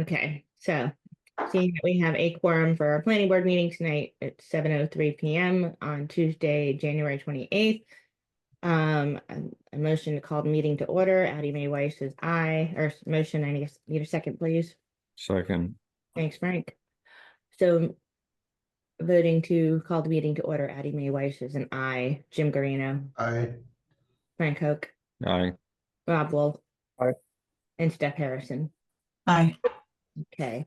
Okay, so seeing that we have a quorum for our planning board meeting tonight at 7:03 p.m. on Tuesday, January 28th. A motion to call the meeting to order. Addie Mae Weiss is aye, or motion, I guess, need a second, please. Second. Thanks, Frank. So voting to call the meeting to order, Addie Mae Weiss is an aye. Jim Garino. Aye. Frank Hoke. Aye. Rob Wolf. Aye. And Steph Harrison. Aye. Okay.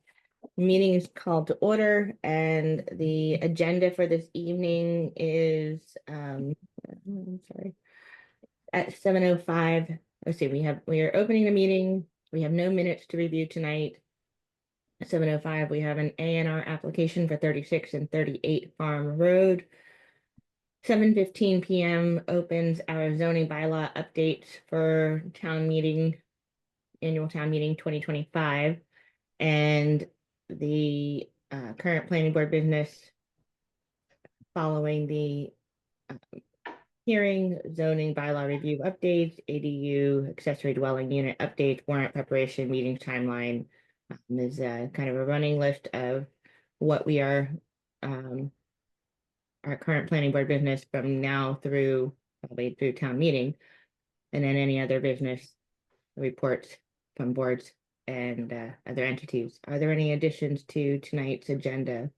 Meeting is called to order, and the agenda for this evening is I'm sorry, at 7:05. Let's see, we are opening the meeting. We have no minutes to review tonight. At 7:05, we have an A&R application for 36 and 38 Farm Road. 7:15 p.m. opens our zoning bylaw updates for town meeting, annual town meeting 2025, and the current planning board business following the hearing, zoning bylaw review updates, ADU accessory dwelling unit updates, warrant preparation, meeting timeline. Is kind of a running list of what we are our current planning board business from now through probably through town meeting, and then any other business reports from boards and other entities. Are there any additions to tonight's agenda?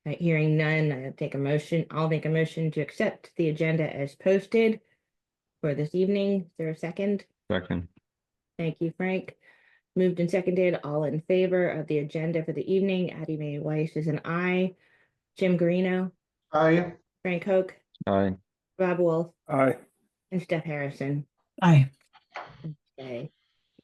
Right, hearing none, I'll make a motion to accept the agenda as posted for this evening. Is there a second? Second. Thank you, Frank. Moved and seconded. All in favor of the agenda for the evening. Addie Mae Weiss is an aye. Jim Garino. Aye. Frank Hoke. Aye. Rob Wolf. Aye. And Steph Harrison. Aye. Okay.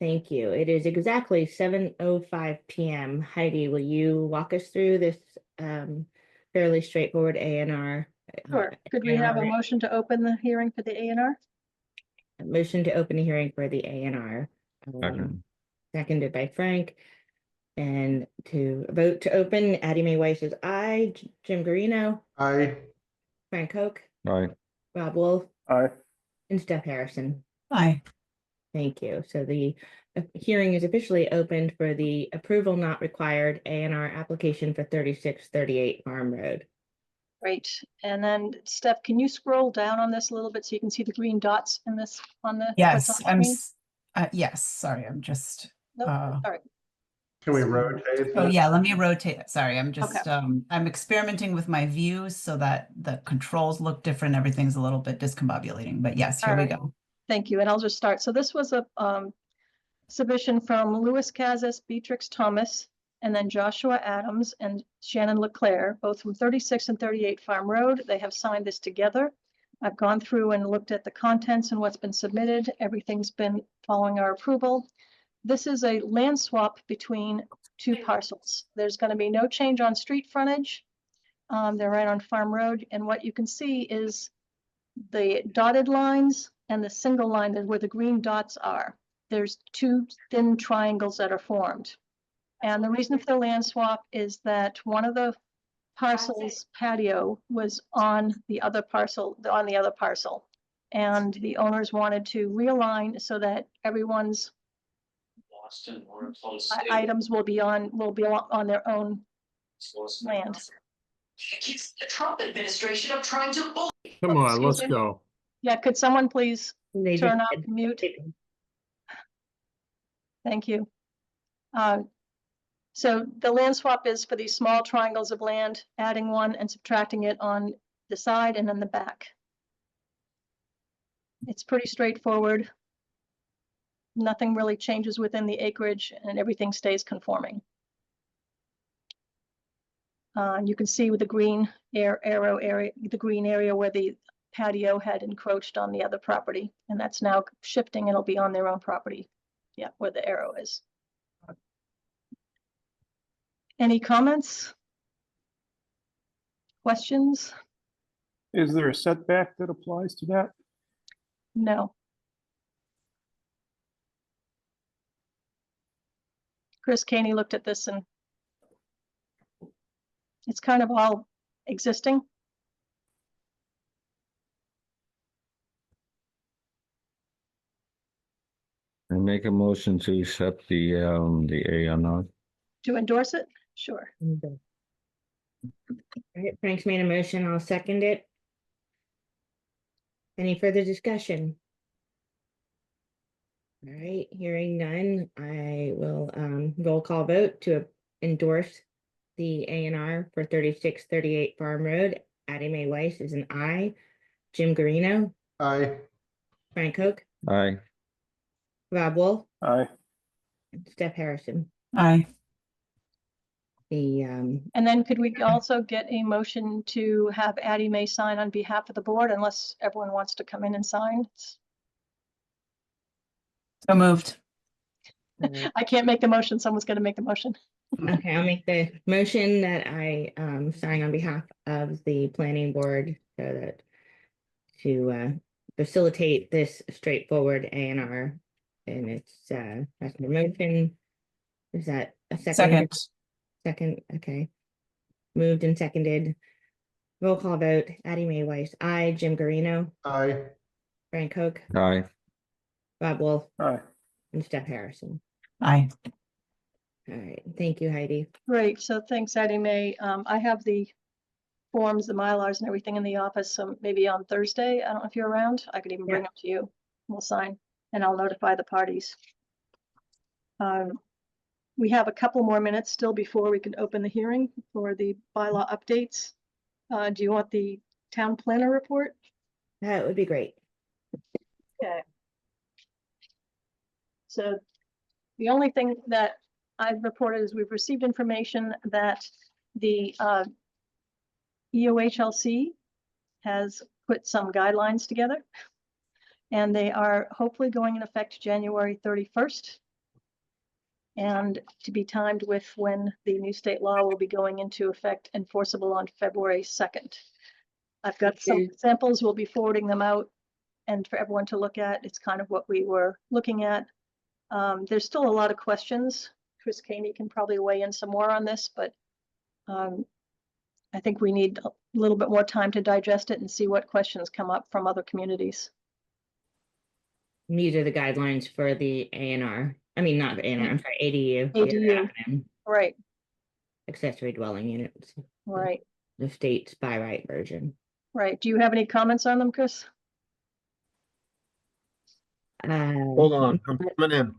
Thank you. It is exactly 7:05 p.m. Heidi, will you walk us through this fairly straightforward A&R? Sure. Could we have a motion to open the hearing for the A&R? Motion to open a hearing for the A&R. Second. Seconded by Frank. And to vote to open, Addie Mae Weiss is aye. Jim Garino. Aye. Frank Hoke. Aye. Rob Wolf. Aye. And Steph Harrison. Aye. Thank you. So the hearing is officially opened for the approval not required A&R application for 3638 Farm Road. Great. And then Steph, can you scroll down on this a little bit so you can see the green dots in this on the Yes, on the screen? yes, sorry, I'm just Nope. All right. Can we rotate? oh yeah, let me rotate it. Sorry, I'm just Okay. I'm experimenting with my views so that the controls look different. Everything's a little bit discombobulating, but yes, here All we right. go. Thank you. And I'll just start. So this was a submission from Louis Cazas, Beatrix Thomas, and then Joshua Adams and Shannon Leclerc, both from 36 and 38 Farm Road. They have signed this together. I've gone through and looked at the contents and what's been submitted. Everything's been following our approval. This is a land swap between two parcels. There's going to be no change on street frontage. They're right on Farm Road. And what you can see is the dotted lines and the single line where the green dots are. There's two thin triangles that are formed. And the reason for the land swap is that one of the parcel's patio was on the other parcel, and the owners wanted to realign so that everyone's items will be on their own land. Keeps the Trump administration of trying to bully. Come on, Excuse let's me? go. Yeah, could someone please They turn just off mute? did. Thank you. So the land swap is for these small triangles of land, adding one and subtracting it on the side and then the back. It's pretty straightforward. Nothing really changes within the acreage and everything stays conforming. You can see with the green arrow area, the green area where the patio had encroached on the other property, and that's now shifting. It'll be on their own property. Yeah, where the arrow is. Any comments? Questions? Is there a setback that applies to that? No. Chris Caney looked at this and it's kind of all existing. make a motion to accept the A and R. To endorse it? Sure. All right, Frank's made a motion, I'll second it. Any further discussion? All right, hearing none, I will roll call vote to endorse the A and R for 3638 Farm Road. Addie Mae Weiss is an aye. Jim Garino, Aye. Frank Hook, Aye. Rob Wolf, Aye. and Steph Harrison. Aye. The And then could we also get a motion to have Addie May sign on behalf of the board unless everyone wants to come in and sign? So moved. I can't make the motion. Someone's going to make the motion. okay, I'll make the motion that I sign on behalf of the planning board so that to facilitate this straightforward A and R. And it's that's the motion. Is that a second? Second. Second, okay. Moved and seconded. Roll call vote. Addie Mae Weiss, aye. Jim Garino, Aye. Frank Hook, Aye. Rob Wolf, Aye. and Steph Harrison. Aye. All right, thank you, Heidi. Great. So thanks, Addie May. I have the forms, the Mylars and everything in the office. So maybe on Thursday, I don't know if you're around. I could even bring them to you. We'll sign and I'll notify the parties. We have a couple more minutes still before we can open the hearing for the bylaw updates. Do you want the town planner report? That would be great. Okay. So the only thing that I've reported is we've received information that the EOHLC has put some guidelines together. And they are hopefully going in effect January 31st. And to be timed with when the new state law will be going into effect, enforceable on February 2nd. I've got some samples, we'll be forwarding them out and for everyone to look at. It's kind of what we were looking at. There's still a lot of questions. Chris Caney can probably weigh in some more on this, but I think we need a little bit more time to digest it and see what questions come up from other communities. These are the guidelines for the A and R. I mean, not the A and R, I'm sorry, ADU. ADU. acronym, Right, Accessory dwelling units, right, the state's by right version. right. Do you have any comments on them, Chris? Hold on, I'm coming in.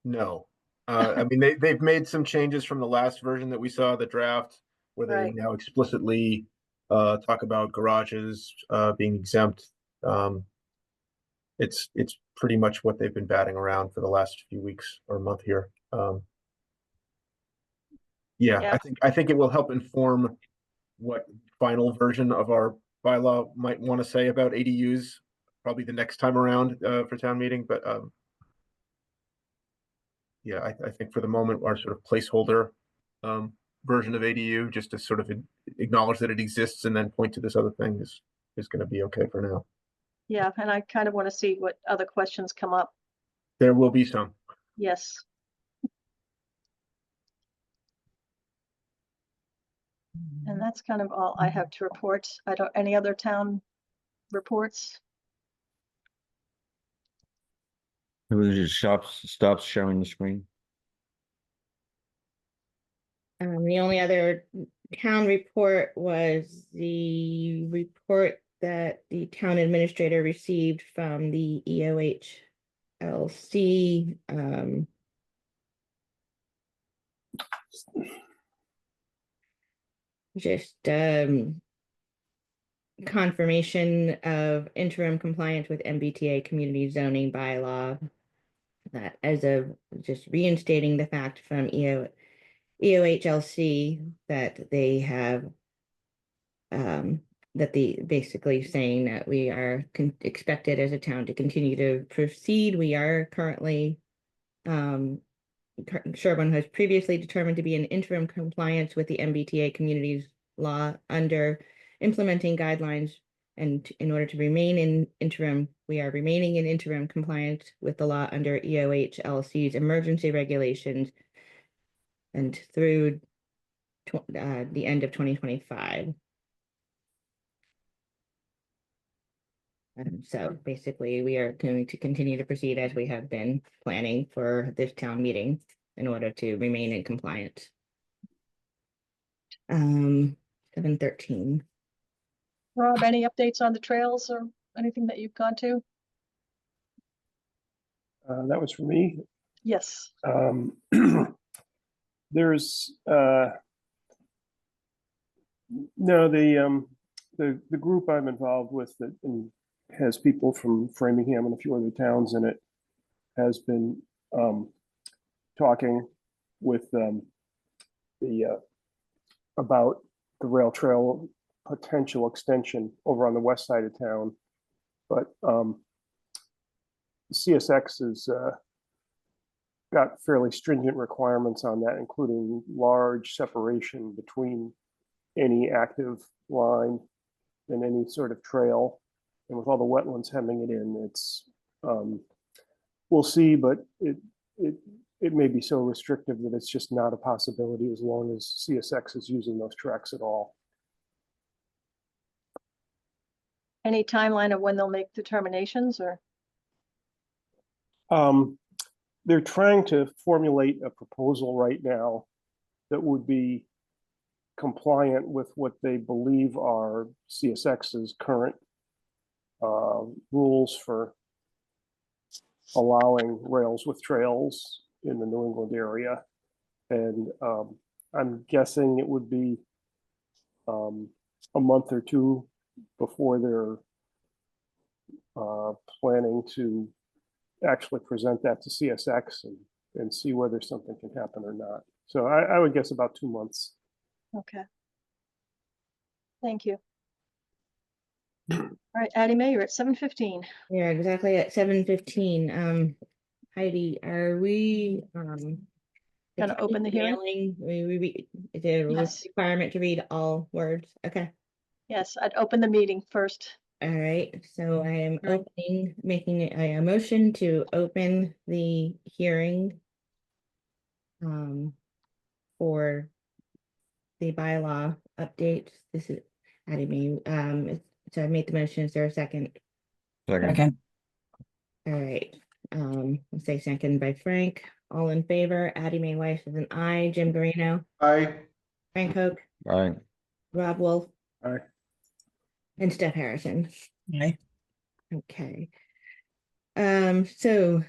No. I mean, they've made some changes from the last version that we saw, the draft, where they Right. now explicitly talk about garages being exempt. It's pretty much what they've been batting around for the last few weeks or month here. Yeah. I think it will help inform what final version of our bylaw might want to say about ADUs, probably the next time around for town meeting, but yeah, I think for the moment, our sort of placeholder version of ADU, just to sort of acknowledge that it exists and then point to this other thing is going to be okay for now. Yeah, and I kind of want to see what other questions come up. There will be some. Yes. And that's kind of all I have to report. I don't, any other town reports? It was just stops sharing the screen. The only other town report was the report that the town administrator received from the EOHLC. Just confirmation of interim compliance with MBTA community zoning bylaw. That as of just reinstating the fact from EOHLC that they have that the basically saying that we are expected as a town to continue to proceed. We are currently Sherborn has previously determined to be in interim compliance with the MBTA communities law under implementing guidelines, and in order to remain in interim, we are remaining in interim compliance with the law under EOHLC's emergency regulations and through the end of 2025. So basically, we are going to continue to proceed as we have been planning for this town meeting in order to remain in compliance. 7:13. Rob, any updates on the trails or anything that you've gone to? That was for me. Yes. There's, no, the group I'm involved with that has people from Framingham and a few other towns in it has been talking with about the rail trail potential extension over on the west side of town. But CSX has got fairly stringent requirements on that, including large separation between any active line and any sort of trail. And with all the wetlands hemming it in, it's we'll see, but it may be so restrictive that it's just not a possibility as long as CSX is using those tracks at all. Any timeline of when they'll make determinations or? They're trying to formulate a proposal right now that would be compliant with what they believe are CSX's current rules for allowing rails with trails in the New England area. And I'm guessing it would be a month or two before they're planning to actually present that to CSX and see whether something can happen or not. So I would guess about 2 months. Okay. Thank you. All right, Addie May, you're at 7:15. Yeah, exactly at 7:15. Heidi, are we Gonna open the hearing? Is there a Yes. requirement to read all words? Okay. Yes, I'd open the meeting first. All right, so I am Right. making a motion to open the hearing for the bylaw updates. This is Addie me. So I made the motion. Is there a second? Second. Again, All right. Let's say second by Frank. All in favor. Addie Mae Weiss is an aye. Jim Garino, Aye. Frank Hoke, Aye. Rob Wolf, Aye. and Steph Harrison. okay. Okay. So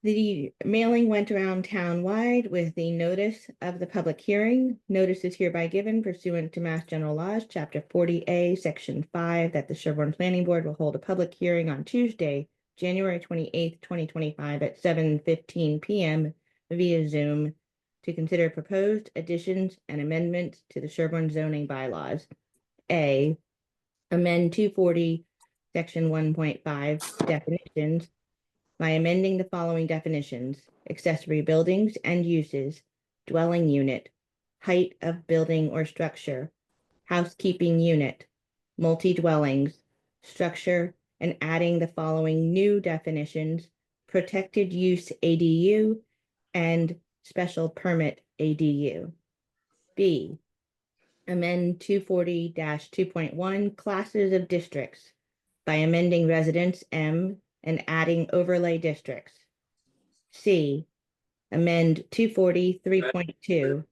the mailing went around town-wide with the notice of the public hearing. Notice is hereby given pursuant to Mass General Laws, Chapter 40A, Section 5, that the Sherborn Planning Board will hold a public hearing on Tuesday, January 28th, 2025 at 7:15 p.m. via Zoom to consider proposed additions and amendments to the Sherborn zoning bylaws. A, amend 240, Section 1.5 definitions by amending the following definitions: accessory buildings and uses, dwelling unit, height of building or structure, housekeeping unit, multi-dwellings, structure, and adding the following new definitions: protected use ADU and special permit ADU. B, amend 240-2.1 classes of districts by amending residence M and adding overlay districts. C, amend 240-3.2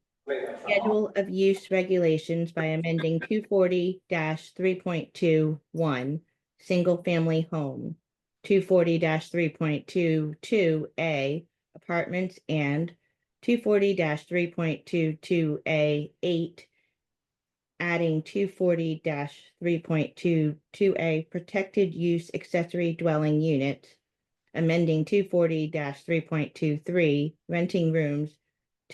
schedule of use regulations by amending 240-3.21 single family home, 240-3.22A apartments, and 240-3.22A8 adding 240-3.22A protected use accessory dwelling units, amending 240-3.23 renting rooms,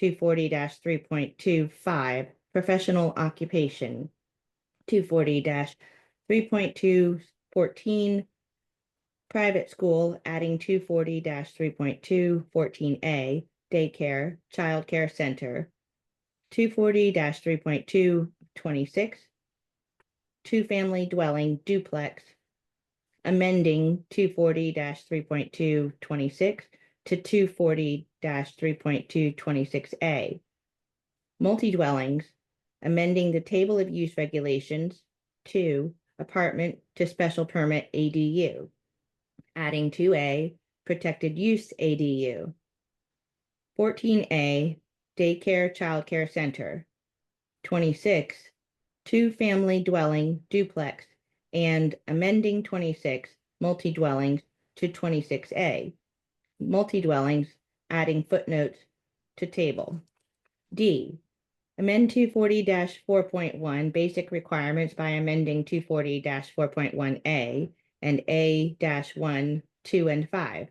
240-3.25 professional occupation, 240-3.214 private school, adding 240-3.214A daycare, childcare center, 240-3.226 two-family dwelling duplex, amending 240-3.226 to 240-3.226A. Multi-dwellings, amending the table of use regulations to apartment to special permit ADU, adding 2A, protected use ADU. 14A, daycare childcare center. 26, two-family dwelling duplex, and amending 26 multi-dwellings to 26A. Multi-dwellings, adding footnotes to table. D, amend 240-4.1 basic requirements by amending 240-4.1A and A-1, 2, and 5.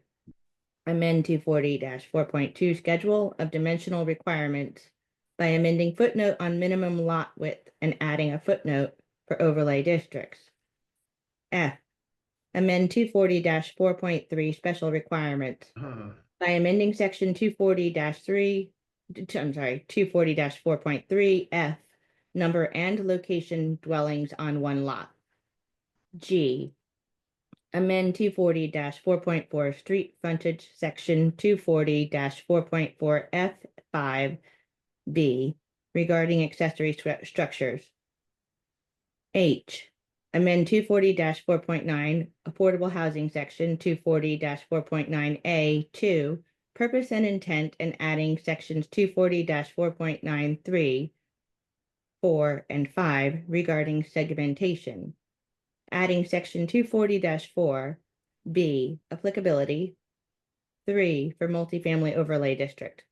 Amend 240-4.2 schedule of dimensional requirements by amending footnote on minimum lot width and adding a footnote for overlay districts. F, amend 240-4.3 special requirements by amending section 240-4.3 F, number and location dwellings on one lot. G, amend 240-4.4 street frontage section 240-4.4 F5 B regarding accessory structures. H, amend 240-4.9 affordable housing section 240-4.9 A2 purpose and intent, and adding sections 240-4.93, 4, and 5 regarding segmentation. Adding section 240-4 B applicability 3 for multifamily overlay district.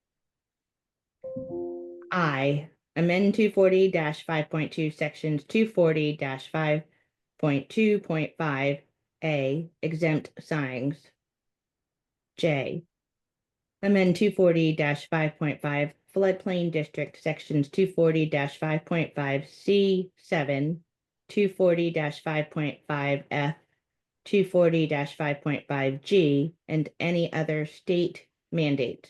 I, amend 240-5.2 sections 240-5.2.5 A exempt signs. J, amend 240-5.5 floodplain district sections 240-5.5 C7, 240-5.5 F, 240-5.5 G, and any other state mandates.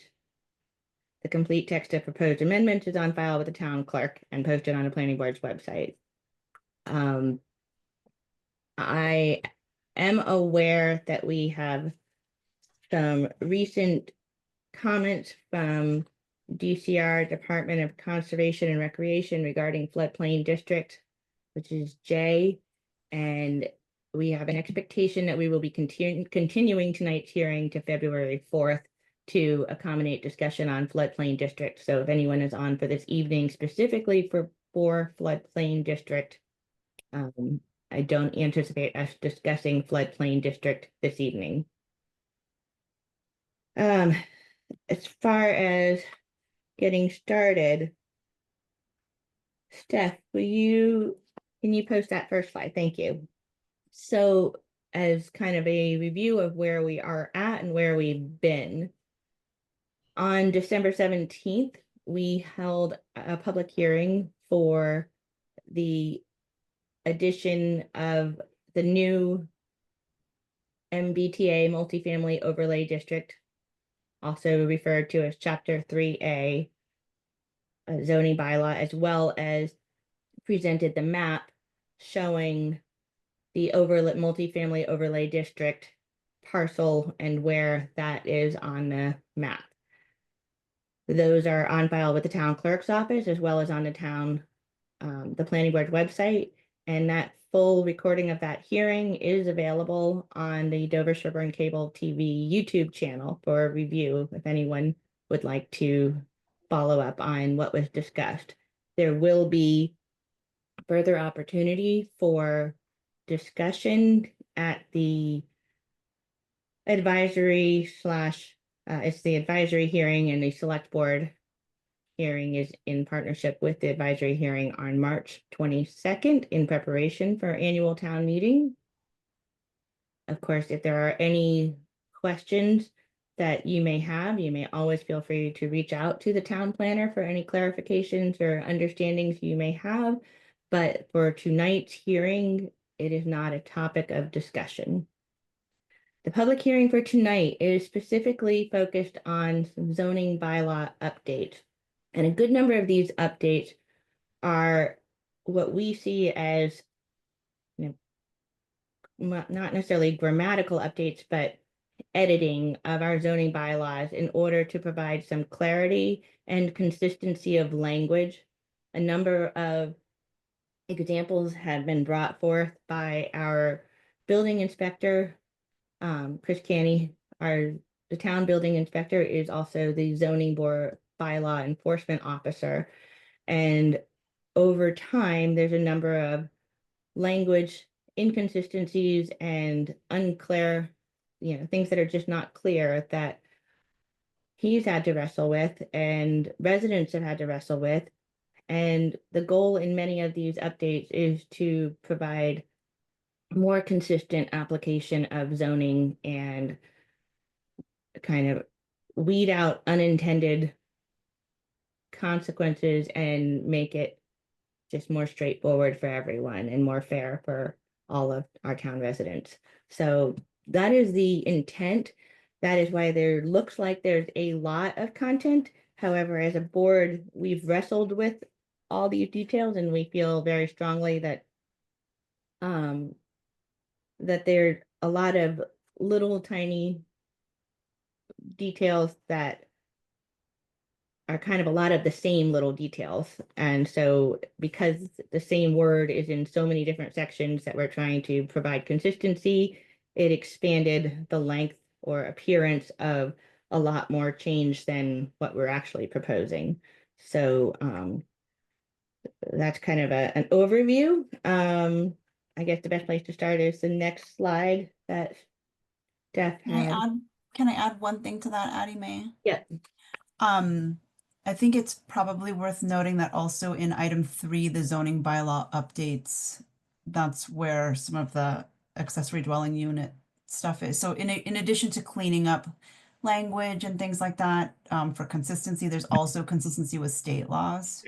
The complete text of proposed amendments is on file with the town clerk and posted on the planning board's website. I am aware that we have some recent comments from DCR, Department of Conservation and Recreation, regarding floodplain district, which is J, and we have an expectation that we will be continuing tonight's hearing to February 4th to accommodate discussion on floodplain district. So if anyone is on for this evening specifically for floodplain district, I don't anticipate us discussing floodplain district this evening. As far as getting started, Steph, can you post that first slide? Thank you. So as kind of a review of where we are at and where we've been, on December 17th, we held a public hearing for the addition of the new MBTA multifamily overlay district, also referred to as Chapter 3A zoning bylaw, as well as presented the map showing the multifamily overlay district parcel and where that is on the map. Those are on file with the town clerk's office, as well as on the planning board website. And that full recording of that hearing is available on the Dover Sherborn Cable TV YouTube channel for review, if anyone would like to follow up on what was discussed. There will be further opportunity for discussion at the advisory it's the advisory hearing, and the select board hearing is in partnership with the advisory hearing on March 22nd in preparation for annual town meeting. Of course, if there are any questions that you may have, you may always feel free to reach out to the town planner for any clarifications or understandings you may have. But for tonight's hearing, it is not a topic of discussion. The public hearing for tonight is specifically focused on some zoning bylaw updates. And a good number of these updates are what we see as, not necessarily grammatical updates, but editing of our zoning bylaws in order to provide some clarity and consistency of language. A number of examples have been brought forth by our building inspector, Chris Canny. The town building inspector is also the zoning board bylaw enforcement officer. And over time, there's a number of language inconsistencies and unclear, things that are just not clear that he's had to wrestle with and residents have had to wrestle with. And the goal in many of these updates is to provide more consistent application of zoning and kind of weed out unintended consequences and make it just more straightforward for everyone and more fair for all of our town residents. So that is the intent. That is why there looks like there's a lot of content. However, as a board, we've wrestled with all these details and we feel very strongly that that there's a lot of little tiny details that are kind of a lot of the same little details. And so because the same word is in so many different sections that we're trying to provide consistency, it expanded the length or appearance of a lot more change than what we're actually proposing. So that's kind of an overview. I guess the best place to start is the next slide that Steph had. Can I add one thing to that, Addie Mae? Yeah. I think it's probably worth noting that also in item 3, the zoning bylaw updates, that's where some of the accessory dwelling unit stuff is. So in addition to cleaning up language and things like that, for consistency, there's also consistency with state laws,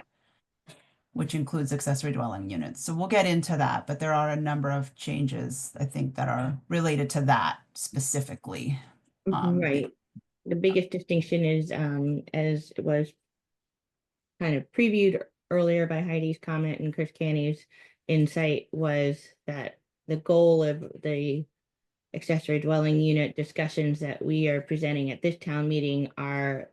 which includes accessory dwelling units. So we'll get into that, but there are a number of changes, I think, that are related to that specifically. Right. The biggest distinction is, as it was kind of previewed earlier by Heidi's comment and Chris Canny's insight, was that the goal of the accessory dwelling unit discussions that we are presenting at this town meeting are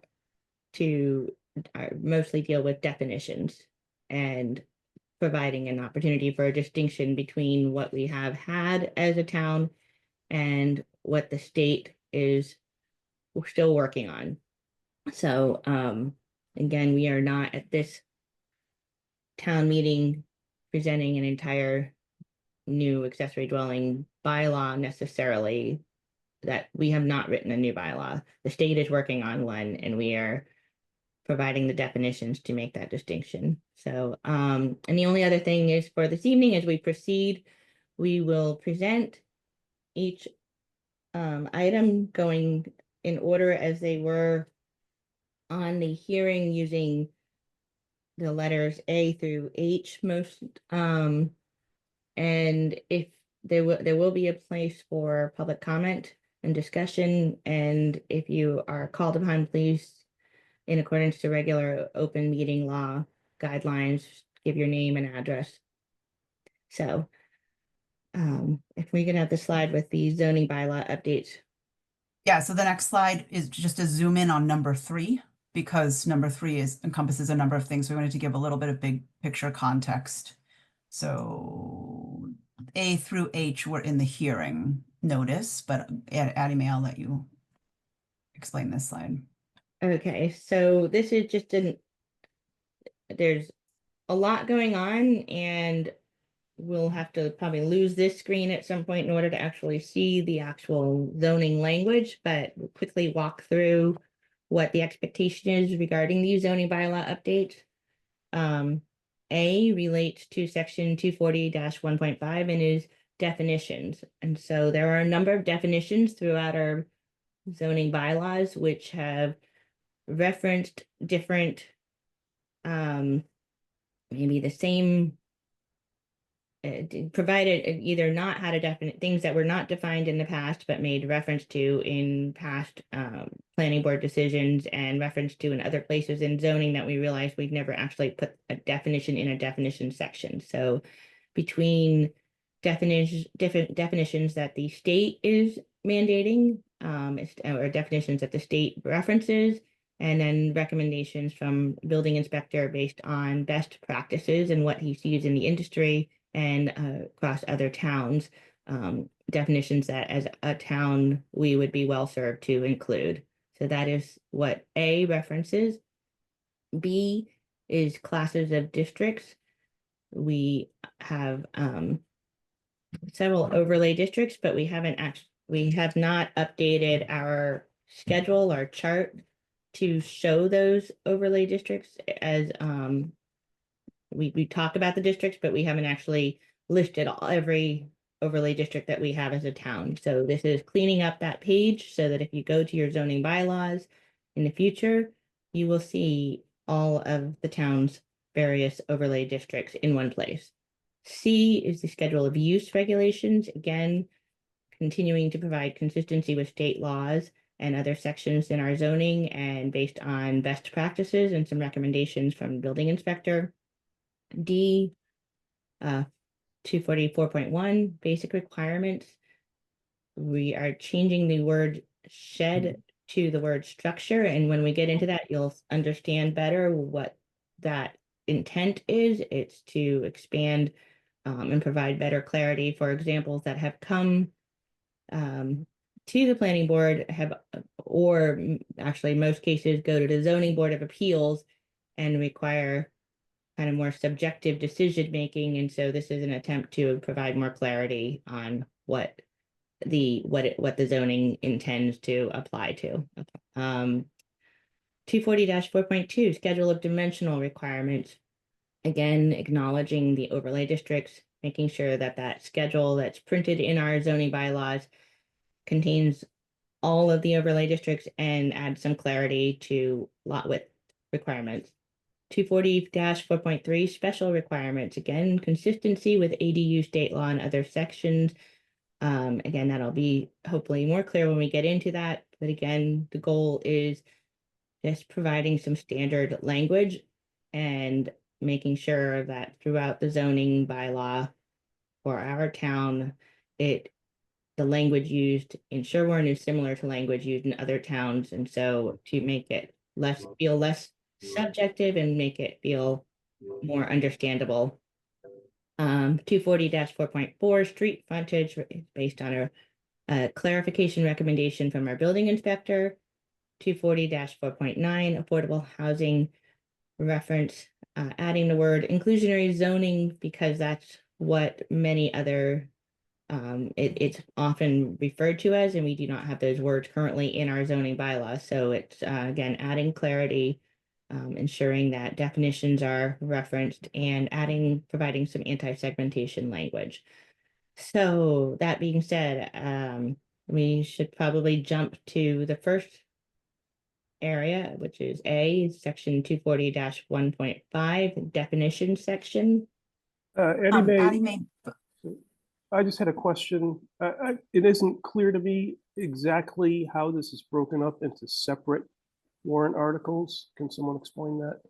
mostly deal with definitions and providing an opportunity for a distinction between what we have had as a town and what the state is still working on. So again, we are not at this town meeting presenting an entire new accessory dwelling bylaw necessarily. That we have not written a new bylaw. The state is working on one and we are providing the definitions to make that distinction. So and the only other thing is for this evening, as we proceed, we will present each item going in order as they were on the hearing, using the letters A through H most. And if there will be a place for public comment and discussion. And if you are called upon, please, in accordance to regular open meeting law guidelines, give your name and address. So if we can have the slide with the zoning bylaw updates. Yeah, so the next slide is just to zoom in on number 3, because number 3 encompasses a number of things. We wanted to give a little bit of big picture context. So A through H were in the hearing notice, but Addie Mae, I'll let you explain this slide. Okay, so this is just there's a lot going on, and we'll have to probably lose this screen at some point in order to actually see the actual zoning language, but we'll quickly walk through what the expectation is regarding the zoning bylaw update. A relates to section 240-1.5 and is definitions. And so there are a number of definitions throughout our zoning bylaws which have referenced different, maybe the same, provided either not had a definite things that were not defined in the past, but made reference to in past planning board decisions and reference to in other places in zoning that we realized we've never actually put a definition in a definition section. So between different definitions that the state is mandating, or definitions that the state references, and then recommendations from building inspector based on best practices and what he sees in the industry and across other towns. Definitions that as a town we would be well served to include. So that is what A references. B is classes of districts. We have several overlay districts, but we have not updated our schedule, our chart to show those overlay districts as we talk about the districts, but we haven't actually listed every overlay district that we have as a town. So this is cleaning up that page so that if you go to your zoning bylaws in the future, you will see all of the town's various overlay districts in one place. C is the schedule of use regulations, again, continuing to provide consistency with state laws and other sections in our zoning and based on best practices and some recommendations from building inspector. D, 244.1, basic requirements. We are changing the word shed to the word structure, and when we get into that, you'll understand better what that intent is. It's to expand and provide better clarity for examples that have come to the planning board or actually most cases go to the zoning board of appeals and require kind of more subjective decision making. And so this is an attempt to provide more clarity on what the zoning intends to apply to. 240-4.2, schedule of dimensional requirements. Again, acknowledging the overlay districts, making sure that that schedule that's printed in our zoning bylaws contains all of the overlay districts and add some clarity to lot width requirements. 240-4.3, special requirements. Again, consistency with ADU state law and other sections. Again, that'll be hopefully more clear when we get into that. But again, the goal is just providing some standard language and making sure that throughout the zoning bylaw for our town, the language used in Sherborn is similar to language used in other towns. And so to make it feel less subjective and make it feel more understandable. 240-4.4, street frontage is based on a clarification recommendation from our building inspector. 240-4.9, affordable housing reference, adding the word inclusionary zoning because that's what many other it's often referred to as, and we do not have those words currently in our zoning bylaws. So it's again adding clarity, ensuring that definitions are referenced, and providing some anti-segmentation language. So that being said, we should probably jump to the first area, which is A, section 240-1.5, definition section. Eddie Mae, Addie Mae, I just had a question. It isn't clear to me exactly how this is broken up into separate warrant articles. Can someone explain that?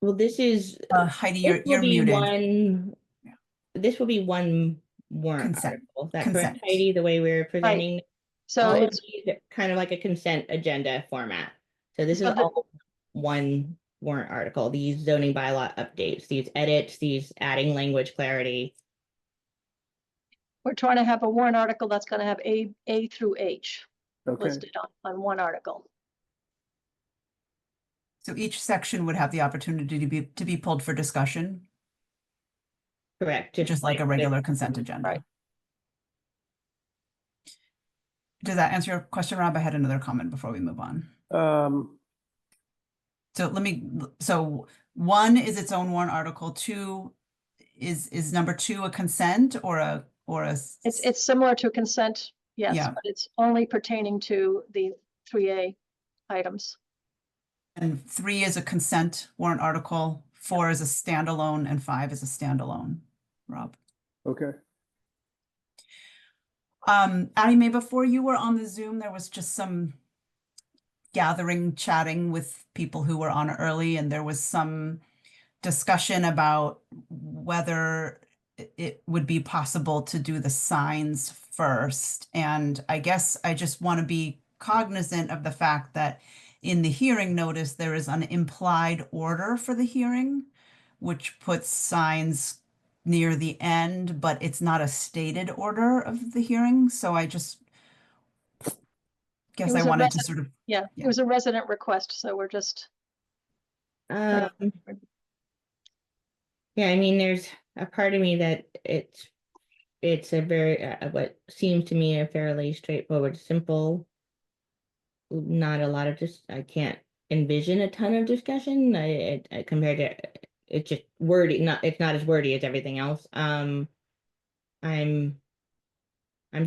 Well, this is Heidi, this will you're be muted. one. Yeah. This will be one warrant Consent. article. Is that Consent. correct, Heidi? The way we're presenting So all of it's, these are kind of like a consent agenda format. So this is So the- all one warrant article. These zoning bylaw updates, these edits, these adding language clarity. we're trying to have a warrant article that's gonna have A through H Okay, listed on one article. So each section would have the opportunity to be pulled for discussion, Correct. just like a regular consent agenda. Right. Does that answer your question, Rob? I had another comment before we move on. So 1 is its own warrant article. 2 is number 2 a consent or a It's similar to consent, yes, Yeah. but it's only pertaining to the 3A items. and 3 is a consent warrant article, 4 is a standalone, and 5 is a standalone. Rob. okay. Addie Mae, before you were on the Zoom, there was just some chatting with people who were on early, and there was some discussion about whether it would be possible to do the signs first. And I guess I just want to be cognizant of the fact that in the hearing notice, there is an implied order for the hearing, which puts signs near the end, but it's not a stated order of the hearing. So I just guess I was a wanted to resident- sort of, Yeah, Yeah. it was a resident request, so we're just, Yeah, I mean, there's a part of me that it's a very, what seems to me a fairly straightforward, simple, not a lot of just, I can't envision a ton of discussion. Compared to, it's just wordy, it's not as wordy as everything else. I'm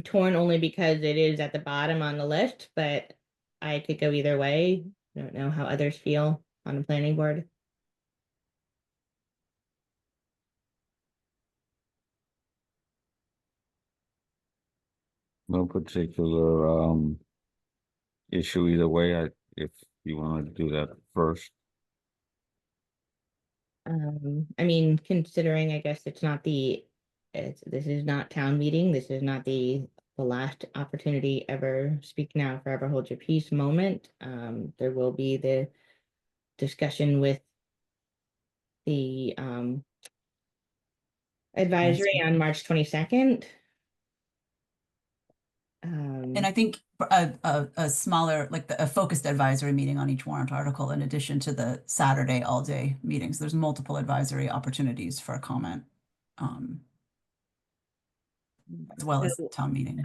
torn only because it is at the bottom on the list, but I could go either way. I don't know how others feel on the planning board. No particular issue either way. If you want to do that first. I mean, considering, I guess it's not this is not town meeting. This is not the last opportunity ever, speak now, forever hold your peace moment. There will be the discussion with the advisory on March 22nd. and I think a smaller, like a focused advisory meeting on each warrant article in addition to the Saturday all-day meetings. There's multiple advisory opportunities for a comment, as well as So, town meeting.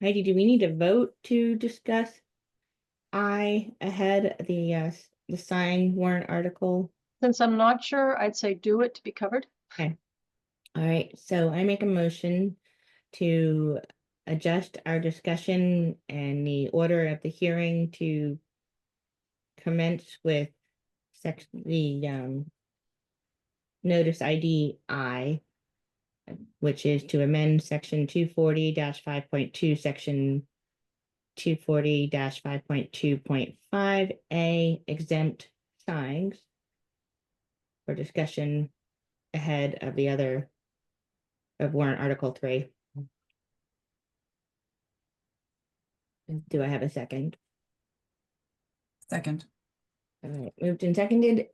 Heidi, do we need to vote to discuss ahead the sign warrant article? since I'm not sure, I'd say do it to be covered. Okay. All right, so I make a motion to adjust our discussion and the order of the hearing to commence with the notice ID I, which is to amend section 240-5.2, section 240-5.2.5A exempt signs for discussion ahead of the other of warrant article 3. Do I have a second? Second. All right, moved and seconded.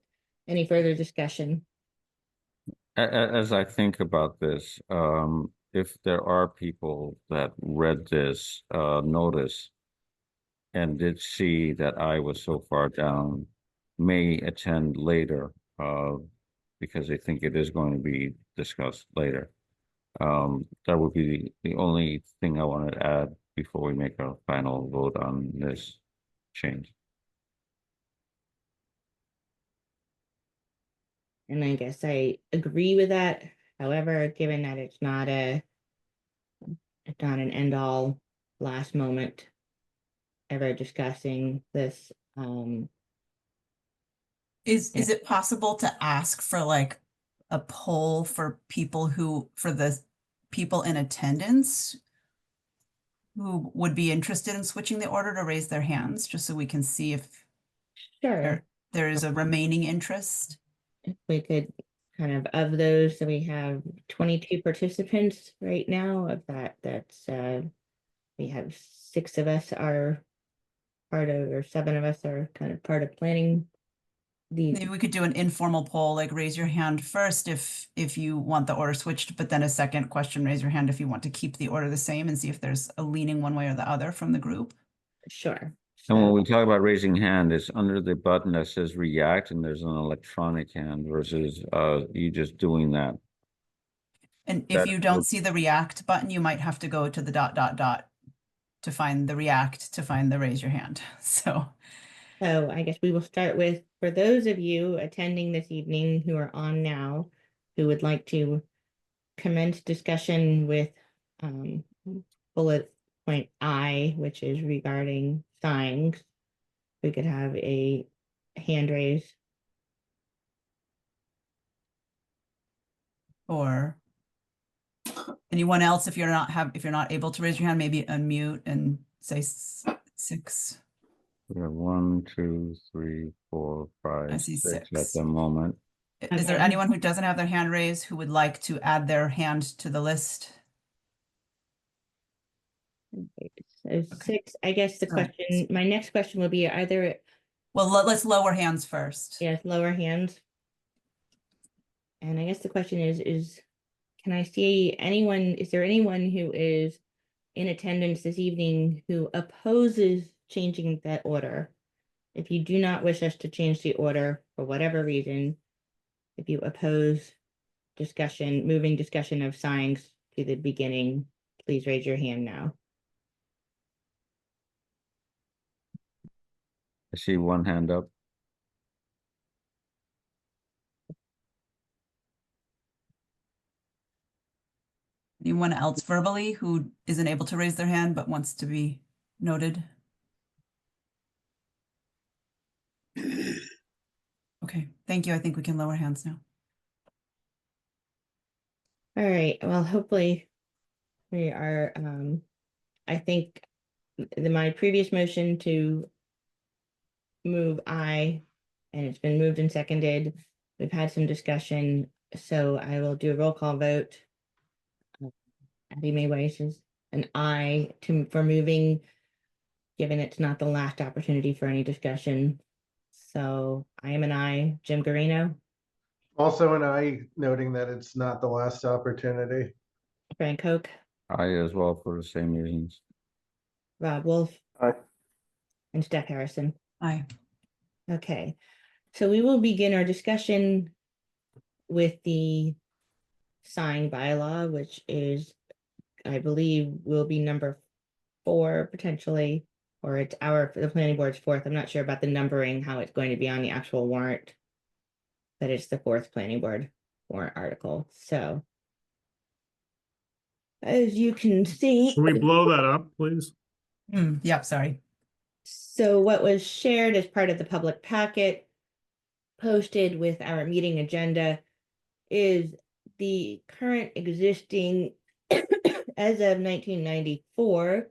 Any further discussion? As I think about this, if there are people that read this notice and did see that I was so far down, may attend later because they think it is going to be discussed later. That would be the only thing I wanted to add before we make a final vote on this change. And I guess I agree with that. However, given that it's not an end all last moment ever discussing this, Is it possible to ask for like a poll for the people in attendance who would be interested in switching the order to raise their hands, just so we can see if sure, there is a remaining interest? if we could kind of those, so we have 22 participants right now. Of that's we have 6 of us are part of, or 7 of us are kind of part of planning the. Maybe we could do an informal poll, like raise your hand first if you want the order switched, but then a second question, raise your hand if you want to keep the order the same, and see if there's a leaning one way or the other from the group. Sure. And when So, we talk about raising hand, it's under the button that says react, and there's an electronic hand versus you just doing that. And if That you don't would- see the react button, you might have to go to the ... to find the react, to find the raise your hand. So I guess we will start with, for those of you attending this evening who are on now, who would like to commence discussion with bullet point I, which is regarding signs, we could have a hand raise. or anyone else, if you're not able to raise your hand, maybe unmute and say 6. We have 1, 2, 3, 4, I 5, see 6 at 6. the moment. Is there Okay. anyone who doesn't have their hand raised who would like to add their hand to the list? So 6, I guess the So- question, my next question would be, are there, Well, let's lower hands first. yes, lower hands? And I guess the question is, can I see anyone, is there anyone who is in attendance this evening who opposes changing that order? If you do not wish us to change the order for whatever reason, if you oppose discussion, moving discussion of signs to the beginning, please raise your hand now. I see one hand up. Anyone else verbally who isn't able to raise their hand but wants to be noted? Okay, thank you. I think we can lower hands now. All right, well, hopefully we are, I think my previous motion to move I, and it's been moved and seconded. We've had some discussion, so I will do a roll call vote. Abby May Weiss is an I for moving, given it's not the last opportunity for any discussion. So I am an I. Jim Garino, Also an I, noting that it's not the last opportunity. Frank Hoke, I as well for the same reasons. Rob Wolf, Aye. and Steph Harrison. Aye. Okay, so we will begin our discussion with the sign bylaw, which is, I believe, will be number 4 potentially, or it's the planning board's 4th. I'm not sure about the numbering, how it's going to be on the actual warrant, but it's the 4th planning board warrant article. So as you can see, Can we blow that up, please? Yep, sorry. so what was shared as part of the public packet posted with our meeting agenda is the current existing as of 1994.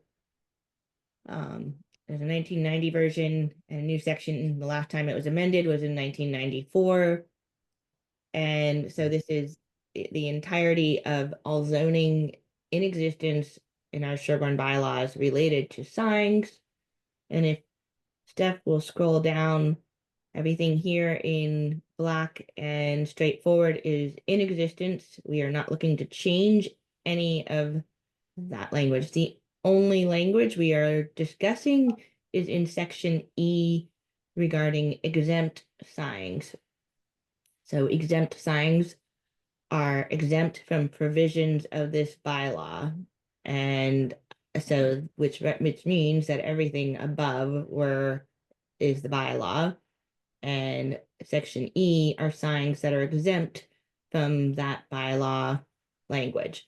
There's a 1990 version and a new section. The last time it was amended was in 1994. And so this is the entirety of all zoning in existence in our Sherborn bylaws related to signs. And if Steph will scroll down, everything here in black and straightforward is in existence. We are not looking to change any of that language. The only language we are discussing is in section E regarding exempt signs. So exempt signs are exempt from provisions of this bylaw. And so, which means that everything above is the bylaw. And section E are signs that are exempt from that bylaw language.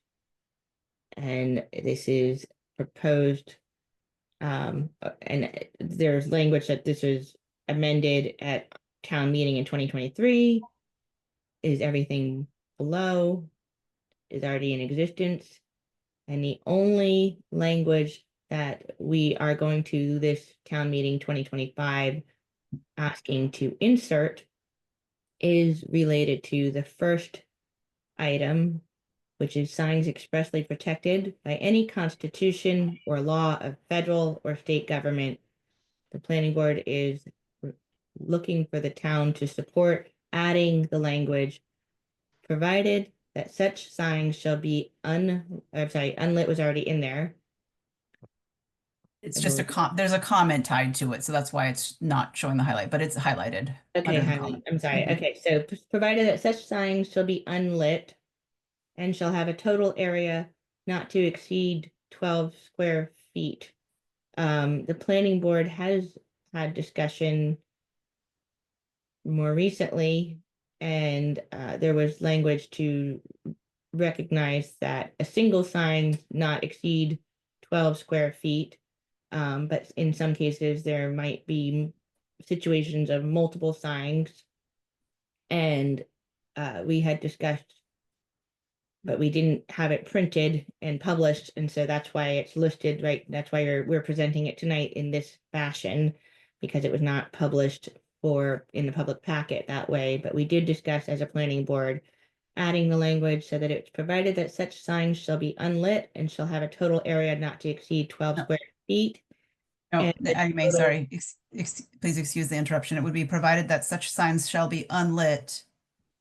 And this is proposed, and there's language that this was amended at town meeting in 2023. Is everything below is already in existence. And the only language that we are going to this town meeting 2025 asking to insert is related to the first item, which is signs expressly protected by any constitution or law of federal or state government. The planning board is looking for the town to support adding the language, provided that such signs shall be unlit was already in there. It's just there's a comment tied to it, so that's why it's not showing the highlight, but it's highlighted. Okay, under the comment. I'm sorry. Mhm. Okay, so provided that such signs shall be unlit and shall have a total area not to exceed 12 square feet. The planning board has had discussion more recently, and there was language to recognize that a single sign not exceed 12 square feet. But in some cases, there might be situations of multiple signs. And we had discussed, but we didn't have it printed and published, and so that's why it's listed, right? That's why we're presenting it tonight in this fashion, because it was not published for in the public packet that way, but we did discuss as a planning board adding the language so that it's provided that such signs shall be unlit and shall have a total area not to exceed 12 No. square feet. No, And the I may, total- sorry, please excuse the interruption. It would be provided that such signs shall be unlit,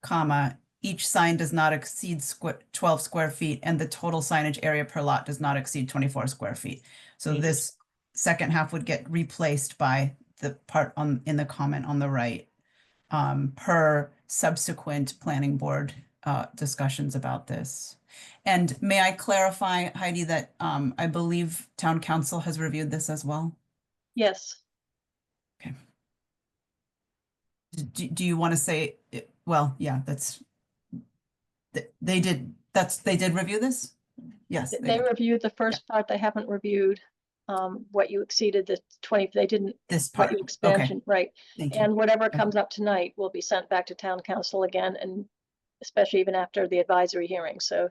comma, each sign does not exceed 12 square feet and the total signage area per lot does not exceed 24 square feet. So Thank you. this second half would get replaced by the part in the comment on the right, per subsequent planning board discussions about this. And may I clarify, Heidi, that I believe town council has reviewed this as well? Yes, Do you want to say, well, yeah, they did, they did review this? Yes. they did. reviewed the first part. They haven't reviewed what you exceeded the 20, they didn't, This what part, you okay, expansion, right? thank you. And whatever Okay. comes up tonight will be sent back to town council again, and especially even after the advisory hearing. So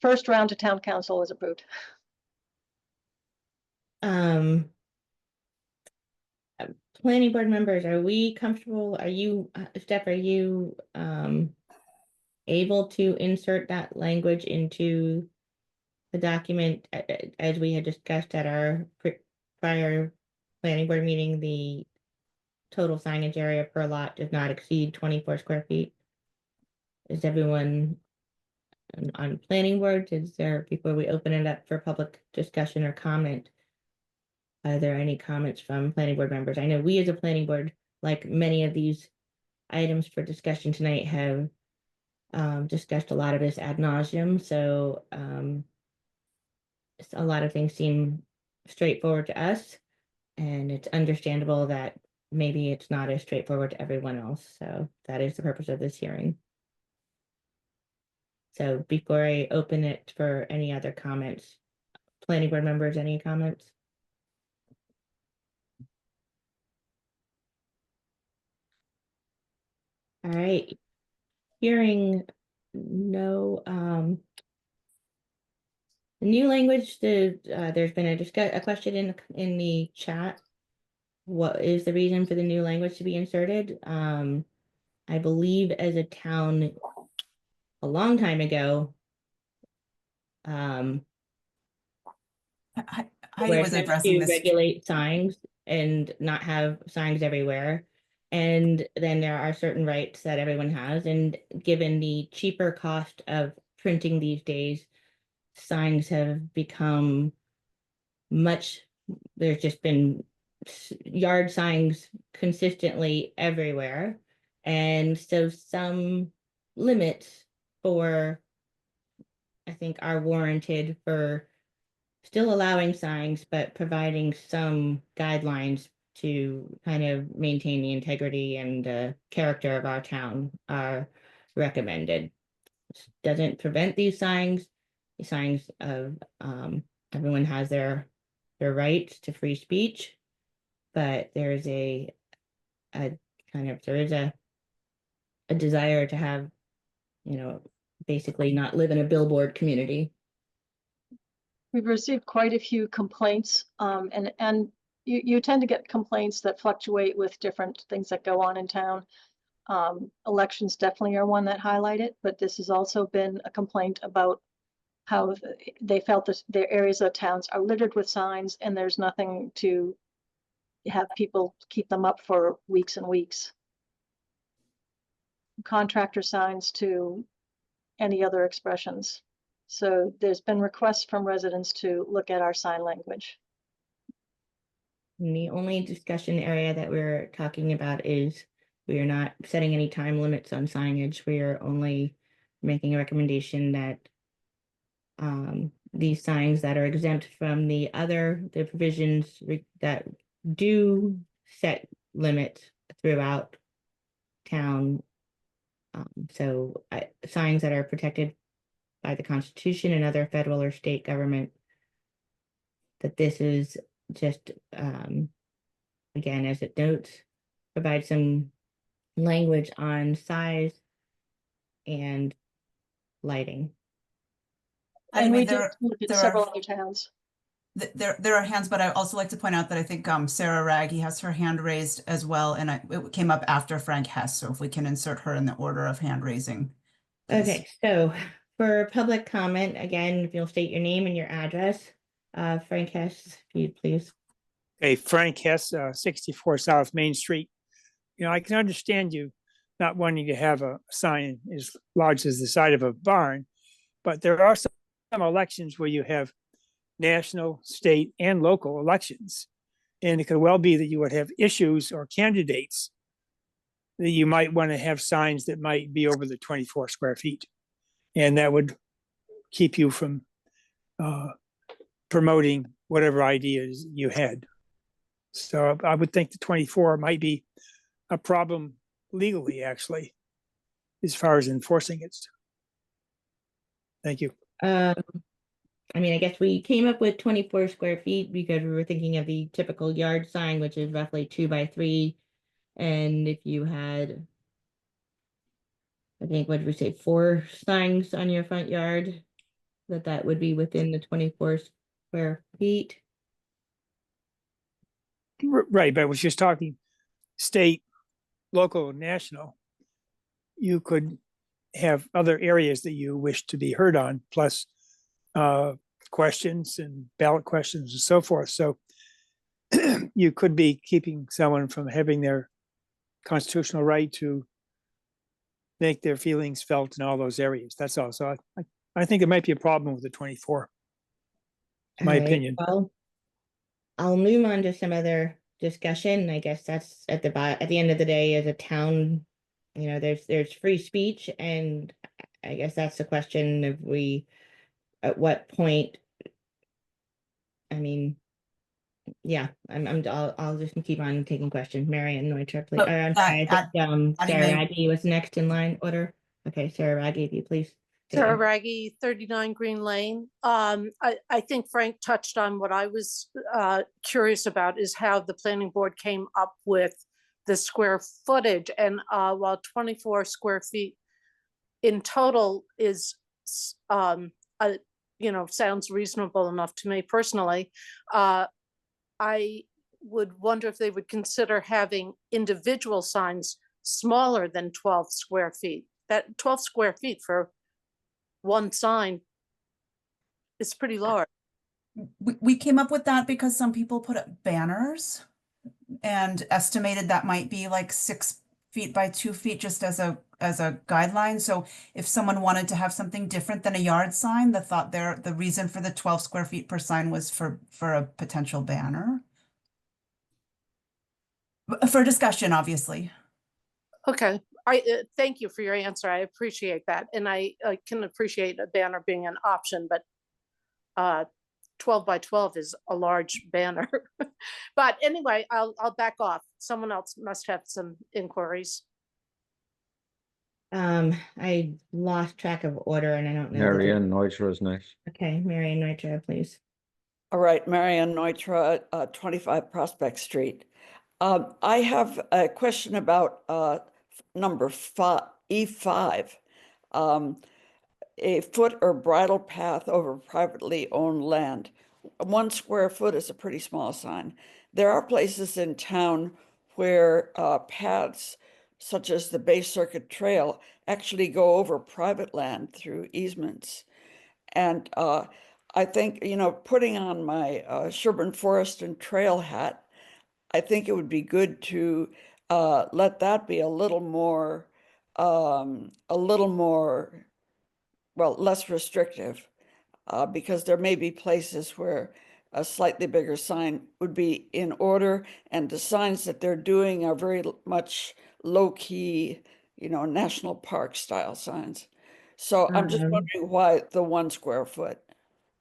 first round to town council is approved. Um, planning board members, are we comfortable? Are you, Steph, are you able to insert that language into the document as we had discussed at our prior planning board meeting? The total signage area per lot does not exceed 24 square feet. Is everyone on planning board? Is there, before we open it up for public discussion or comment, are there any comments from planning board members? I know we as a planning board, like many of these items for discussion tonight, have discussed a lot of this ad nauseum. So a lot of things seem straightforward to us, and it's understandable that maybe it's not as straightforward to everyone else. So that is the purpose of this hearing. So before I open it for any other comments, planning board members, any comments? All right, hearing no new language. There's been a question in the chat. What is the reason for the new language to be inserted? I believe as a town a long time ago, Heidi we're was attempts addressing to this. regulate signs and not have signs everywhere. And then there are certain rights that everyone has. And given the cheaper cost of printing these days, signs have become much, there's just been yard signs consistently everywhere. And so some limits for, I think, are warranted for still allowing signs, but providing some guidelines to kind of maintain the integrity and character of our town are recommended. Doesn't prevent these signs. The signs of everyone has their rights to free speech, but there's a kind of, there is a desire to have, basically not live in a billboard community. We've received quite a few complaints, and you tend to get complaints that fluctuate with different things that go on in town. Elections definitely are one that highlight it, but this has also been a complaint about how they felt that their areas of towns are littered with signs and there's nothing to have people keep them up for weeks and weeks. Contractor signs to any other expressions. So there's been requests from residents to look at our sign language. And the only discussion area that we're talking about is we are not setting any time limits on signage. We are only making a recommendation that these signs that are exempt from the provisions that do set limits throughout town. So signs that are protected by the Constitution and other federal or state government, that this is just, again, as it notes, provide some language on size and lighting. I And we mean, did look at several other towns. There are hands, but I also like to point out that I think Sarah Raggy has her hand raised as well, and it came up after Frank Hess. So if we can insert her in the order of hand raising. please. Okay, so for public comment, again, if you'll state your name and your address, Frank Hess, if you please. Hey, Frank Hess, 64 South Main Street. You know, I can understand you not wanting to have a sign as large as the side of a barn, but there are some elections where you have national, state, and local elections. And it could well be that you would have issues or candidates that you might want to have signs that might be over the 24 square feet. And that would keep you from promoting whatever ideas you had. So I would think the 24 might be a problem legally, actually, as far as enforcing it. Thank you. I mean, I guess we came up with 24 square feet because we were thinking of the typical yard sign, which is roughly 2 by 3. And if you had, I think, what did we say, 4 signs on your front yard, that would be within the 24 square feet. Right, but I was just talking state, local, national. You could have other areas that you wish to be heard on, plus questions and ballot questions and so forth. So you could be keeping someone from having their constitutional right to make their feelings felt in all those areas. That's all. So I think there might be a problem with the 24. My All right, opinion. well, I'll move on to some other discussion. I guess that's at the end of the day, as a town, you know, there's free speech, and I guess that's the question of at what point. I mean, yeah, I'll just keep on taking questions. Marion Neutra, please. Oh, I'm sorry, I think Sarah May. Raggy was next in line order. Okay, Sarah Raggy, if you please. Sarah Raggy, 39 Green Lane. I think Frank touched on what I was curious about, is how the planning board came up with the square footage. And while 24 square feet in total is, sounds reasonable enough to me personally, I would wonder if they would consider having individual signs smaller than 12 square feet. That 12 square feet for one sign is pretty large. We came up with that because some people put up banners and estimated that might be like 6 feet by 2 feet, just as a guideline. So if someone wanted to have something different than a yard sign, the reason for the 12 square feet per sign was for a potential banner. For discussion, obviously. Okay, thank you for your answer. I appreciate that. And I can appreciate a banner being an option, but 12 by 12 is a large banner. But anyway, I'll back off. Someone else must have some inquiries. I lost track of order, and I don't know. Marianne Neutra is next. Okay, Marion Neutra, please. All right, Marianne Neutra, 25 Prospect Street. I have a question about number E5. A foot or bridle path over privately owned land. 1 square foot is a pretty small sign. There are places in town where paths, such as the Bay Circuit Trail, actually go over private land through easements. And I think, putting on my Sherborn Forest and Trail hat, I think it would be good to let that be a little more, less restrictive, because there may be places where a slightly bigger sign would be in order, and the signs that they're doing are very much low-key, national park style signs. So I'm just wondering why the 1 square foot.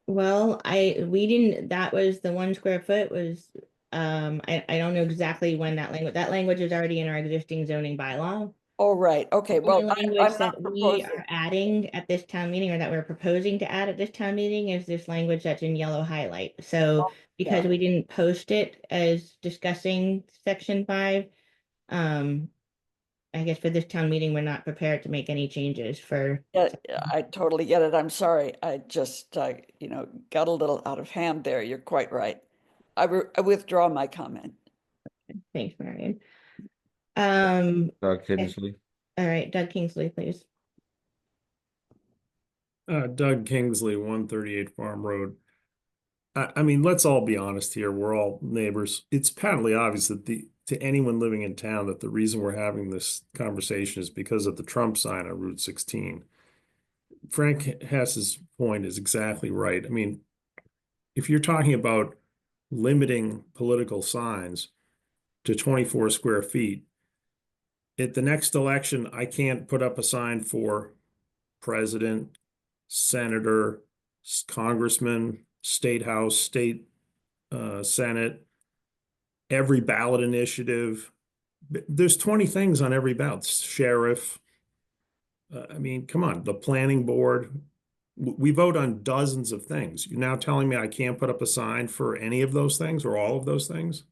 Well, that was the 1 square foot was, I don't know exactly when that language is already in our existing zoning bylaw. Oh, right. Okay. The Well, language I'm that not we proposing. are adding at this town meeting, or that we're proposing to add at this town meeting, is this language that's in yellow highlight. So because we didn't post it as discussing section 5, I guess for this town meeting, we're not prepared to make any changes for. Yeah, I totally get it. I'm sorry. I just, got a little out of hand there. You're quite right. I withdraw my comment. Thanks, Marion. Doug Okay. Kinsley. All right, Doug Kingsley, please. Doug Kingsley, 138 Farm Road. I mean, let's all be honest here. We're all neighbors. It's patently obvious that to anyone living in town that the reason we're having this conversation is because of the Trump sign on Route 16. Frank Hess's point is exactly right. I mean, if you're talking about limiting political signs to 24 square feet, at the next election, I can't put up a sign for president, senator, congressman, state house, state senate, every ballot initiative. There's 20 things on every ballot. Sheriff. I mean, come on, the planning board. We vote on dozens of things. You're now telling me I can't put up a sign for any of those things or all of those things?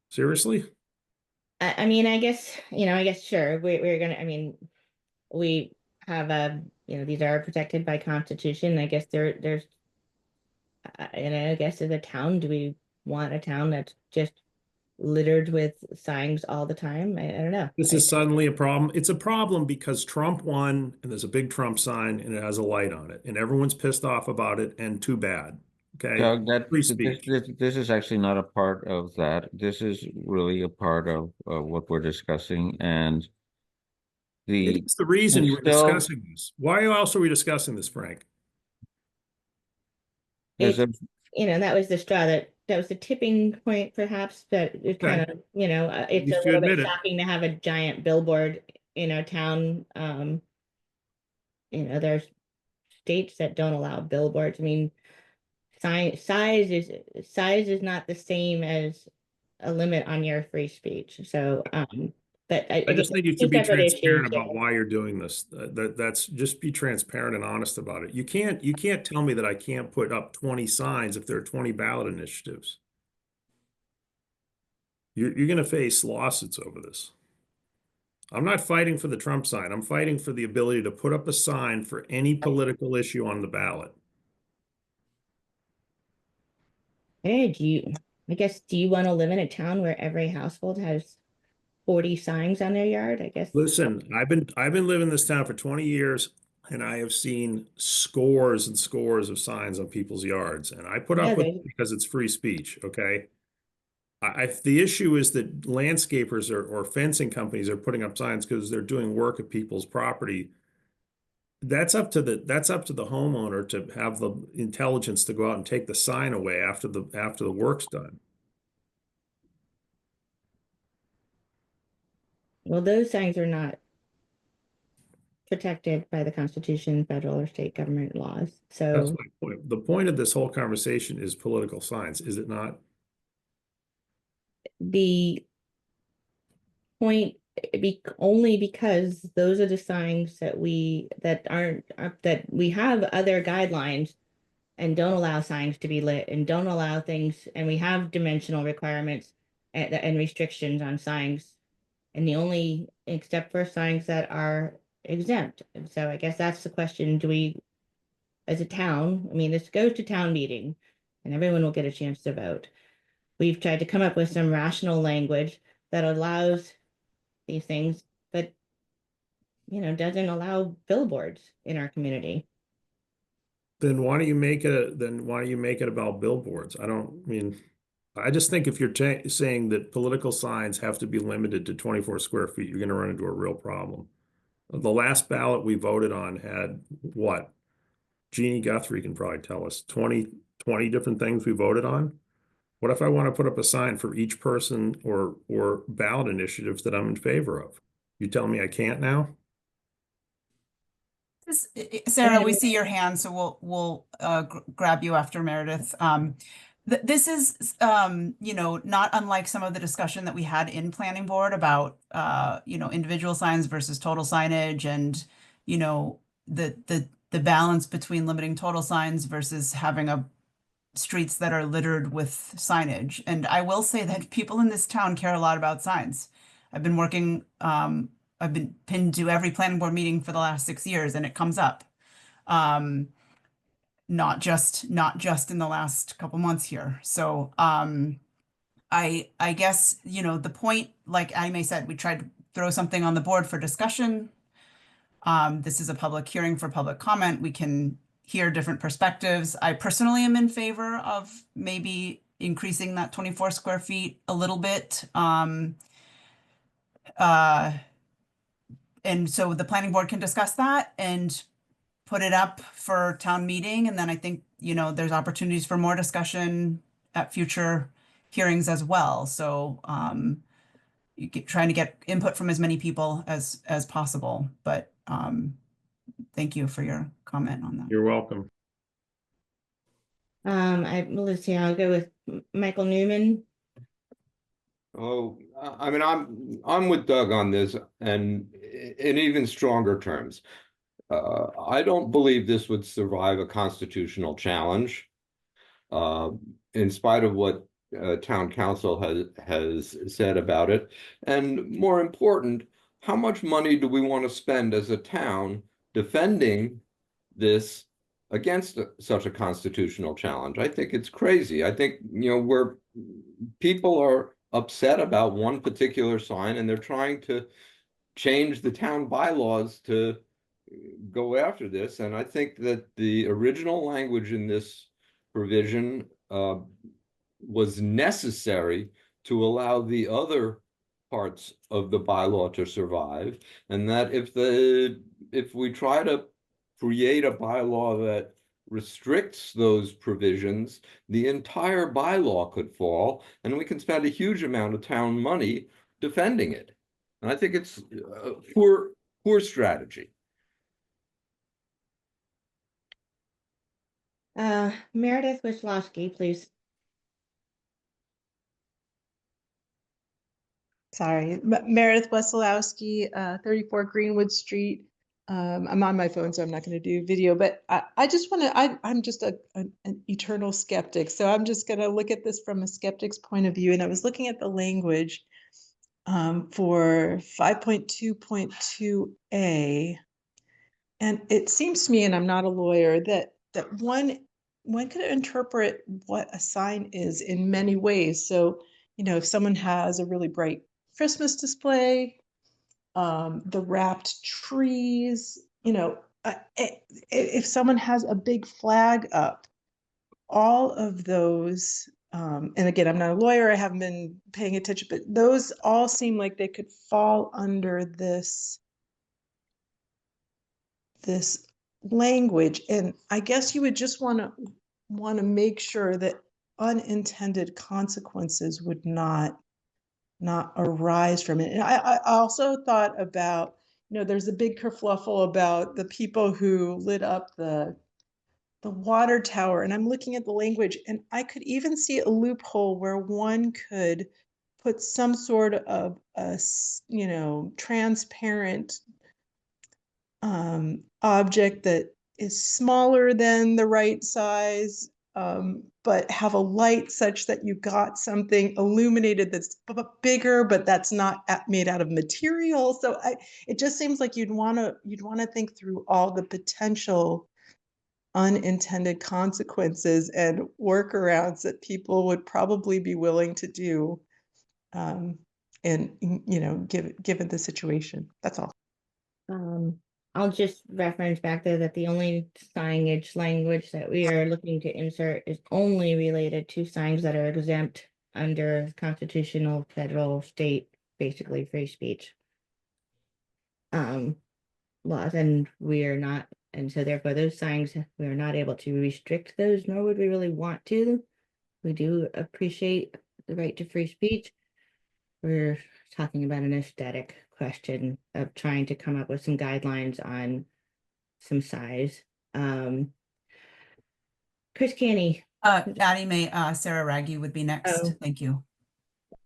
Seriously? I mean, I guess, sure, we're gonna, I mean, we have these are protected by Constitution. I guess there's, and I guess as a town, do we want a town that's just littered with signs all the time? I don't know. This is suddenly a problem. It's a problem because Trump won and there's a big Trump sign and it has a light on it and everyone's pissed off about it and too bad. Okay. Doug, Free speech. this is actually not a part of that. This is really a part of what we're discussing, and It's the reason you were discussing this. Why else are we discussing this, Frank? There's a, That was the straw that was the tipping point, perhaps, but it kind of, it's You a should little bit admit it. shocking to have a giant billboard in our town. There's states that don't allow billboards. I mean, size is not the same as a limit on your free speech. So, but I just think you should be separate transparent issues, about yeah. why you're doing this. That's just be transparent and honest about it. You can't tell me that I can't put up 20 signs if there are 20 ballot initiatives. You're going to face lawsuits over this. I'm not fighting for the Trump sign. I'm fighting for the ability to put up a sign for any political issue on the ballot. Hey, do you want to live in a town where every household has 40 signs on their yard? I guess. Listen, I've been living in this town for 20 years and I have seen scores and scores of signs on people's yards and I put Yeah, up with it because it's free speech, okay? The issue is that landscapers or fencing companies are putting up signs because they're doing work at people's property. That's up to the homeowner to have the intelligence to go out and take the sign away after the work's done. Well, those signs are not protected by the Constitution, federal or state government laws. That's So my point. The point of this whole conversation is political signs, is it not? the point only because those are the signs that we have other guidelines and don't allow signs to be lit and don't allow things, and we have dimensional requirements and restrictions on signs, and the only except for signs that are exempt. And so I guess that's the question: do we, as a town, I mean, this goes to town meeting, and everyone will get a chance to vote. We've tried to come up with some rational language that allows these things, but doesn't allow billboards in our community. Then why do you make it about billboards? I just think if you're saying that political signs have to be limited to 24 square feet, you're going to run into a real problem. The last ballot we voted on had what? Jeannie Guthrie can probably tell us 20 different things we voted on. What if I want to put up a sign for each person or ballot initiatives that I'm in favor of? You tell me I can't now? Sarah, we see your hand, so we'll grab you after Meredith. This is, not unlike some of the discussion that we had in planning board about, individual signs versus total signage and, the balance between limiting total signs versus having streets that are littered with signage. And I will say that people in this town care a lot about signs. I've been working, I've been pinned to every planning board meeting for the last 6 years and it comes up. Not just in the last couple months here. So, I guess, you know, the point, like Anime said, we tried to throw something on the board for discussion. This is a public hearing for public comment. We can hear different perspectives. I personally am in favor of maybe increasing that 24 square feet a little bit. And so the planning board can discuss that and put it up for town meeting. And then I think, you know, there's opportunities for more discussion at future hearings as well. So you get trying to get input from as many people as possible. But thank you for your comment on that. You're welcome. Melissa, I'll go with Michael Newman. Oh, I mean, I'm with Doug on this, and in even stronger terms. I don't believe this would survive a constitutional challenge, in spite of what town council has said about it. And more important, how much money do we want to spend as a town defending this against such a constitutional challenge? I think it's crazy. I think, you know, where people are upset about one particular sign and they're trying to change the town bylaws to go after this. And I think that the original language in this provision was necessary to allow the other parts of the bylaw to survive. And that if we try to create a bylaw that restricts those provisions, the entire bylaw could fall, and we can spend a huge amount of town money defending it. And I think it's poor strategy. Meredith Wisłowski, please. Sorry, Meredith Wesolowski, 34 Greenwood Street. I'm on my phone, so I'm not going to do video, but I just want to, I'm just an eternal skeptic. So I'm just going to look at this from a skeptic's point of view. And I was looking at the language for 5.2.2a. And it seems to me, and I'm not a lawyer, that one could interpret what a sign is in many ways. So, you know, if someone has a really bright Christmas display, the wrapped trees, you know, if someone has a big flag up, all of those, and again, I'm not a lawyer, I haven't been paying attention, but those all seem like they could fall under this language. And I guess you would just want to make sure that unintended consequences would not arise from it. And I also thought about, you know, there's a big kerfluffle about the people who lit up the water tower, and I'm looking at the language, and I could even see a loophole where one could put some sort of you know, transparent object that is smaller than the right size, but have a light such that you got something illuminated that's bigger, but that's not made out of material. So it just seems like you'd want to think through all the potential unintended consequences and workarounds that people would probably be willing to do, and you know, given the situation. That's all. I'll just reference back there that the only signage language that we are looking to insert is only related to signs that are exempt under constitutional, federal, state, basically free speech laws, and we are not, and so therefore those signs, we are not able to restrict those, nor would we really want to. We do appreciate the right to free speech. We're talking about an aesthetic question of trying to come up with some guidelines on some size. Chris Canny. Addie May, Sarah Raggy would be next. Oh. Thank you.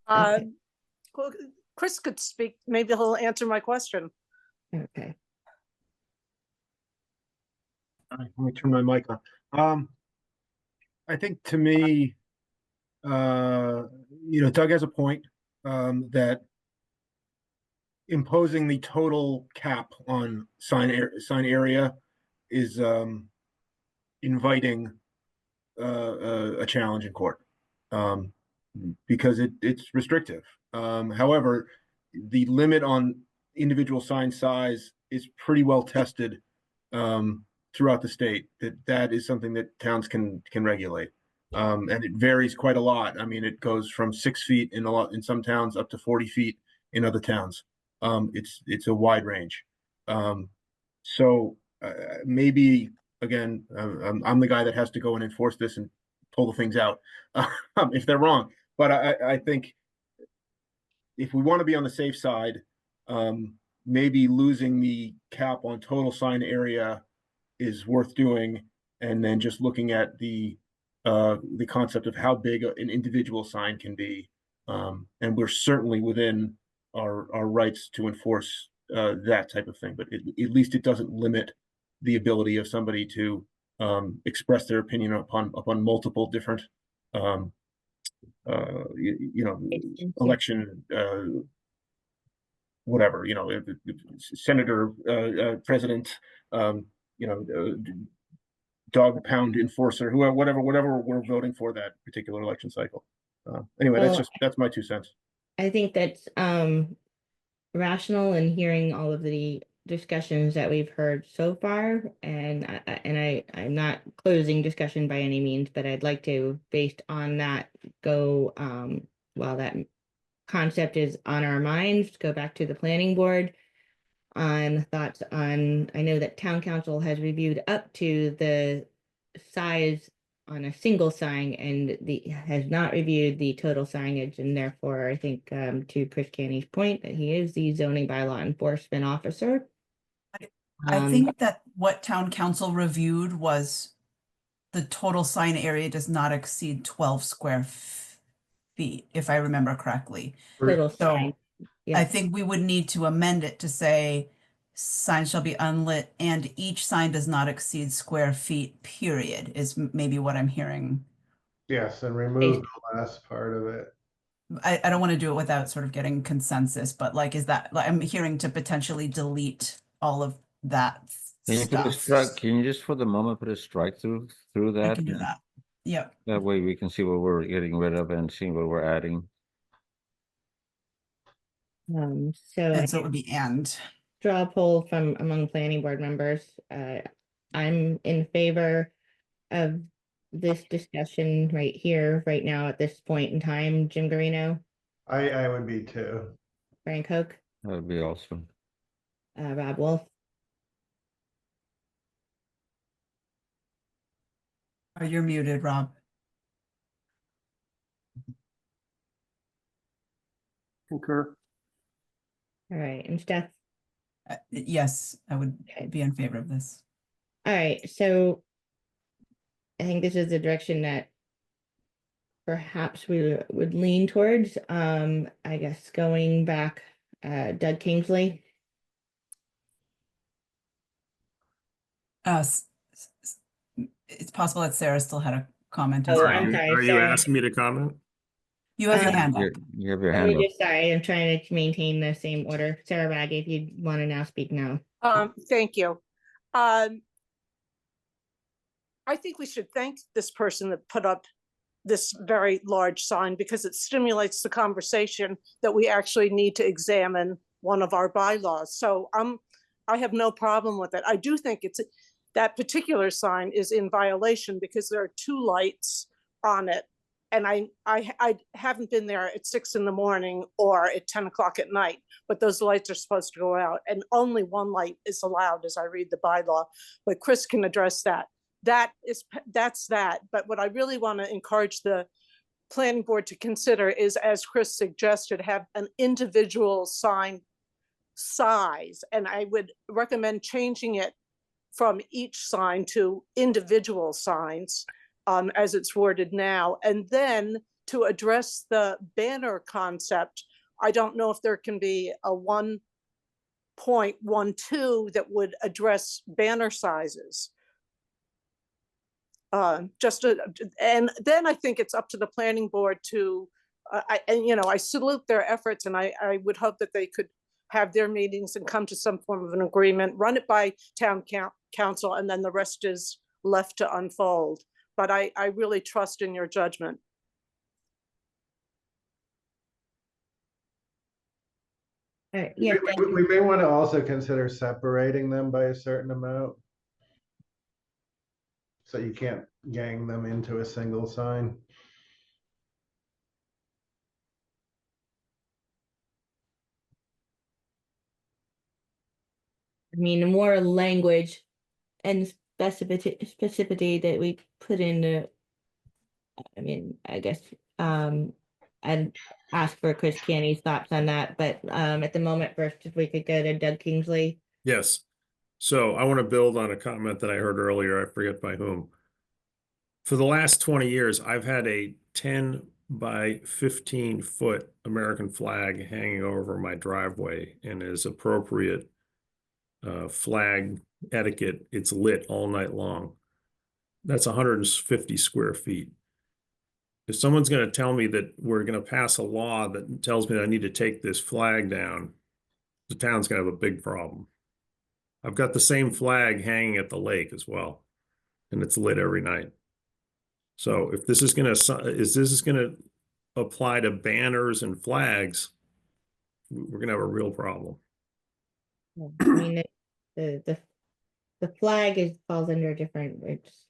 Okay. Well, Chris could speak. Maybe he'll answer my question. Okay. All right, let me turn my mic on. I think to me, you know, Doug has a point, that imposing the total cap on sign area is inviting a challenge in court, because it's restrictive. However, the limit on individual sign size is pretty well tested throughout the state. That is something that towns can regulate, and it varies quite a lot. I mean, it goes from 6 feet in some towns up to 40 feet in other towns. It's a wide range. So maybe again, I'm the guy that has to go and enforce this and pull the things out if they're wrong. But I think if we want to be on the safe side, maybe losing the cap on total sign area is worth doing, and then just looking at the concept of how big an individual sign can be, and we're certainly within our rights to enforce that type of thing. But at least it doesn't limit the ability of somebody to express their opinion upon multiple different election whatever, senator, president, dog pound enforcer, whatever we're voting for that particular election cycle. Anyway, that's my 2 cents. I think that's rational, and hearing all of the discussions that we've heard so far, and I'm not closing discussion by any means, but I'd like to, based on that, go while that concept is on our minds, go back to the planning board on thoughts on, I know that town council has reviewed up to the size on a single sign and has not reviewed the total signage, and therefore I think to Chris Canny's point that he is the zoning bylaw enforcement officer. I think that what town council reviewed was the total sign area does not exceed 12 square feet, if I remember correctly. Total sign. I think we would need to amend it to say signs shall be unlit and each sign does not exceed square feet, period, is maybe what I'm hearing. Yes, and remove the last part of it. I don't want to do it without sort of getting consensus, but like, is that, like, I'm hearing to potentially delete all of that stuff. Can you just for the moment put a strike through that? I can do that. Yep. That way we can see what we're getting rid of and see what we're adding. And so it would be draw a poll from among planning board members. I'm in favor of this discussion right here, right now, at this point in time. Jim Garino, I would be too. Frank Hoke, That would be awesome. Rob Wolf. Oh, you're muted, Rob. Concur. All right, and Steph. Yes, I would be in favor of this. All right, so I think this is the direction that perhaps we would lean towards. I guess going back, Doug Kingsley. It's possible that Sarah still had a comment. Oh, I'm sorry. Are you asking me to comment? You have your hand up. You have your hand up. Sorry, I'm trying to maintain the same order. Sarah Baggy, if you want to now speak now. Thank you. I think we should thank this person that put up this very large sign, because it stimulates the conversation that we actually need to examine one of our bylaws. So I have no problem with it. I do think that particular sign is in violation because there are 2 lights on it. And I haven't been there at 6 in the morning or at 10 o'clock at night, but those lights are supposed to go out and only 1 light is allowed as I read the bylaw, but Chris can address that. That's that. But what I really want to encourage the planning board to consider is, as Chris suggested, have an individual sign size. And I would recommend changing it from each sign to individual signs as it's worded now. And then to address the banner concept, I don't know if there can be a 1.12 that would address banner sizes. And then I think it's up to the planning board to, I salute their efforts, and I would hope that they could have their meetings and come to some form of an agreement, run it by town council, and then the rest is left to unfold. But I really trust in your judgment. All right, yeah, thank We you. may want to also consider separating them by a certain amount. So you can't gang them into a single sign. I mean, the more language and specificity that we put in the, I mean, I guess, I'd ask for Chris Canny's thoughts on that, but, at the moment, first, if we could go to Doug Kingsley. Yes. So I want to build on a comment that I heard earlier. I forget by whom. For the last 20 years, I've had a 10 by 15-foot American flag hanging over my driveway, and as appropriate flag etiquette, it's lit all night long. That's 150 square feet. If someone's going to tell me that we're going to pass a law that tells me that I need to take this flag down, the town's going to have a big problem. I've got the same flag hanging at the lake as well, and it's lit every night. So if this is going to apply to banners and flags, we're going to have a real problem. I mean, the flag falls under a different, it's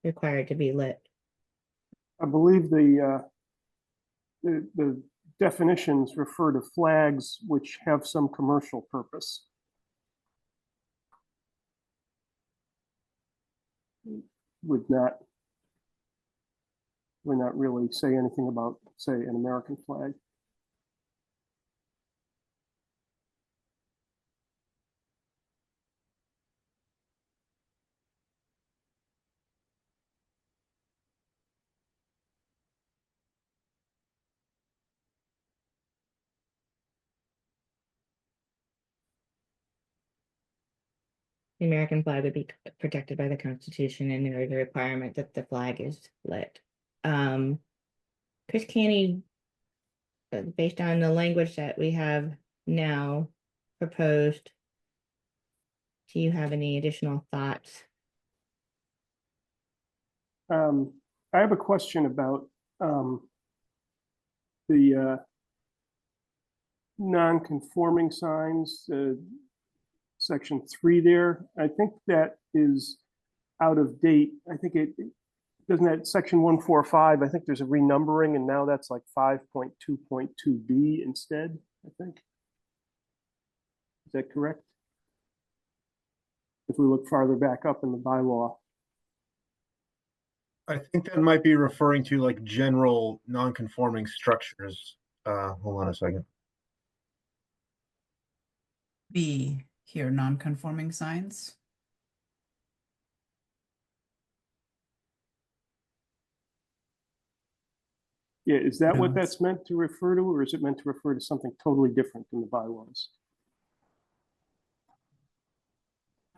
required to be lit. I believe the definitions refer to flags which have some commercial purpose. Would not really say anything about, say, an American flag. The American flag would be protected by the Constitution, and there is a requirement that the flag is lit. Chris Canny, based on the language that we have now proposed, do you have any additional thoughts? I have a question about the non-conforming signs, section 3 there. I think that is out of date. I think it doesn't that section 145. I think there's a renumbering, and now that's like 5.2.2b instead, I think. Is that correct? If we look farther back up in the bylaw. I think that might be referring to like general non-conforming structures. Hold on a second. B here, non-conforming signs. Yeah, is that No, what it's- that's meant to refer to, or is it meant to refer to something totally different in the bylaws?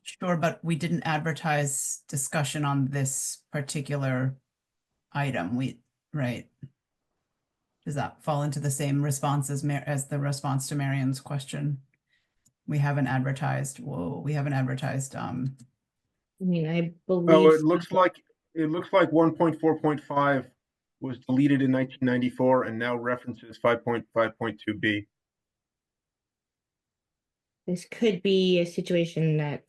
Sure, but we didn't advertise discussion on this particular item. Right. Does that fall into the same response as the response to Marion's question? We haven't advertised, we haven't advertised, I mean, I Oh, believe. it looks like 1.4.5 was deleted in 1994 and now references 5.5.2b. This could be a situation that,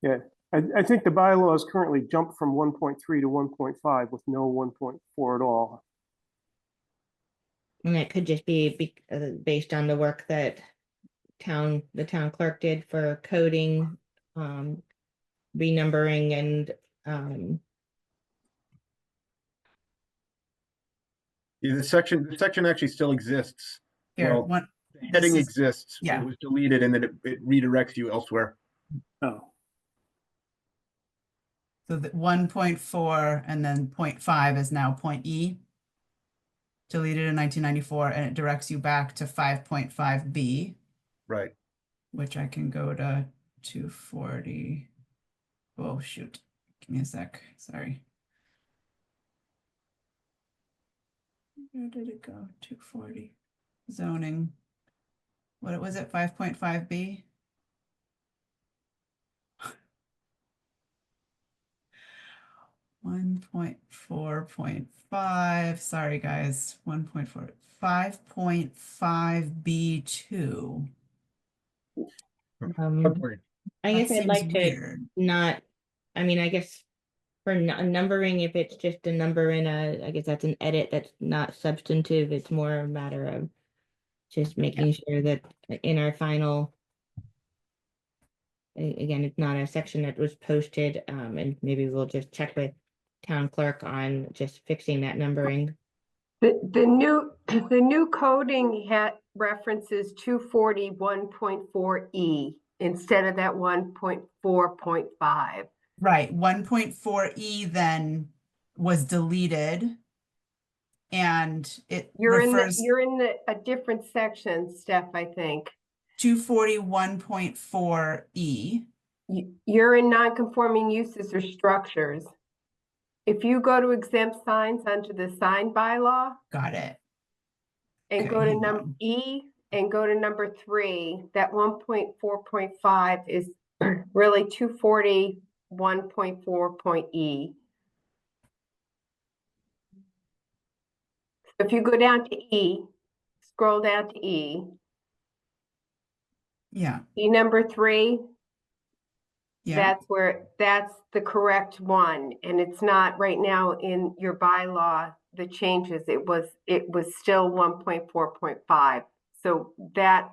Yeah, I think the bylaws currently jump from 1.3 to 1.5 with no 1.4 at all. and it could just be based on the work that the town clerk did for coding, renumbering, and Yeah, the section actually still exists. here, Well, what? the heading this is- exists. yeah. It was deleted and then it redirects you elsewhere. Oh, So the 1.4 and then 0.5 is now point E. Deleted in 1994, and it directs you back to 5.5b, Right. which I can go to 240. Oh, shoot. Give me a sec. Sorry. Where did it go? 240. Zoning. What was it, 5.5B? One 1.4.5, sorry guys, 1.4, 5.5B2. Agreed. I That guess I'd seems like to weird. not, I mean, I guess for numbering, if it's just a number in a, I guess that's an edit, that's not substantive. It's more a matter of just making sure that in our final, again, it's not a section that was posted, and maybe we'll just check with town clerk on just fixing that numbering. The new the new coding references 241.4E instead of that 1.4.5. Right, 1.4E then was deleted. And it refers You're in a different section, Steph, I think. 241.4E. You're in non-conforming uses or structures. If you go to exempt signs under the sign bylaw. Got it. And Okay, go to hang number on. E and go to number 3, that 1.4.5 is really 241.4.E. If you go down to E, scroll down to E. Yeah. E number 3. Yeah. That's the correct one. And it's not right now in your bylaw, the changes. It was still 1.4.5. So that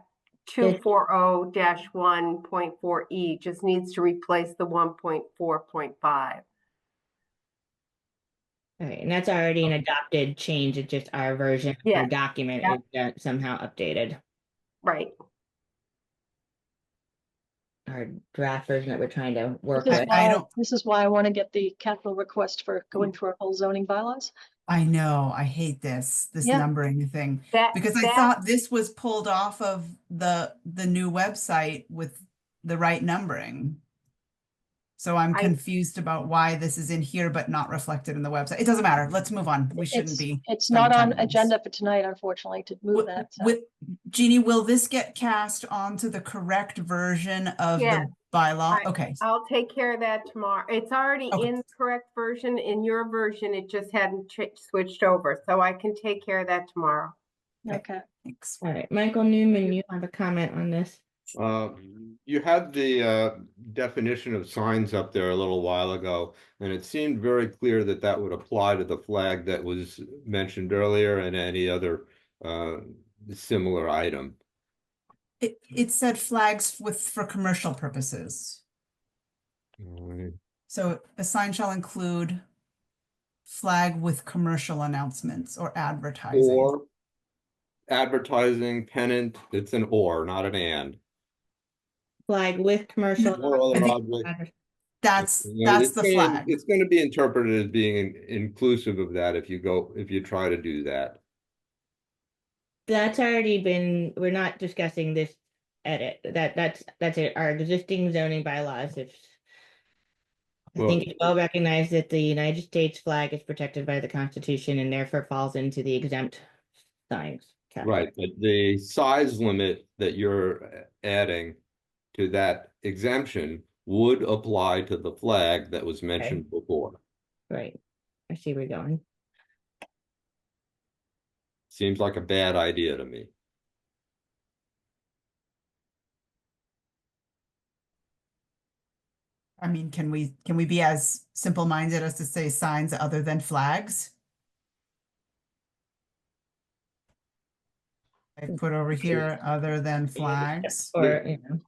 240-1.4E just needs to replace the 1.4.5. All right, and that's already an adopted change. It's just our version of our document is somehow updated. Right. Our draft version that we're trying to work This is with. why this is why I want to get the capital request for going through our whole zoning bylaws. I know, I hate this Yeah. numbering thing. Because I thought this was pulled off of the new website with the right numbering. So I'm confused about why this is in here but not reflected in the website. It doesn't matter. Let's move on. We shouldn't be. It's not on agenda for tonight, unfortunately, to move that. So. Jeannie, will this get cast onto the correct version of the bylaw? Okay. I'll take care of that tomorrow. It's already in the correct version. In your version, it just hadn't switched over. So I can take care of that tomorrow. Okay. Thanks. All right, Michael Newman, you have a comment on this? You had the definition of signs up there a little while ago, and it seemed very clear that that would apply to the flag that was mentioned earlier and any other similar item. It said flags for commercial purposes. So a sign shall include flag with commercial announcements or advertising. Or advertising, pennant, it's an or, not an and. Flag with commercial. Or other objects. That's the flag. It's going to be interpreted as being inclusive of that if you try to do that. That's already been, we're not discussing this edit. That's it. Our existing zoning bylaws. I think it's well recognized that the United States flag is protected by the Constitution and therefore falls into the exempt signs category. Right, but the size limit that you're adding to that exemption would apply to the flag that was mentioned before. Right. I see where you're going. Seems like a bad idea to me. I mean, can we be as simple-minded as to say signs other than flags? I put over here other than flags. Or, you know.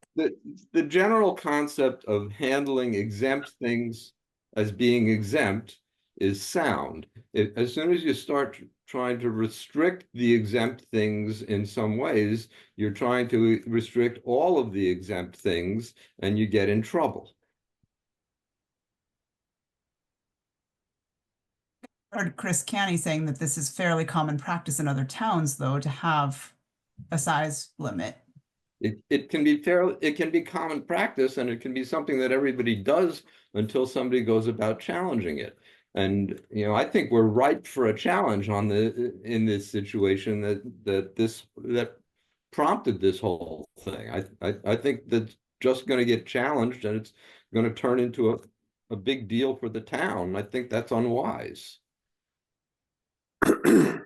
The general concept of handling exempt things as being exempt is sound. As soon as you start trying to restrict the exempt things in some ways, you're trying to restrict all of the exempt things and you get in trouble. I heard Chris Canny saying that this is fairly common practice in other towns, though, to have a size limit. It can be common practice, and it can be something that everybody does until somebody goes about challenging it. And I think we're ripe for a challenge in this situation that prompted this whole thing. I think that's just going to get challenged and it's going to turn into a big deal for the town. I think that's unwise. Okay,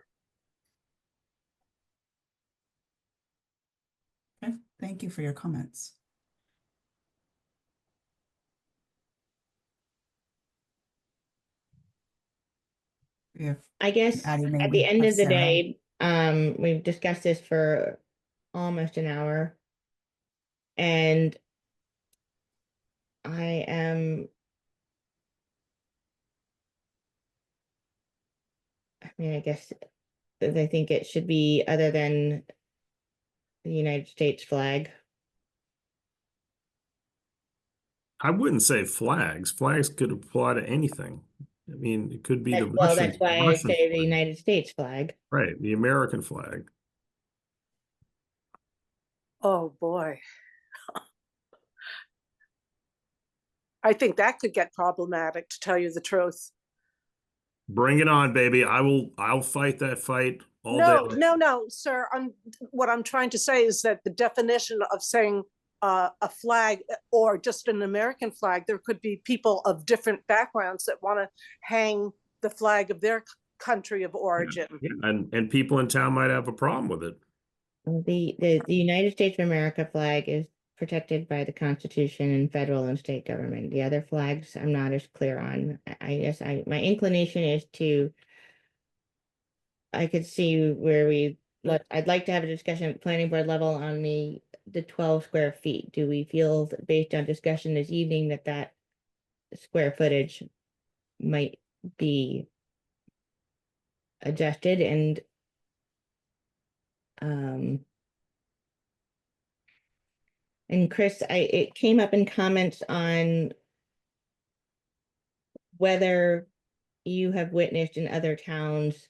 thank you for your comments. We have I guess Addie, may at we the end have of the Sarah? day, we've discussed this for almost an hour. And I am, I mean, I guess I think it should be other than the United States flag. I wouldn't say flags. Flags could apply to anything. I mean, it could be the Well, that's why I Russian say the flag. United States flag. Right, the American flag. Oh, boy. I think that could get problematic, to tell you the truth. Bring it on, baby. I'll fight that fight all day long. No, sir. What I'm trying to say is that the definition of saying a flag or just an American flag, there could be people of different backgrounds that want to hang the flag of their country of origin. Yeah, and people in town might have a problem with it. The United States of America flag is protected by the Constitution and federal and state government. The other flags I'm not as clear on. I guess my inclination is I could see where I'd like to have a discussion at planning board level on the 12 square feet. Do we feel that based on discussion this evening that square footage might be adjusted and Chris, it came up in comments on whether you have witnessed in other towns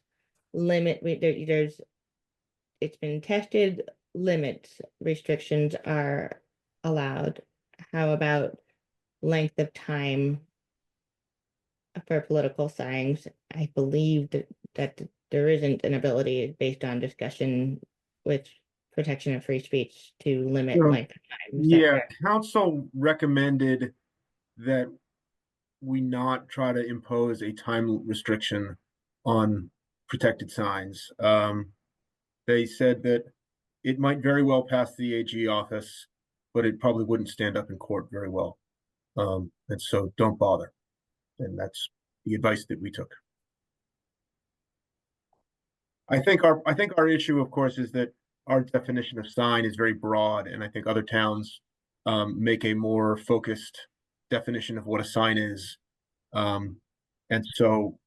it's been tested, limits, restrictions are allowed. How about length of time for political signs? I believe that there isn't an ability based on discussion with protection of free speech to limit Well, length of time. Is that Yeah, correct? council recommended that we not try to impose a time restriction on protected signs. They said that it might very well pass the AG office, but it probably wouldn't stand up in court very well. And so don't bother. And that's the advice that we took. I think our issue, of course, is that our definition of sign is very broad, and I think other towns make a more focused definition of what a sign is. And so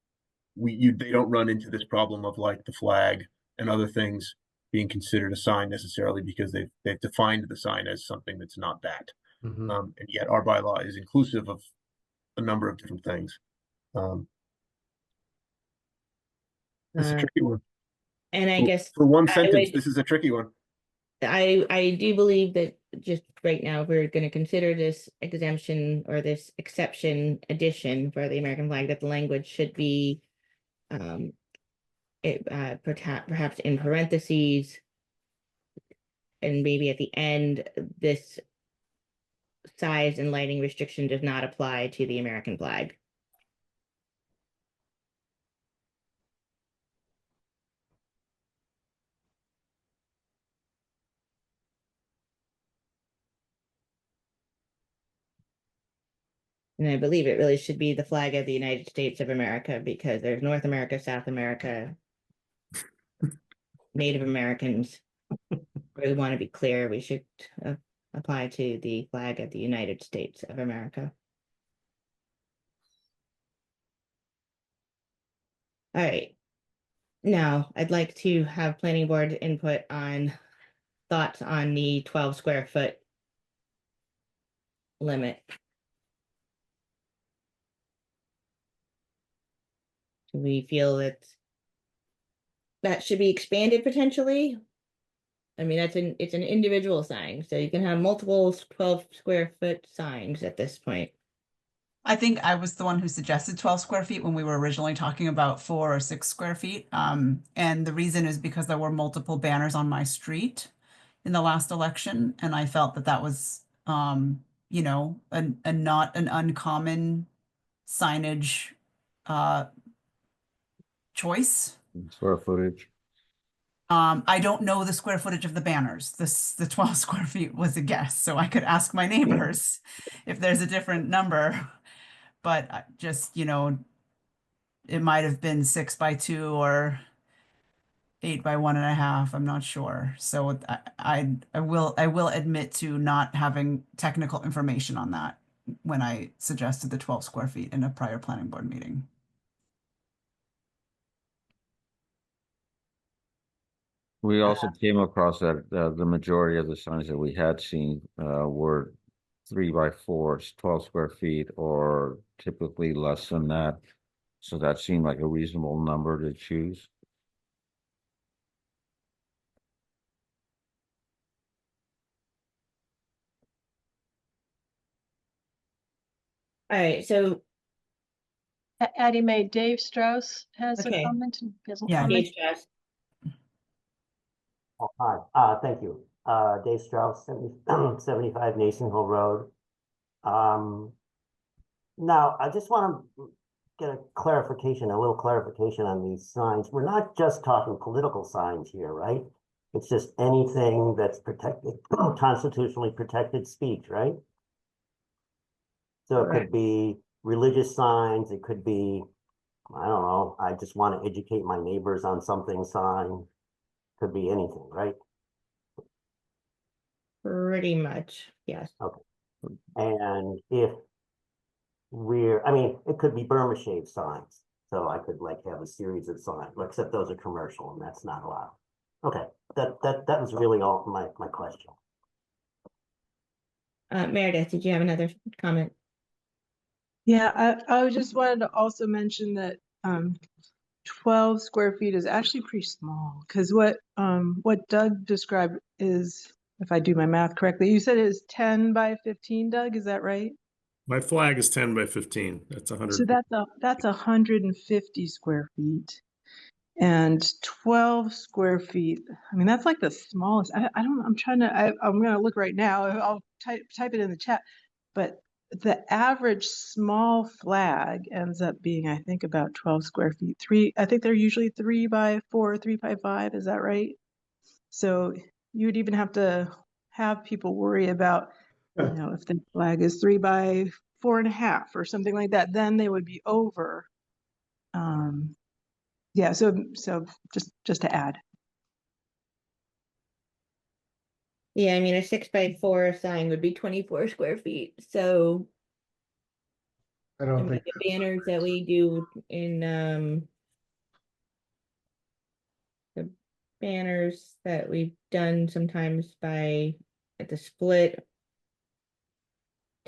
they don't run into this problem of like the flag and other things being considered a sign necessarily because they've defined the sign as something that's not that. And yet our bylaw is inclusive of a number of different things. It's a tricky one. And I guess For one I sentence, would- this is a tricky one. I do believe that just right now, we're going to consider this exemption or this exception addition for the American flag, that the language should be perhaps in parentheses, and maybe at the end, this size and lighting restriction does not apply to the American flag. And I believe it really should be the flag of the United States of America, because there's North America, South America, Native Americans. We want to be clear, we should apply to the flag of the United States of America. All right. Now, I'd like to have planning board input on thoughts on the 12 square foot limit. Do we feel that should be expanded potentially? I mean, it's an individual sign, so you can have multiple 12 square foot signs at this point. I think I was the one who suggested 12 square feet when we were originally talking about 4 or 6 square feet. And the reason is because there were multiple banners on my street. in the last election, and I felt that that was, you know, a not an uncommon signage choice. Square footage. I don't know the square footage of the banners. The 12 square feet was a guess, so I could ask my neighbors if there's a different number. But just, you know, it might have been 6 by 2 or 8 by 1.5. I'm not sure. So I will admit to not having technical information on that when I suggested the 12 square feet in a prior planning board meeting. We also came across that the majority of the signs that we had seen were 3 by 4s, 12 square feet, or typically less than that. So that seemed like a reasonable number to choose. All right, so Addie Mae, Dave Strauss has a Okay. comment. Has a Yeah. comment. Dave Strauss. Oh, hi, thank you. Dave Strauss, 75 Nason Hill Road. Now, I just want to get a little clarification on these signs. We're not just talking political signs here, right? It's just anything that's protected, constitutionally protected speech, right? So it could be religious signs, it could be, I don't know, I just want to educate my neighbors on something sign. Could be anything, right? Pretty much, yes. Okay. And if I mean, it could be Burma shave signs. So I could like have a series of signs, except those are commercial and that's not allowed. Okay, that was really all my question. Meredith, did you have another comment? Yeah, I just wanted to also mention that 12 square feet is actually pretty small because what Doug described is, if I do my math correctly, you said it is 10 by 15, Doug, is that right? My flag is 10 by 15. That's 100. So that's 150 square feet. And 12 square feet, I mean, that's like the smallest. I don't, I'm trying to, I'm going to look right now. I'll type it in the chat. But the average small flag ends up being, I think, about 12 square feet. I think they're usually 3 by 4, 3 by 5. Is that right? So you would even have to have people worry about, you know, if the flag is 3 by 4.5 or something like that, then they would be over. Yeah, so just to add. Yeah, I mean, a 6 by 4 sign would be 24 square feet. So I I don't mean, think. the banners that we do in the banners that we've done sometimes at the split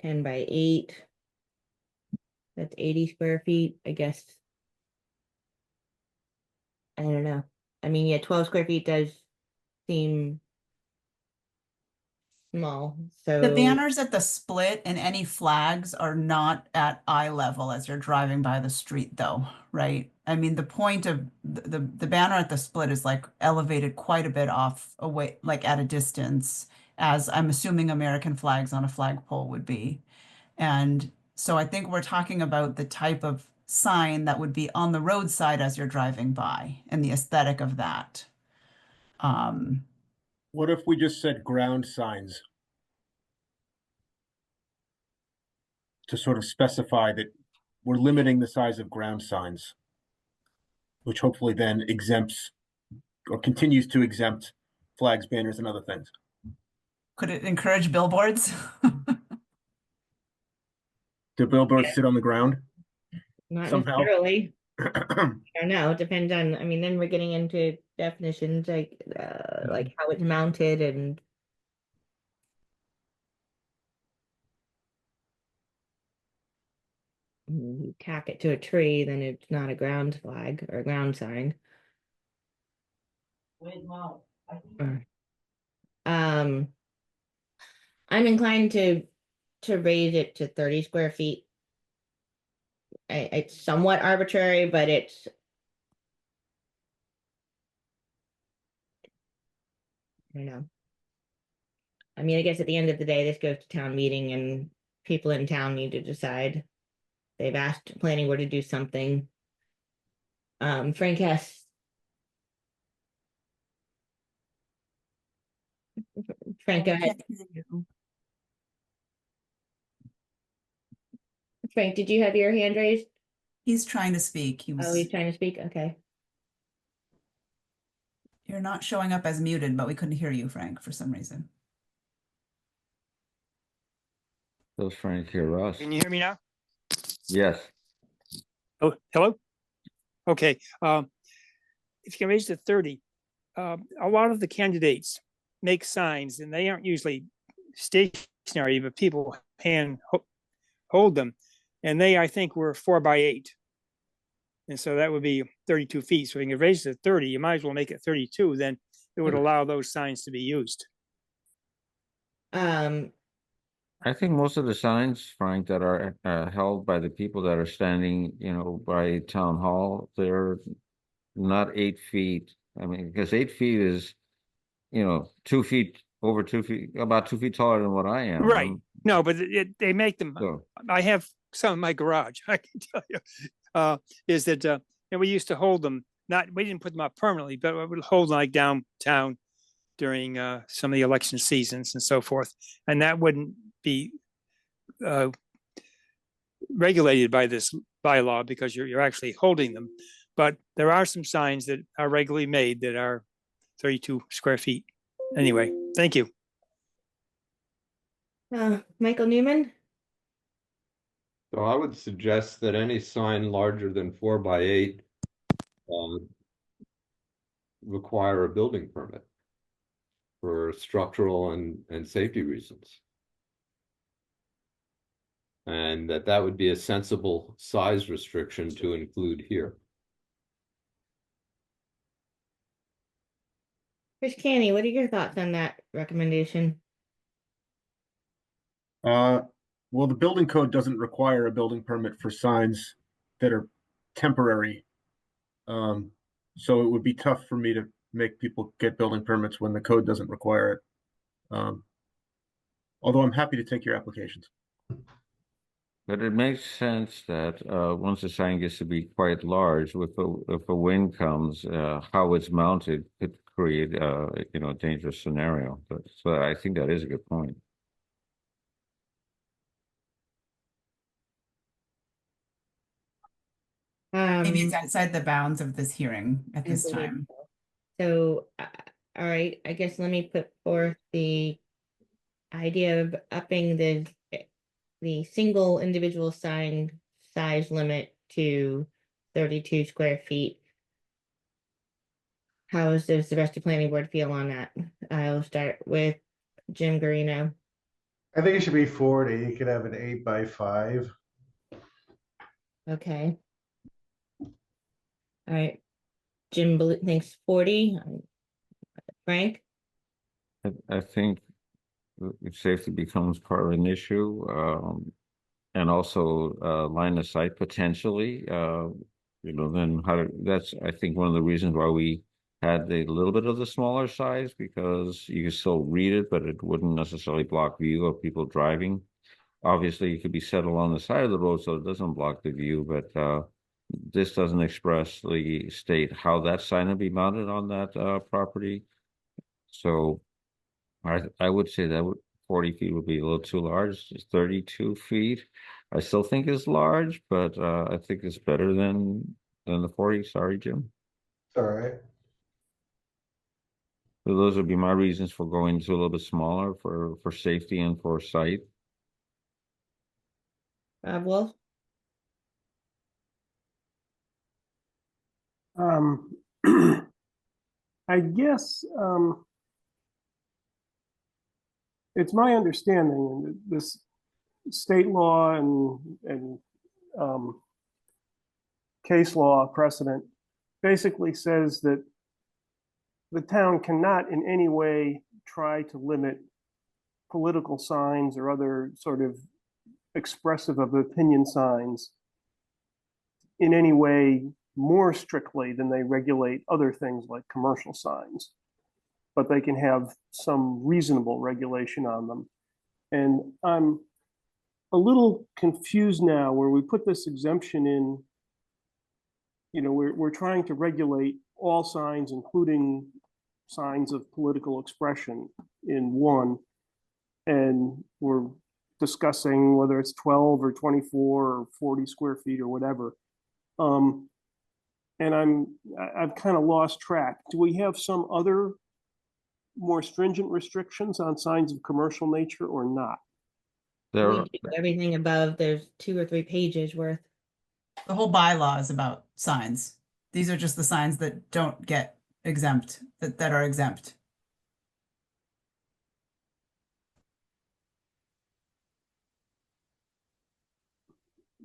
10 by 8. That's 80 square feet, I guess. I don't know. I mean, yeah, 12 square feet does seem small. The So banners at the split and any flags are not at eye level as you're driving by the street though, right? I mean, the point of the banner at the split is like elevated quite a bit off away, like at a distance, as I'm assuming American flags on a flagpole would be. And so I think we're talking about the type of sign that would be on the roadside as you're driving by and the aesthetic of that. What if we just said ground signs? To sort of specify that we're limiting the size of ground signs, which hopefully then exempts or continues to exempt flags, banners, and other things. Could it encourage billboards? Do billboards sit on the ground? not Somehow. necessarily. I don't know. It depends on, I mean, then we're getting into definitions like how it's mounted and you tack it to a tree, then it's not a ground flag or a ground sign. Um, I'm inclined to raise it to 30 square feet. It's somewhat arbitrary, but it's I don't know. I mean, I guess at the end of the day, this goes to town meeting and people in town need to decide. They've asked planning board to do something. Frank Hess. Frank, go ahead. Frank, did you have your hand raised? He's trying to speak. Oh, he's trying to speak? Okay. You're not showing up as muted, but we couldn't hear you, Frank, for some reason. Does Frank hear us? Can you hear me now? Yes. Oh, hello? Okay, if you can raise to 30, a lot of the candidates make signs and they aren't usually stationary, but people hold them. And they, I think, were 4x8. And so that would be 32 feet. So if you can raise it to 30, you might as well make it 32. Then it would allow those signs to be used. I think most of the signs, Frank, that are held by the people that are standing, by town hall, they're not 8 feet. I mean, because 8 feet is, 2 feet, over 2 feet, about 2 feet taller than what I am. Right. No, but they make them. So, I have some in my garage. I can tell you, is that and we used to hold them. We didn't put them up permanently, but we would hold them like downtown during some of the election seasons and so forth, and that wouldn't be regulated by this bylaw because you're actually holding them. But there are some signs that are regularly made that are 32 square feet. Anyway, thank you. Michael Newman? So I would suggest that any sign larger than 4x8 require a building permit for structural and safety reasons. And that would be a sensible size restriction to include here. Chris Canny, what are your thoughts on that recommendation? Well, the building code doesn't require a building permit for signs that are temporary. So it would be tough for me to make people get building permits when the code doesn't require it. Although I'm happy to take your applications. but it makes sense that once the sign gets to be quite large, if a wind comes, how it's mounted could create a dangerous scenario. So I think that is a good point. Maybe it's outside the bounds of this hearing at I this believe time. So, all right, I guess let me put forth the idea of upping the single individual sign size limit to 32 square feet. How does the rest of the planning board feel on that? I'll start with Jim Garino. I think it should be 40. You could have an 8x5. Okay. All right. Jim thinks 40. Frank? I think if safety becomes part of an issue, and also line of sight potentially, then that's, I think, one of the reasons why we had a little bit of the smaller size, because you can still read it, but it wouldn't necessarily block view of people driving. Obviously, it could be set along the side of the road so it doesn't block the view, but this doesn't expressly state how that sign will be mounted on that property. So I would say that 40 feet would be a little too large. 32 feet, I still think is large, but I think it's better than the 40. Sorry, Jim. All right. So those would be my reasons for going to a little bit smaller for safety and for sight. Wolf? I guess it's my understanding that this state law and case law precedent basically says that the town cannot in any way try to limit political signs or other sort of expressive of opinion signs in any way more strictly than they regulate other things like commercial signs. but they can have some reasonable regulation on them. And I'm a little confused now where we put this exemption in. You know, we're trying to regulate all signs, including signs of political expression in one. And we're discussing whether it's 12 or 24 or 40 square feet or whatever. And I've kind of lost track. Do we have some other more stringent restrictions on signs of commercial nature or not? There, We do everything above, there's 2 or 3 pages worth. The whole bylaw is about signs. These are just the signs that don't get exempt, that are exempt.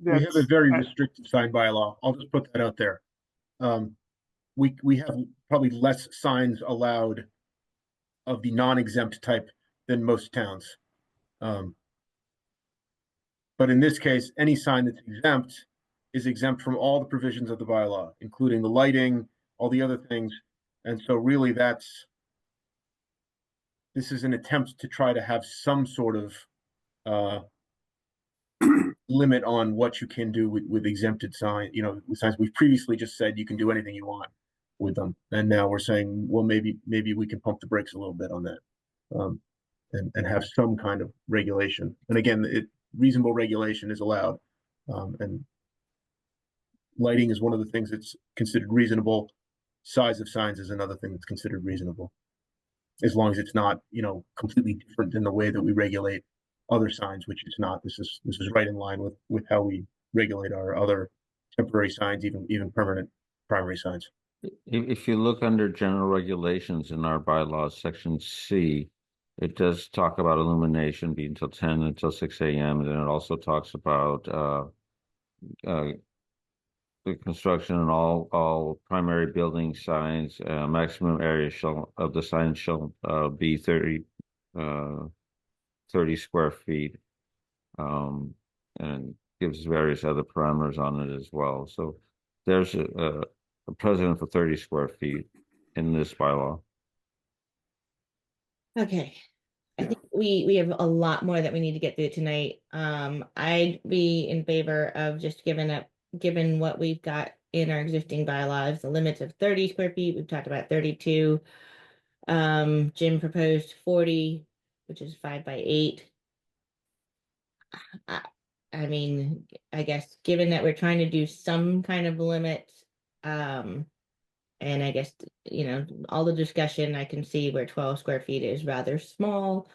We have a very restrictive sign bylaw. I'll just put that out there. We have probably less signs allowed of the non-exempt type than most towns. But in this case, any sign that's exempt is exempt from all the provisions of the bylaw, including the lighting, all the other things. And so really this is an attempt to try to have some sort of limit on what you can do with exempted sign, with signs. We've previously just said you can do anything you want with them. And now we're saying, well, maybe we can pump the brakes a little bit on that. And have some kind of regulation. And again, reasonable regulation is allowed. And lighting is one of the things that's considered reasonable. Size of signs is another thing that's considered reasonable. As long as it's not, completely different than the way that we regulate other signs, which it's not. This is right in line with how we regulate our other temporary signs, even permanent primary signs. if you look under general regulations in our bylaws, section C, it does talk about illumination being until 10 until 6 a.m. And then it also talks about the construction and all primary building signs, maximum area of the sign shall be 30 square feet, and gives various other parameters on it as well. So there's a precedent for 30 square feet in this bylaw. Okay. I think we have a lot more that we need to get through tonight. I'd be in favor of just given what we've got in our existing bylaws, the limits of 30 square feet. We've talked about 32. Jim proposed 40, which is 5 by 8. I mean, I guess given that we're trying to do some kind of limit, and I guess, all the discussion, I can see where 12 square feet is rather small.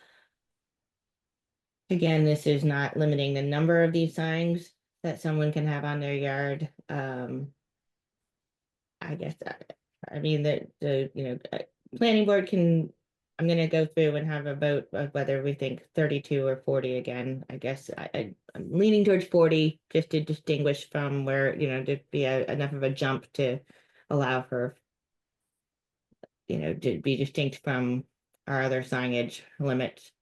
Again, this is not limiting the number of these signs that someone can have on their yard. I guess, I mean, the planning board can, I'm gonna go through and have a vote of whether we think 32 or 40 again. I guess I'm leaning towards 40 just to distinguish from where, to be enough of a jump to allow for, to be distinct from our other signage limits.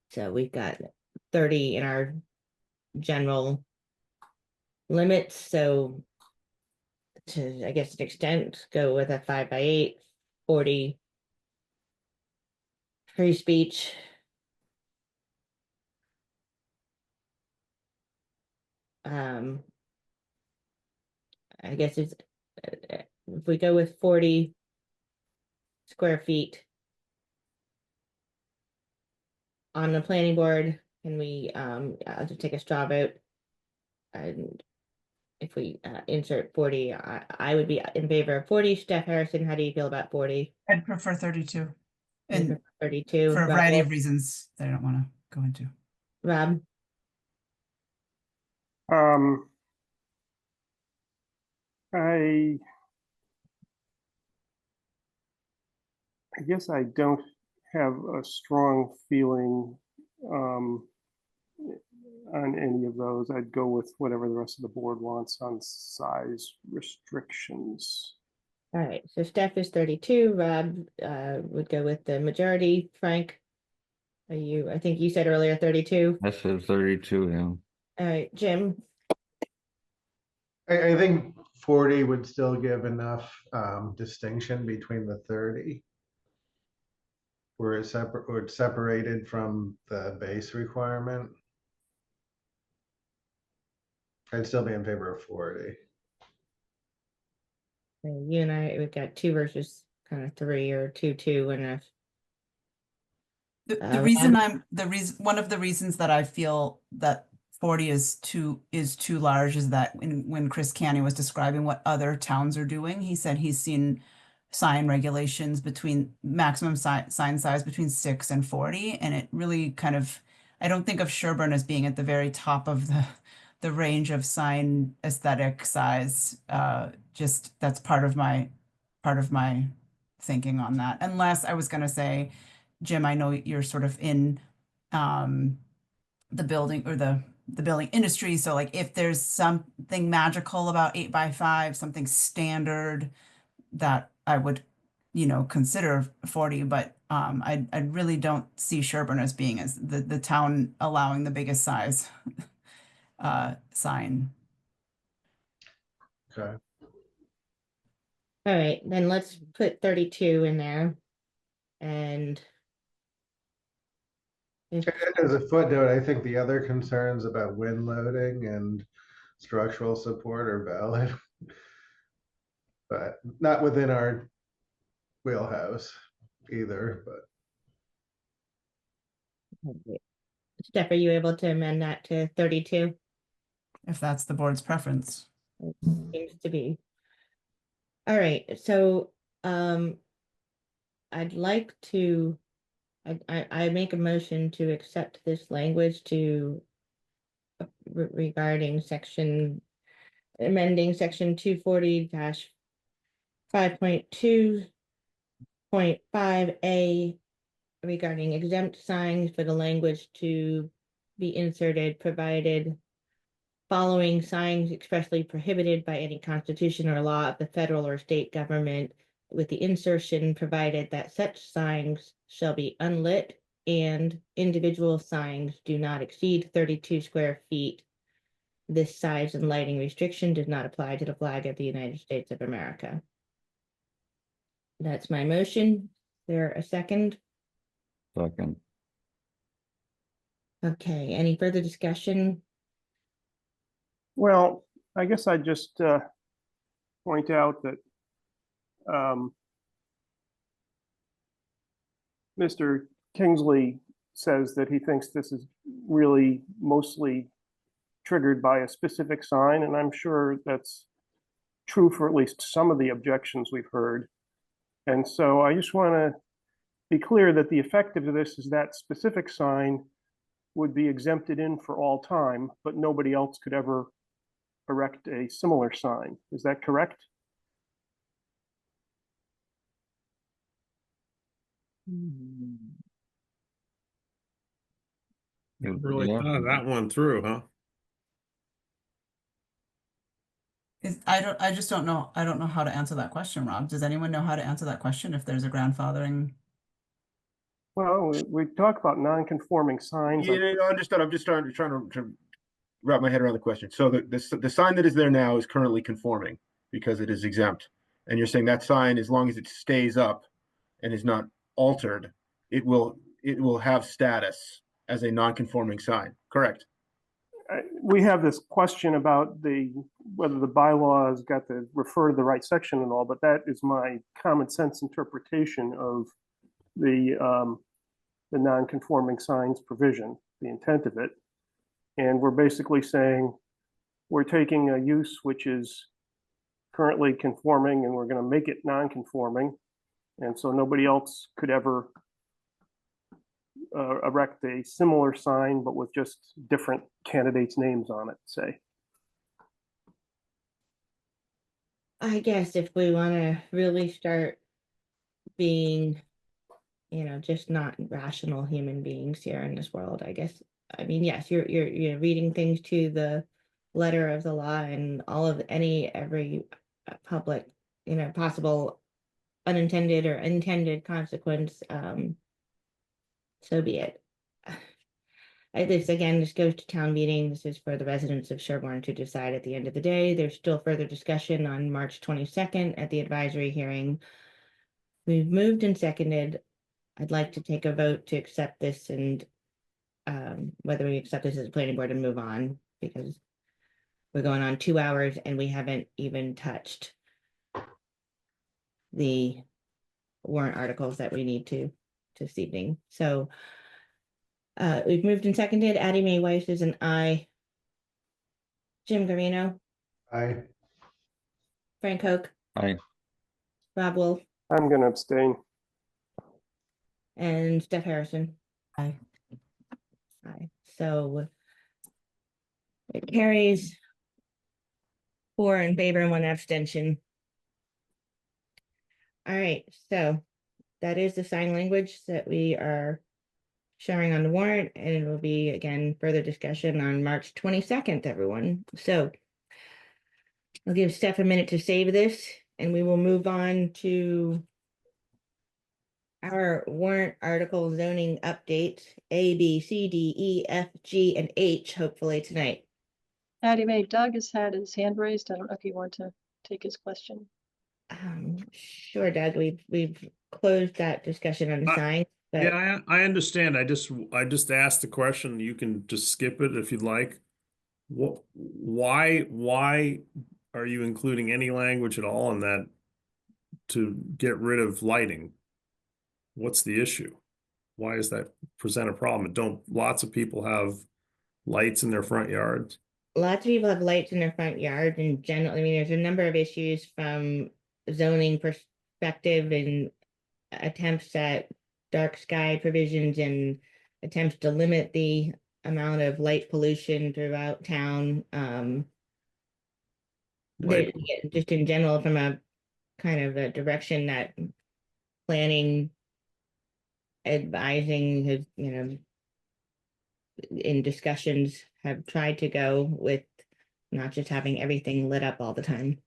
So we've got 30 in our general limits. So to, I guess, an extent, go with a 5 by 8, 40 free speech. I guess it's if we go with 40 square feet on the planning board, and we I'll just take a straw vote. And if we insert 40, I would be in favor of 40. Steph Harrison, how do you feel about 40? I'd prefer 32. And 32 for a Rob variety of Wolf? reasons that I don't want to go into. Rob? I guess I don't have a strong feeling on any of those. I'd go with whatever the rest of the board wants on size restrictions. All right, so Steph is 32. Rob would go with the majority. Frank, I think you said earlier 32. I said 32, yeah. All right, Jim. I think 40 would still give enough distinction between the 30. were separated from the base requirement, I'd still be in favor of 40. And you and I, we've got 2 versus kind of 3 or 2 and a. The reason one of the reasons that I feel that 40 is too large is that when Chris Canny was describing what other towns are doing, he said he's seen sign regulations between maximum sign size between 6 and 40, and it really kind of, I don't think of Sherborn as being at the very top of the range of sign aesthetic size. Just that's part of my thinking on that. Unless I was going to say, Jim, I know you're sort of in the building or the building industry. So like if there's something magical about 8x5, something standard that I would, consider 40, but I really don't see Sherborn as being as the town allowing the biggest size sign. Okay. All right, then let's put 32 in there. And as a footnote, I think the other concerns about wind loading and structural support are valid, but not within our wheelhouse either. But Steph, are you able to amend that to 32? If that's the board's preference. It seems to be. All right, so I'd like to, I make a motion to accept this language to regarding amending section 240-5.2.5A regarding exempt signs for the language to be inserted, provided following signs expressly prohibited by any constitution or law of the federal or state government, with the insertion provided that such signs shall be unlit and individual signs do not exceed 32 square feet. This size and lighting restriction does not apply to the flag of the United States of America. That's my motion. Is there a second? Second. Okay, any further discussion? Well, I guess I'd just point out that Mr. Kingsley says that he thinks this is really mostly triggered by a specific sign, and I'm sure that's true for at least some of the objections we've heard. And so I just want to be clear that the effect of this is that specific sign would be exempted in for all time, but nobody else could ever erect a similar sign. Is that correct? Really Yeah. thought that one through, huh? I just don't know. I don't know how to answer that question, Rob. Does anyone know how to answer that question if there's a grandfathering? Well, we talk about non-conforming signs. Yeah, understood. I'm just trying to wrap my head around the question. So the sign that is there now is currently conforming because it is exempt. And you're saying that sign, as long as it stays up and is not altered, it will have status as a non-conforming sign, correct? We have this question about whether the bylaws got to refer to the right section and all, but that is my common sense interpretation of the non-conforming signs provision, the intent of it. And we're basically saying we're taking a use which is currently conforming and we're going to make it non-conforming. And so nobody else could ever erect a similar sign, but with just different candidates' names on it, say. I guess if we want to really start being, just not rational human beings here in this world, I guess. I mean, yes, you're reading things to the letter of the law and all of every public, possible unintended or intended consequence. So be it. This goes to town meeting. This is for the residents of Sherborn to decide at the end of the day. There's still further discussion on March 22nd at the advisory hearing. We've moved and seconded I'd like to take a vote to accept this and whether we accept this as a planning board and move on, because we're going on 2 hours and we haven't even touched the warrant articles that we need to this evening. So we've moved and seconded. Addie Mae Weiss is an aye. Jim Garino, Aye. Frank Hoke, Aye. Rob Wolf, I'm gonna abstain. and Steph Harrison. Aye. Aye. So it carries 4 in favor and 1 abstention. All right, so that is the sign language that we are showing on the warrant, and it will be again further discussion on March 22nd, everyone. So I'll give Steph a minute to save this, and we will move on to our warrant article zoning updates, A, B, C, D, E, F, G, and H, hopefully tonight. Addie Mae, Doug has had his hand raised. I don't know if you want to take his question. Sure, Doug, we've closed that discussion on the sign, but Yeah, I understand. I just asked the question. You can just skip it if you'd like. Why are you including any language at all in that to get rid of lighting? What's the issue? Why does that present a problem? Don't lots of people have lights in their front yards? lots of people have lights in their front yard in general. I mean, there's a number of issues from zoning perspective and attempts at dark sky provisions and attempts to limit the amount of light pollution throughout town. Right. Just in general, from a kind of a direction that planning advising has, in discussions have tried to go with, not just having everything lit up all the time.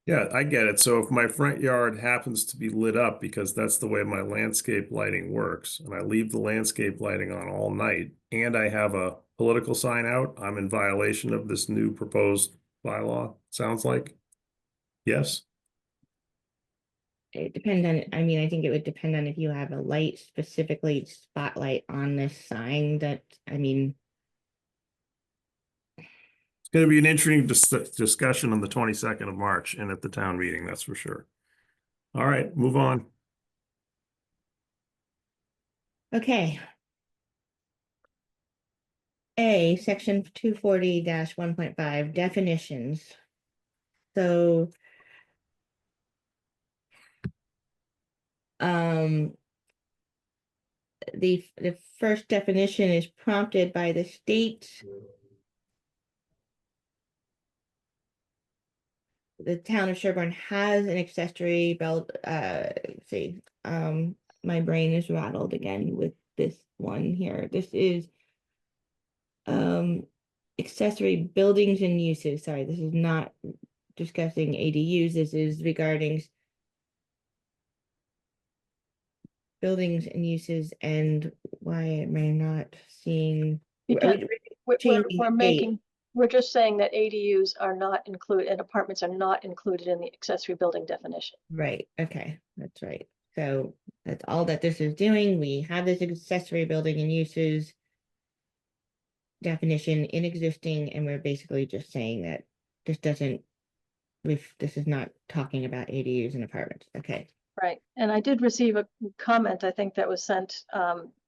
Yeah, I get it. So if my front yard happens to be lit up because that's the way my landscape lighting works, and I leave the landscape lighting on all night, and I have a political sign out, I'm in violation of this new proposed bylaw, sounds like. Yes? It depends on, I mean, I think it would depend on if you have a light, specifically spotlight on this sign that, I mean, It's going to be an interesting discussion on the 22nd of March and at the town meeting, that's for sure. All right, move on. okay. A, section 240-1.5 definitions. So the first definition is prompted by the state. The town of Sherborn has an accessory built, let's see, my brain is rattled again with this one here. This is accessory buildings and uses. Sorry, this is not discussing ADUs. This is regarding buildings and uses. And why am I not seeing? Because changing we're the making, we're just saying that ADUs are not included and apartments are not included in the accessory building definition. Right, okay, that's right. So that's all that this is doing. We have this accessory building and uses definition in existing, and we're basically just saying that this doesn't, this is not talking about ADUs and apartments. Okay. Right, and I did receive a comment, I think that was sent,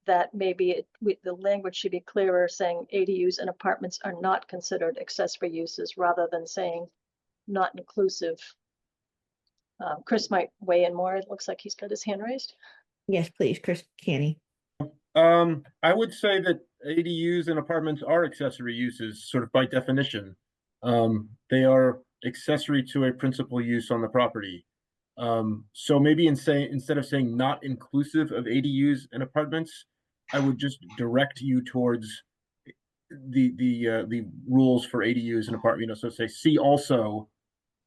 that maybe the language should be clearer, saying ADUs and apartments are not considered accessory uses rather than saying not inclusive. Chris might weigh in more. It looks like he's got his hand raised. Yes, please, Chris Canny. I would say that ADUs and apartments are accessory uses, sort of by definition. They are accessory to a principal use on the property. So maybe instead of saying not inclusive of ADUs and apartments, I would just direct you towards the rules for ADUs and apartment. So say see also,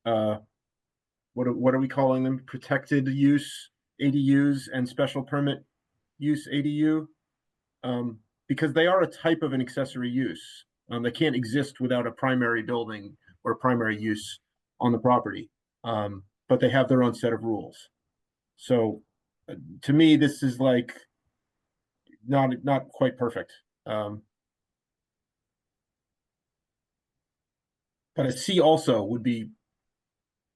what are we calling them? Protected use ADUs and special permit use ADU, because they are a type of an accessory use. They can't exist without a primary building or a primary use on the property, but they have their own set of rules. So to me, this is like not quite perfect. But a C also would be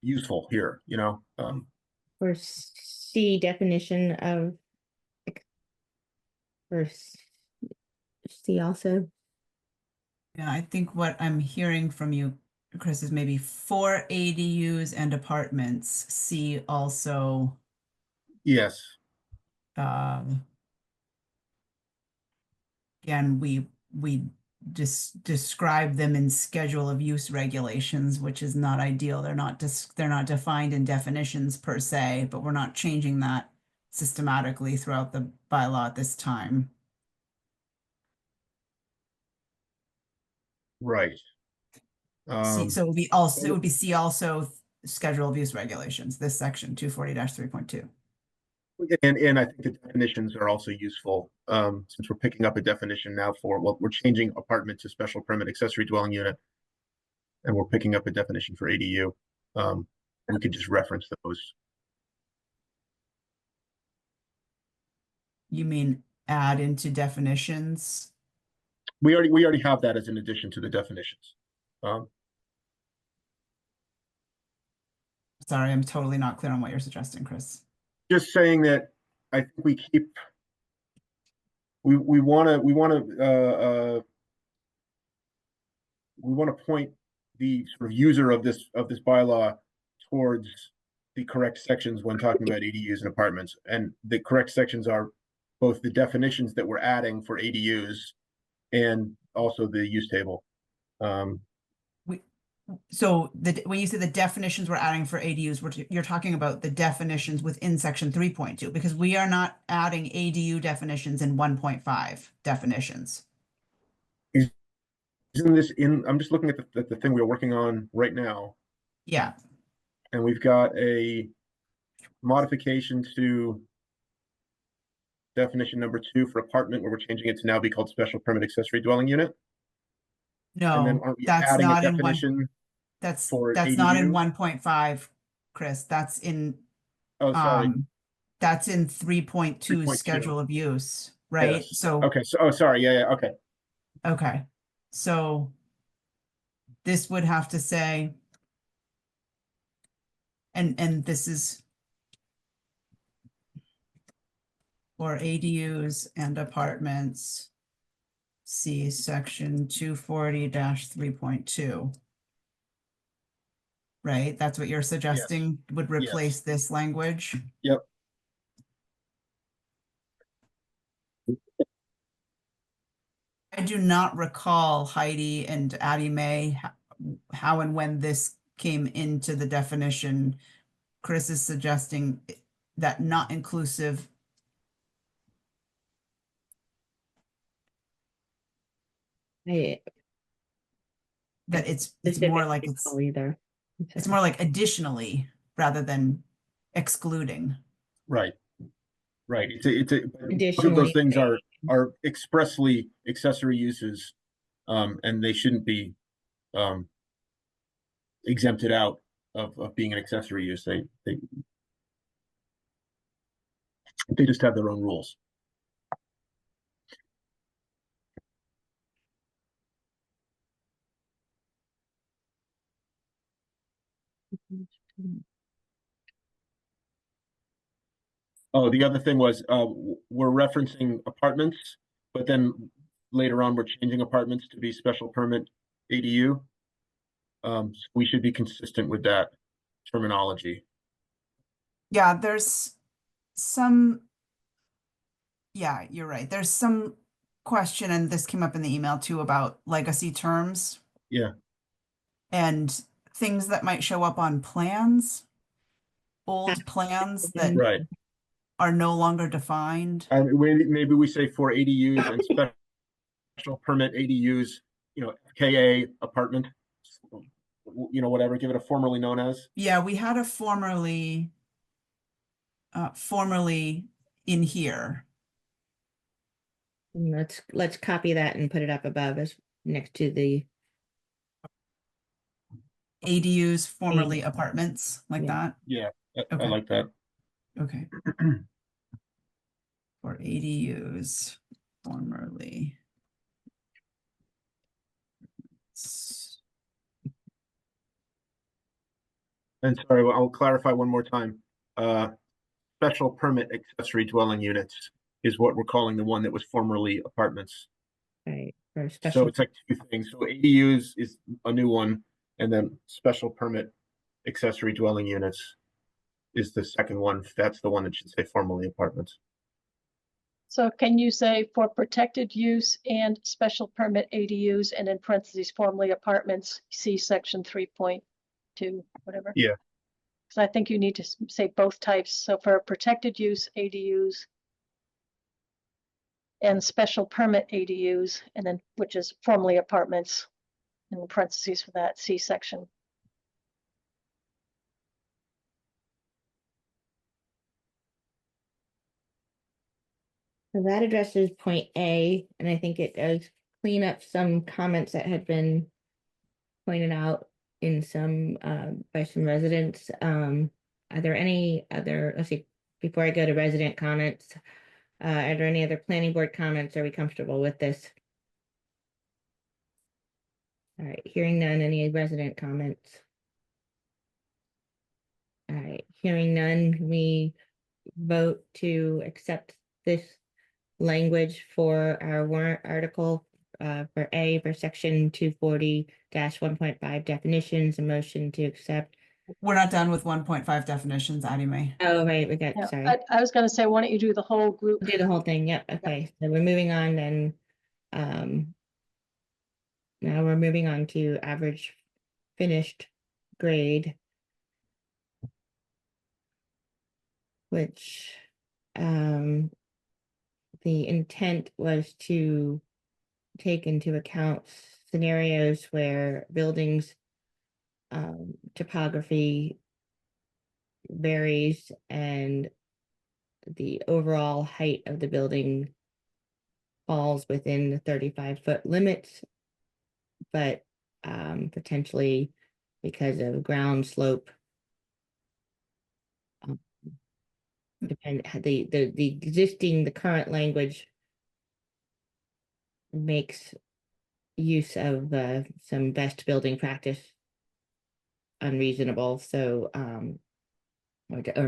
useful here, you know. For C definition of, for C also. Yeah, I think what I'm hearing from you, Chris, is maybe for ADUs and apartments, see also, Yes. again, we just describe them in schedule of use regulations, which is not ideal. They're not defined in definitions per se, but we're not changing that systematically throughout the bylaw at this time. Right. So it would be C also schedule of use regulations, this section 240-3.2. And I think the definitions are also useful, since we're picking up a definition now for, well, we're changing apartment to special permit accessory dwelling unit. And we're picking up a definition for ADU. We could just reference those. You mean add into definitions? We already have that as an addition to the definitions. Sorry, I'm totally not clear on what you're suggesting, Chris. Just saying that I think we want to point the sort of user of this bylaw towards the correct sections when talking about ADUs and apartments. And the correct sections are both the definitions that we're adding for ADUs and also the use table. So when you say the definitions we're adding for ADUs, you're talking about the definitions within section 3.2, because we are not adding ADU definitions in 1.5 definitions. Isn't this in? I'm just looking at the thing we're working on right now. Yeah. And we've got a modification to definition number 2 for apartment, where we're changing it to now be called special permit accessory dwelling unit. And then No, aren't we that's adding a not in one. definition That's for not in ADU? 1.5, Chris. That's in Oh, sorry. That's in 3.2 3.2. schedule of use, right? Yes. So okay. So sorry. Yeah. Okay. okay. So this would have to say, and this is for ADUs and apartments, see section 240-3.2. Right? That's what you're suggesting would replace this language? Yep. I do not recall Heidi and Addie May how and when this came into the definition. Chris is suggesting that not inclusive. That it's more like it's more like additionally rather than excluding. Right. Right. Both of Additionally, those things are expressly accessory uses, and they shouldn't be exempted out of being an accessory use. They just have their own rules. Oh, the other thing was we're referencing apartments, but then later on we're changing apartments to be special permit ADU. So we should be consistent with that terminology. Yeah, there's some. Yeah, you're right. There's some question, and this came up in the email too, about legacy terms. Yeah. And things that might show up on plans, old plans that are no longer defined. Maybe we say for ADUs and special permit ADUs, KA apartment, whatever, give it a formerly known as. Yeah, we had a formerly in here. Let's copy that and put it up above as next to the ADUs, formerly apartments, like that. Yeah, I like that. Okay. For ADUs. formerly. And sorry, I'll clarify one more time. Special permit accessory dwelling units is what we're calling the one that was formerly apartments. Right, for So special, it's like two things. So ADUs is a new one, and then special permit accessory dwelling units is the second one. That's the one that should say formerly apartments. So can you say for protected use and special permit ADUs and in parentheses formerly apartments, see section 3.2, whatever? Yeah. So I think you need to say both types. So for protected use ADUs and special permit ADUs, and then which is formerly apartments in parentheses for that, see section. so that addresses point A, and I think it does clean up some comments that had been pointed out in some, by some residents. Are there any other, let's see, before I go to resident comments, are there any other planning board comments? Are we comfortable with this? All right, hearing none, any resident comments? All right, hearing none, we vote to accept this language for our warrant article for A for section 240-1.5 definitions, a motion to accept. We're not done with 1.5 definitions, Addie May. Oh, right, we got, Yeah, sorry. I was gonna say, why don't you do the whole group? Do the whole thing, yep, okay, so we're moving on then. Now we're moving on to average finished grade, which the intent was to take into account scenarios where buildings topography varies and the overall height of the building falls within the 35-foot limits, but potentially because of ground slope, depend the current language makes use of some best building practice unreasonable, so or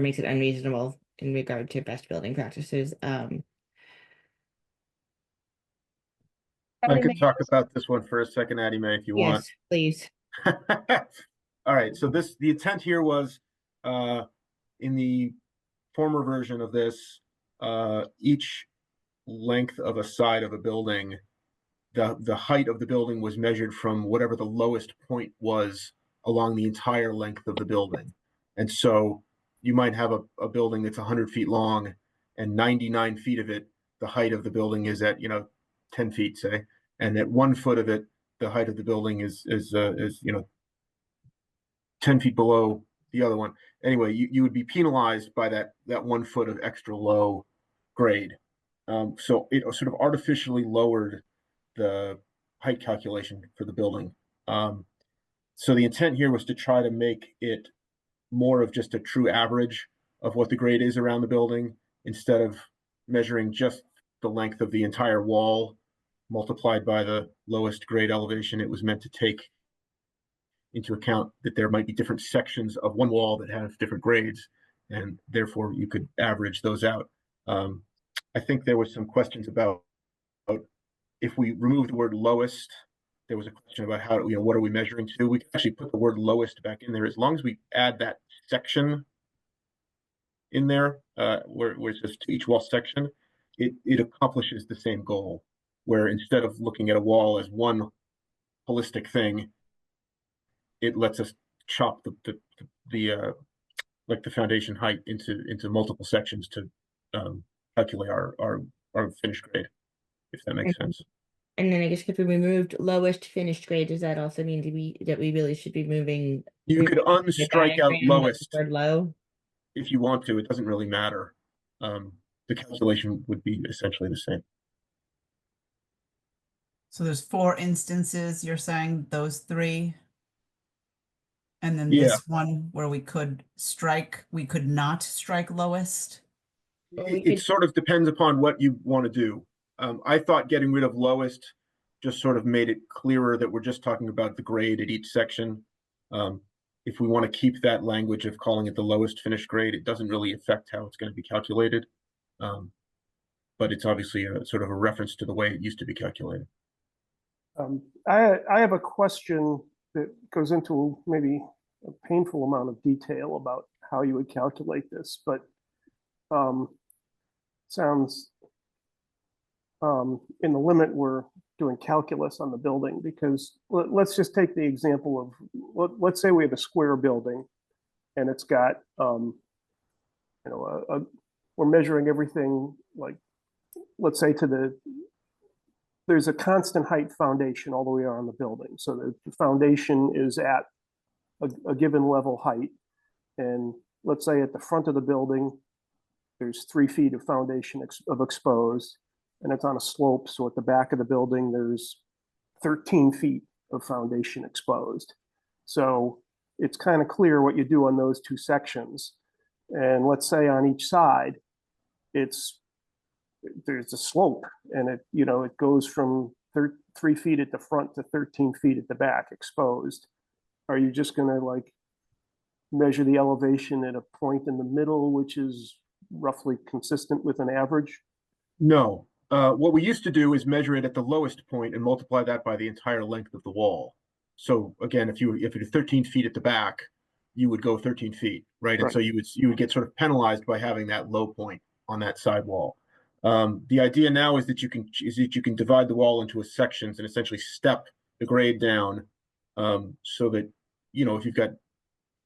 makes it unreasonable in regard to best building practices. I could talk about this one for a second, Addie May, if you want. Yes, please. All right, so the intent here was in the former version of this, each length of a side of a building, the height of the building was measured from whatever the lowest point was along the entire length of the building. And so you might have a building that's 100 feet long and 99 feet of it, the height of the building is at 10 feet, say, and at 1 foot of it, the height of the building is 10 feet below the other one. Anyway, you would be penalized by that 1 foot of extra low grade. So it sort of artificially lowered the height calculation for the building. So the intent here was to try to make it more of just a true average of what the grade is around the building, instead of measuring just the length of the entire wall multiplied by the lowest grade elevation. It was meant to take into account that there might be different sections of one wall that have different grades, and therefore you could average those out. I think there was some questions about if we remove the word lowest. There was a question about how, what are we measuring to? We can actually put the word lowest back in there as long as we add that section in there, where it's just to each wall section. It accomplishes the same goal, where instead of looking at a wall as one holistic thing, it lets us chop the foundation height into multiple sections to calculate our finished grade, if that makes sense. And then I guess if we removed lowest finished grade, does that also mean that we really should be moving? You could unstrike out lowest word low if you want to. It doesn't really matter. The calculation would be essentially the same. So there's 4 instances, you're saying those 3? And then Yeah. this one where we could not strike lowest? It sort of depends upon what you want to do. I thought getting rid of lowest just sort of made it clearer that we're just talking about the grade at each section. If we want to keep that language of calling it the lowest finished grade, it doesn't really affect how it's going to be calculated. But it's obviously a sort of a reference to the way it used to be calculated. I have a question that goes into maybe a painful amount of detail about how you would calculate this, but sounds in the limit we're doing calculus on the building, because let's just take the example of, let's say we have a square building and it's got, we're measuring everything, like, let's say there's a constant height foundation all the way around the building. So the foundation is at a given level height. And let's say at the front of the building, there's 3 feet of foundation of exposed, and it's on a slope. So at the back of the building, there's 13 feet of foundation exposed. So it's kind of clear what you do on those 2 sections. And let's say on each side, there's a slope, and it goes from 3 feet at the front to 13 feet at the back exposed. Are you just going to like measure the elevation at a point in the middle, which is roughly consistent with an average? No. What we used to do is measure it at the lowest point and multiply that by the entire length of the wall. So again, if you're 13 feet at the back, you would go 13 feet, right? And so you would get sort of penalized by having that low point on that side wall. The idea now is that you can divide the wall into sections and essentially step the grade down, so that, if you've got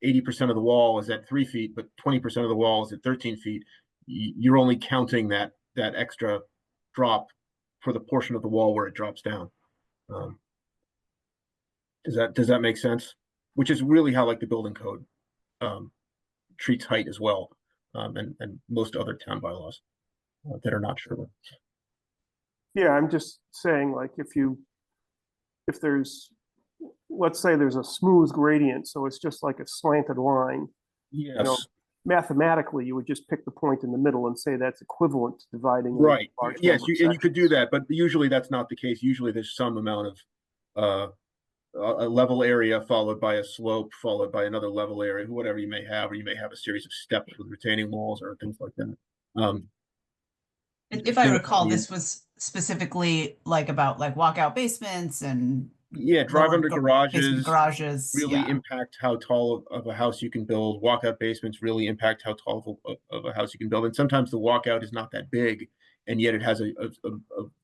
80% of the wall is at 3 feet, but 20% of the wall is at 13 feet, you're only counting that extra drop for the portion of the wall where it drops down. Does that make sense? Which is really how like the building code treats height as well, and most other town bylaws that are not Sherborn. Yeah, I'm just saying, like, if there's, let's say there's a smooth gradient, so it's just like a slanted line. Yes. Mathematically, you would just pick the point in the middle and say that's equivalent to dividing. Right. Yes, and you could do that, but usually that's not the case. Usually there's some amount of a level area followed by a slope, followed by another level area, whatever you may have, or you may have a series of steps with retaining walls or things like that. If I recall, this was specifically like about like walkout basements and drive under garages really yeah. impact how tall of a house you can build. Walkout basements really impact how tall of a house you can build. And sometimes the walkout is not that big, and yet it has a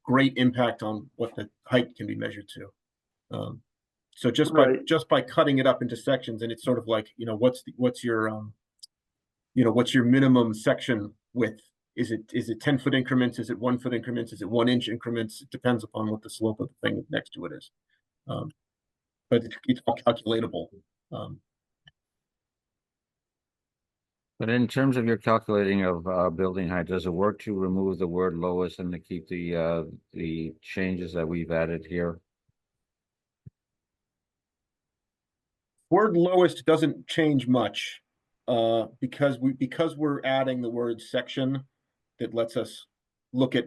great impact on what the height can be measured to. So just by cutting it up into sections, and it's sort of like, what's your minimum section width? Is it 10-foot increments? Is it 1-foot increments? Is it 1-inch increments? It depends upon what the slope of the thing next to it is. But it's all calculatable. But in terms of your calculating of building height, does it work to remove the word lowest and to keep the changes that we've added here? Word lowest doesn't change much, because we're adding the word section that lets us look at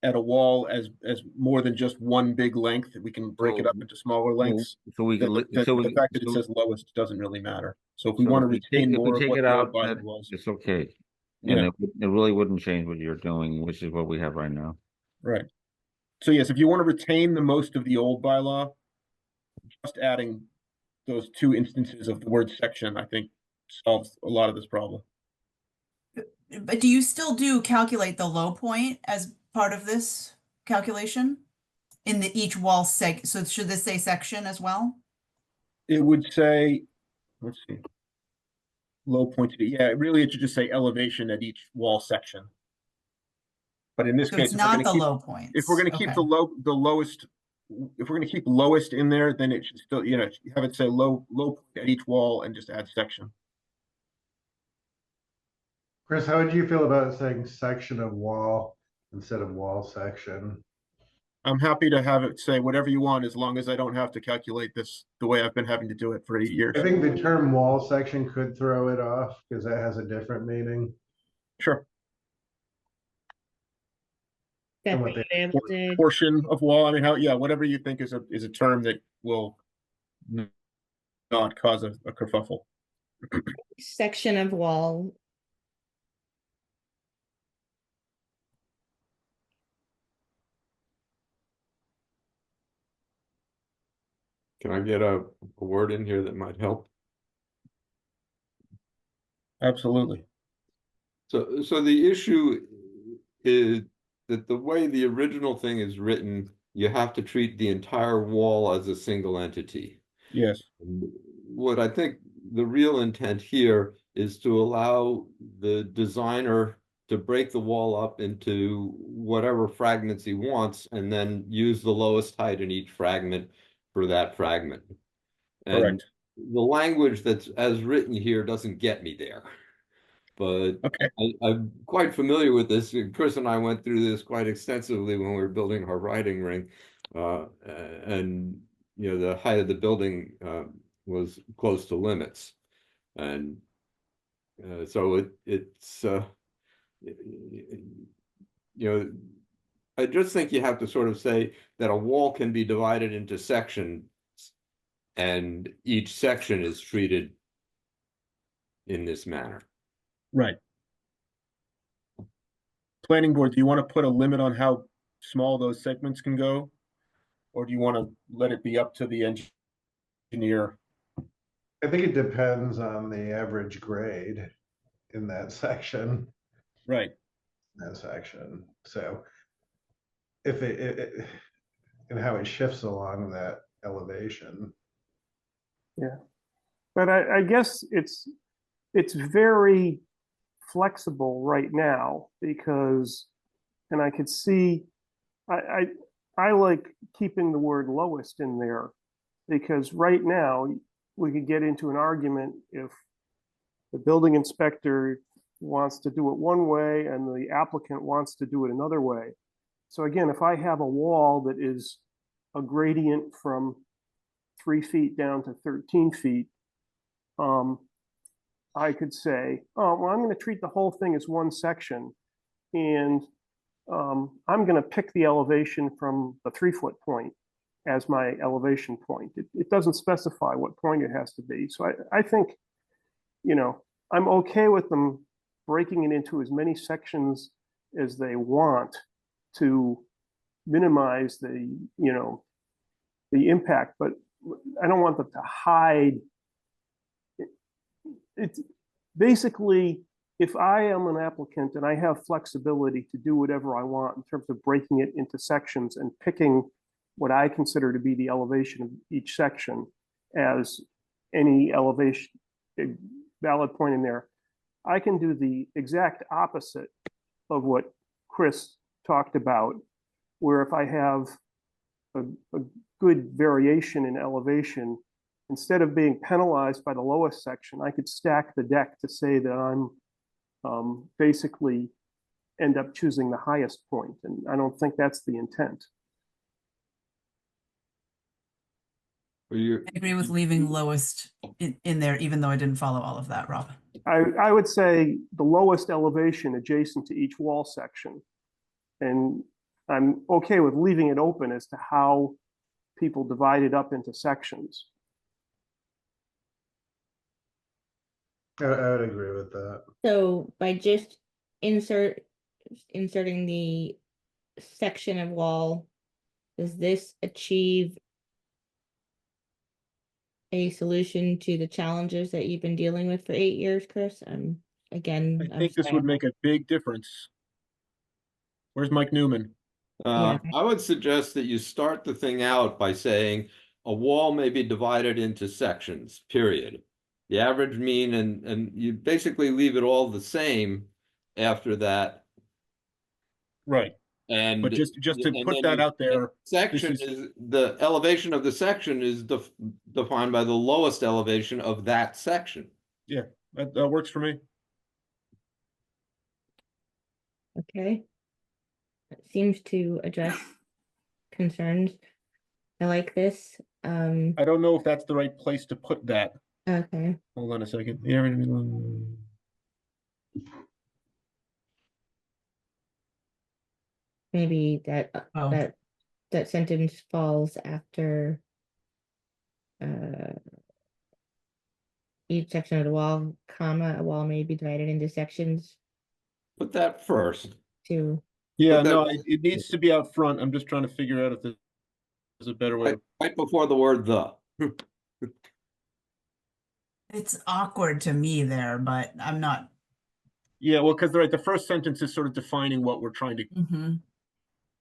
a wall as more than just one big length. We can break it up into smaller lengths. So we can the fact that it says lowest doesn't really matter. So if we want to retain more of what the old bylaw was, it's okay. Yeah. And it really wouldn't change what you're doing, which is what we have right now. Right. So yes, if you want to retain the most of the old bylaw, just adding those 2 instances of the word section, I think, solves a lot of this problem. But do you still calculate the low point as part of this calculation in each wall so should this say section as well? It would say, let's see, low point. Yeah, really, it should just say elevation at each wall section. But in this case, it's not the low points. If we're going to keep the lowest, if we're going to keep lowest in there, then it should still, have it say low point at each wall and just add section. Chris, how would you feel about saying section of wall instead of wall section? I'm happy to have it say whatever you want, as long as I don't have to calculate this the way I've been having to do it for 8 years. I think the term wall section could throw it off because that has a different meaning. Sure. Beth, what are they- you able to, Portion of wall, I mean, how, yeah, whatever you think is a term that will not cause a kerfuffle. section of wall? Can I get a word in here that might help? Absolutely. So the issue is that the way the original thing is written, you have to treat the entire wall as a single entity. Yes. And what I think the real intent here is to allow the designer to break the wall up into whatever fragments he wants and then use the lowest height in each fragment for that fragment. And Correct. the language that's as written here doesn't get me there. But Okay. I'm quite familiar with this. Chris and I went through this quite extensively when we were building our riding ring. And you know, the height of the building was close to limits. And so it's you know, I just think you have to sort of say that a wall can be divided into sections and each section is treated in this manner. Right. Planning board, do you want to put a limit on how small those segments can go? Or do you want to let it be up to the engineer? I think it depends on the average grade in that section. Right. So if and how it shifts along that elevation. Yeah. But I guess it's very flexible right now because, and I could see, I like keeping the word lowest in there because right now we could get into an argument if the building inspector wants to do it one way and the applicant wants to do it another way. So again, if I have a wall that is a gradient from 3 feet down to 13 feet, I could say, oh, well, I'm going to treat the whole thing as one section. And I'm going to pick the elevation from the 3-foot point as my elevation point. It doesn't specify what point it has to be. So I think, you know, I'm okay with them breaking it into as many sections as they want to minimize the, you know, the impact, but I don't want them to hide. It's basically, if I am an applicant and I have flexibility to do whatever I want in terms of breaking it into sections and picking what I consider to be the elevation of each section as any elevation, a valid point in there, I can do the exact opposite of what Chris talked about, where if I have a good variation in elevation, instead of being penalized by the lowest section, I could stack the deck to say that I'm basically end up choosing the highest point. And I don't think that's the intent. I agree with leaving lowest in there, even though I didn't follow all of that, Rob. I would say the lowest elevation adjacent to each wall section. And I'm okay with leaving it open as to how people divide it up into sections. I would agree with that. So by just inserting the section of wall, does this achieve a solution to the challenges that you've been dealing with for 8 years, Chris? Again, I think this would make a big difference. Where's Mike Newman? Yeah. I would suggest that you start the thing out by saying a wall may be divided into sections, period. The average mean, and you basically leave it all the same after that. Right. And but just to and put then that out there, section is the elevation of the section is defined by the lowest elevation of that section. Yeah, that works for me. Okay. That seems to address concerns. I like this. I don't know if that's the right place to put that. Okay. Hold on a second. maybe that, Oh. that sentence falls after each section of the wall, comma, a wall may be divided into sections Put that first. to, Yeah, Put that no, it needs to be out front. I'm just trying to figure out if there's a better way. right before the word the. It's awkward to me there, but I'm not. Yeah, well, because the first sentence is sort of defining what we're trying Mhm.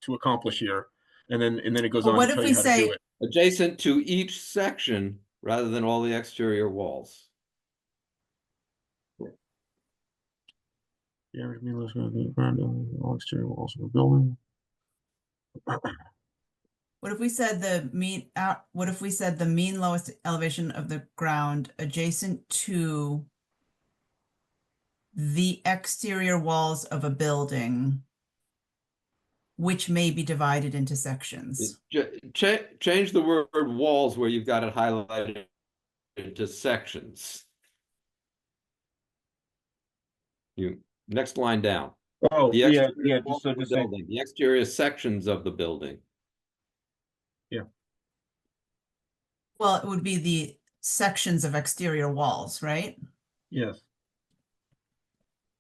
to accomplish here, and then it goes But on what to if tell we you how to do say- it. Adjacent to each section rather than all the exterior walls. Yeah, all exterior walls of a building. What if we said the mean, what if we said the mean lowest elevation of the ground adjacent to the exterior walls of a building, which may be divided into sections? Change the word walls where you've got it highlighted into sections. Next line down. Oh, The yeah, exterior walls so of the just say, building, the exterior sections of the building. yeah. Well, it would be the sections of exterior walls, right? Yes.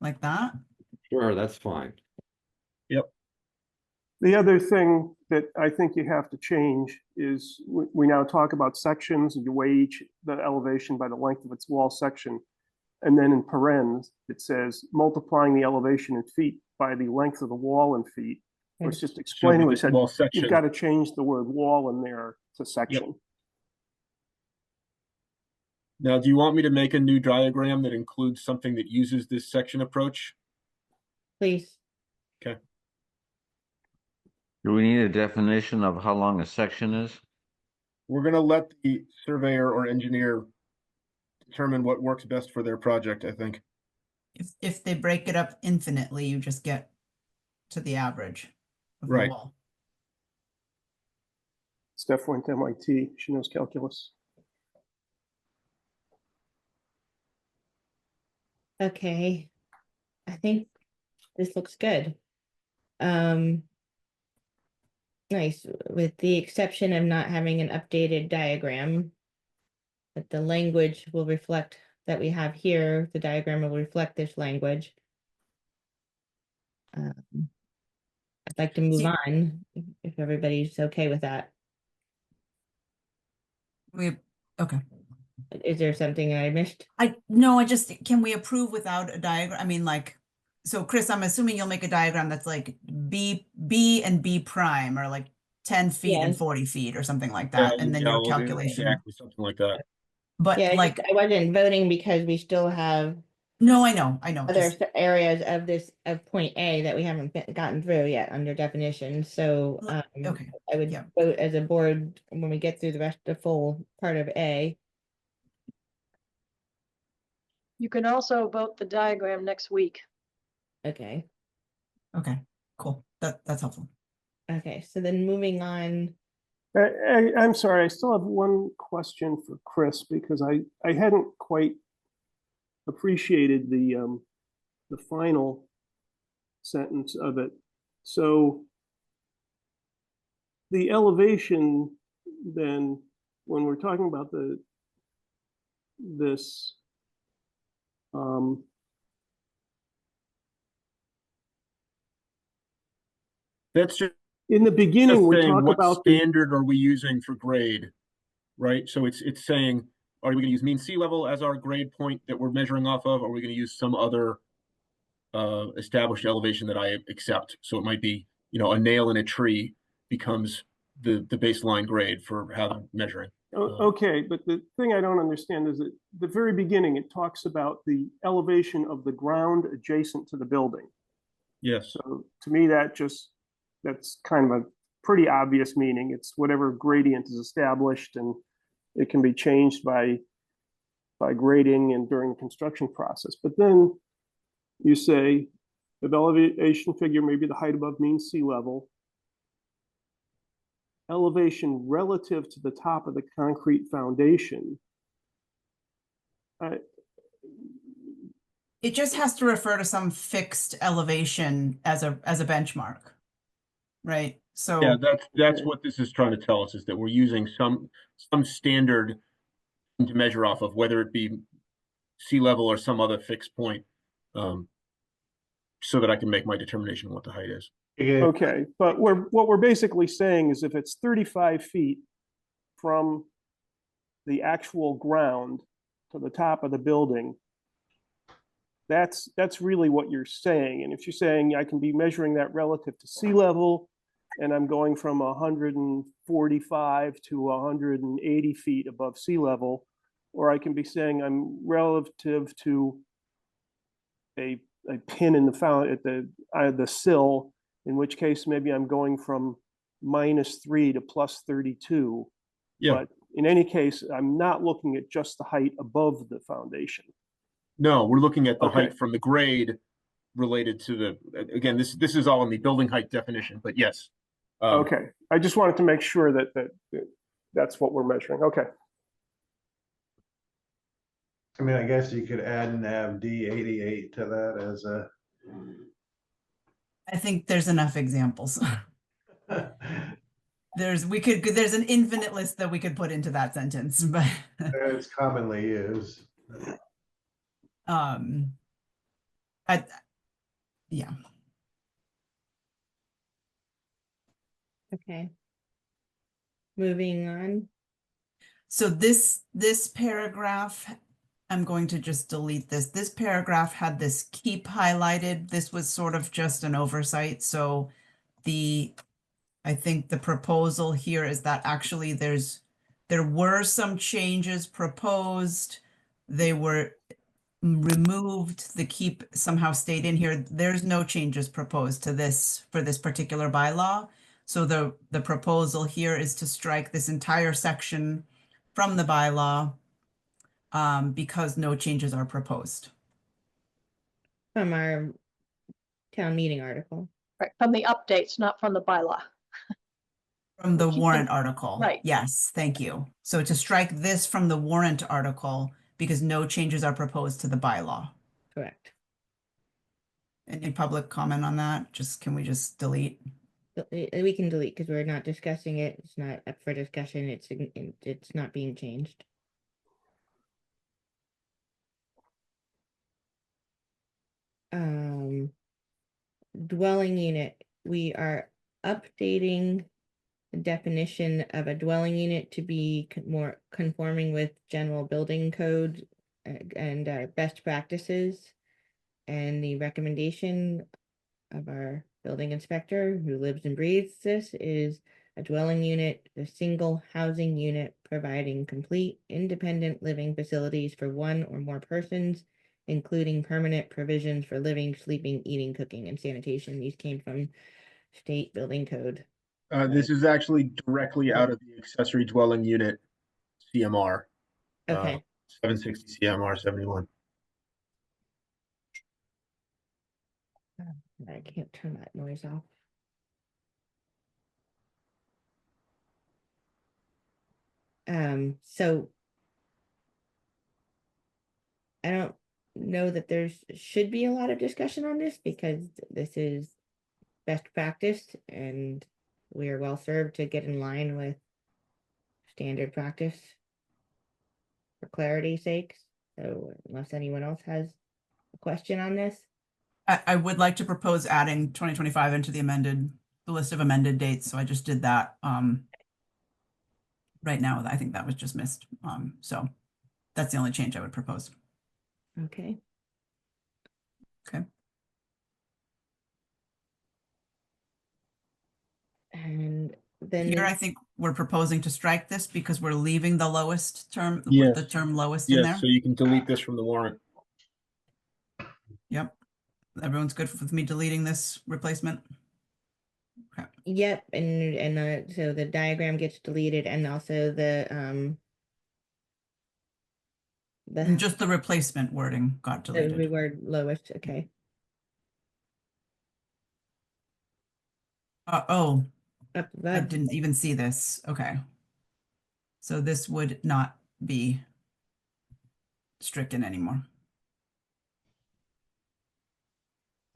Like that? Sure, that's fine. Yep. The other thing that I think you have to change is we now talk about sections, and you weigh each the elevation by the length of its wall section. And then in parens, it says multiplying the elevation in feet by the length of the wall in feet. Or it's just explaining, we said, you've got to change the word wall in there to section. Yep. Now, do you want me to make a new diagram that includes something that uses this section approach? please. Okay. Do we need a definition of how long a section is? We're going to let the surveyor or engineer determine what works best for their project, I think. If they break it up infinitely, you just get to the average of the wall. Steph went to MIT. She knows calculus. Okay. I think this looks good. Nice, with the exception of not having an updated diagram. But the language will reflect that we have here, the diagram will reflect this language. I'd like to move on, if everybody's okay with that. Okay. Is there something I missed? No, can we approve without a diagram? I mean, like, so Chris, I'm assuming you'll make a diagram that's like B and B prime, or like 10 feet and 40 feet or something like that. And then your calculation. Exactly, something like that. But yeah, like, I wasn't voting because we still have. No, I know. Other areas of this, of point A that we haven't gotten through yet under definitions, so okay. I would vote as a board when we get through the full part of A. You can also vote the diagram next week. Okay. Okay, cool. That's helpful. Okay, so then moving on. I'm sorry, I still have one question for Chris, because I hadn't quite appreciated the final sentence of it. So the elevation, then, when we're talking about this that's just in the beginning, we talk what about standard are we using for grade, right? So it's saying, are we going to use mean sea level as our grade point that we're measuring off of? Or are we going to use some other established elevation that I accept? So it might be, a nail in a tree becomes the baseline grade for how they're measuring. Okay, but the thing I don't understand is that the very beginning, it talks about the elevation of the ground adjacent to the building. Yes. So to me, that's kind of a pretty obvious meaning. It's whatever gradient is established, and it can be changed by grading and during the construction process. But then you say the elevation figure may be the height above mean sea level, elevation relative to the top of the concrete foundation. It just has to refer to some fixed elevation as a benchmark. right? So. Yeah, that's what this is trying to tell us, is that we're using some standard to measure off of, whether it be sea level or some other fixed point, so that I can make my determination of what the height is. Okay, but what we're basically saying is if it's 35 feet from the actual ground to the top of the building, that's really what you're saying. And if you're saying I can be measuring that relative to sea level, and I'm going from 145 to 180 feet above sea level, or I can be saying I'm relative to a pin in the the sill, in which case maybe I'm going from -3 to +32. Yeah. But in any case, I'm not looking at just the height above the foundation. No, we're looking at the Okay. height from the grade related to the, again, this is all in the building height definition, but yes. Okay, I just wanted to make sure that that's what we're measuring. Okay. I mean, I guess you could add nav D88 to that as a. I think there's enough examples. There's an infinite list that we could put into that sentence, but It's commonly used. Yeah. Okay. Moving on. So this paragraph, I'm going to just delete this. This paragraph had this keep highlighted. This was sort of just an oversight. So I think the proposal here is that actually there were some changes proposed. They were removed. The keep somehow stayed in here. There's no changes proposed to this for this particular bylaw. So the proposal here is to strike this entire section from the bylaw because no changes are proposed. From our town meeting article. Right, from the updates, not from the bylaw. From the Keep warrant the- article. Right. Yes, thank you. So to strike this from the warrant article because no changes are proposed to the bylaw. Correct. Any public comment on that? Can we just delete? We can delete because we're not discussing it. It's not up for discussion. It's not being changed. Dwelling unit. We are updating the definition of a dwelling unit to be more conforming with general building code and best practices. And the recommendation of our building inspector, who lives and breathes this, is a dwelling unit, a single housing unit providing complete independent living facilities for one or more persons, including permanent provisions for living, sleeping, eating, cooking, and sanitation. These came from state building code. This is actually directly out of the accessory dwelling unit CMR. Okay. 760 CMR 71. I can't turn that noise off. So I don't know that there's should be a lot of discussion on this because this is best practice and we are well served to get in line with standard practice for clarity's sakes. So unless anyone else has a question on this. I would like to propose adding 2025 into the list of amended dates. So I just did that right now. I think that was just missed. So that's the only change I would propose. Okay. Okay. And then here I think we're proposing to strike this because we're leaving the lowest term, Yes. the term lowest in Yes, there. so you can delete this from the warrant. Yep. Everyone's good with me deleting this replacement? Okay. Yep, and so the diagram gets deleted and also And just the replacement wording got deleted. the word lowest, okay. Oh, Up I above. didn't even see this. Okay. So this would not be stricken anymore.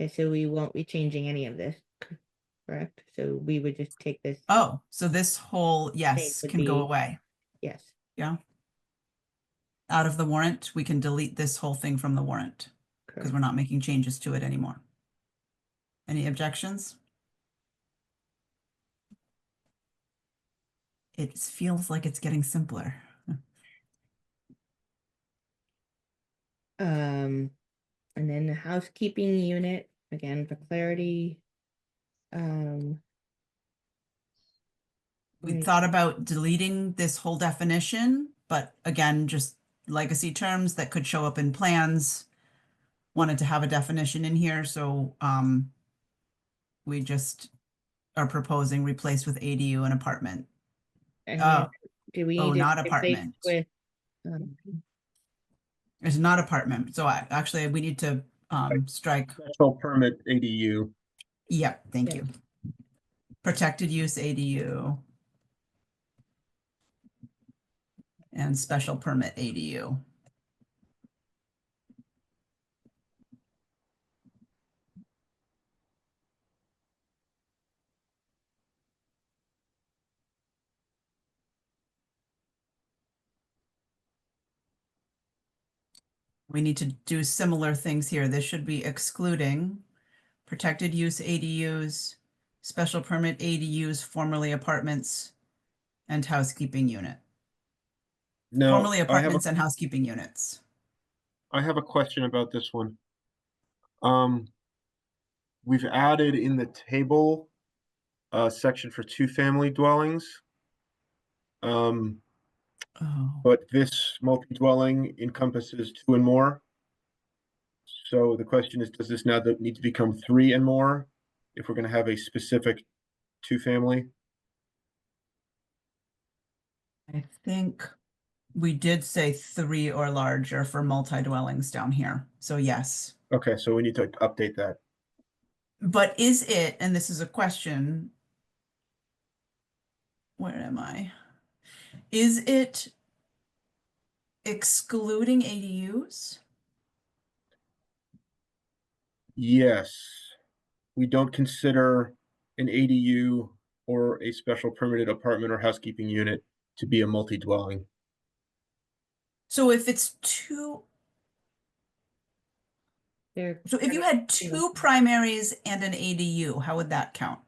Okay, so we won't be changing any of this, correct? So we would just take this, Oh, so this whole, yes, would can go be- away. yes. Yeah. Out of the warrant, we can delete this whole thing from the warrant because Correct. we're not making changes to it anymore. Any objections? It feels like it's getting simpler. And then the housekeeping unit, again, for clarity. We thought about deleting this whole definition, but again, just legacy terms that could show up in plans. Wanted to have a definition in here, so we just are proposing replaced with ADU and apartment. And then do we Oh, need to not replace apartment. with, It's not apartment, so actually we need to strike. Special permit ADU. Yep, thank you. Protected use ADU. And special permit ADU. We need to do similar things here. This should be excluding protected use ADUs, special permit ADUs, formerly apartments, and housekeeping unit. Now, Formerly apartments and housekeeping units. I have a question about this one. We've added in the table a section for two-family dwellings. But this multi-dwelling encompasses two and more. So the question is, does this now need to become three and more if we're going to have a specific two-family? I think we did say 3 or larger for multi-dwellings down here. So yes. Okay, so we need to update that. But is it, and this is a question, where am I? Is it excluding ADUs? Yes, we don't consider an ADU or a special permitted apartment or housekeeping unit to be a multi-dwelling. So if it's two, so if you had two primaries and an ADU, how would that count?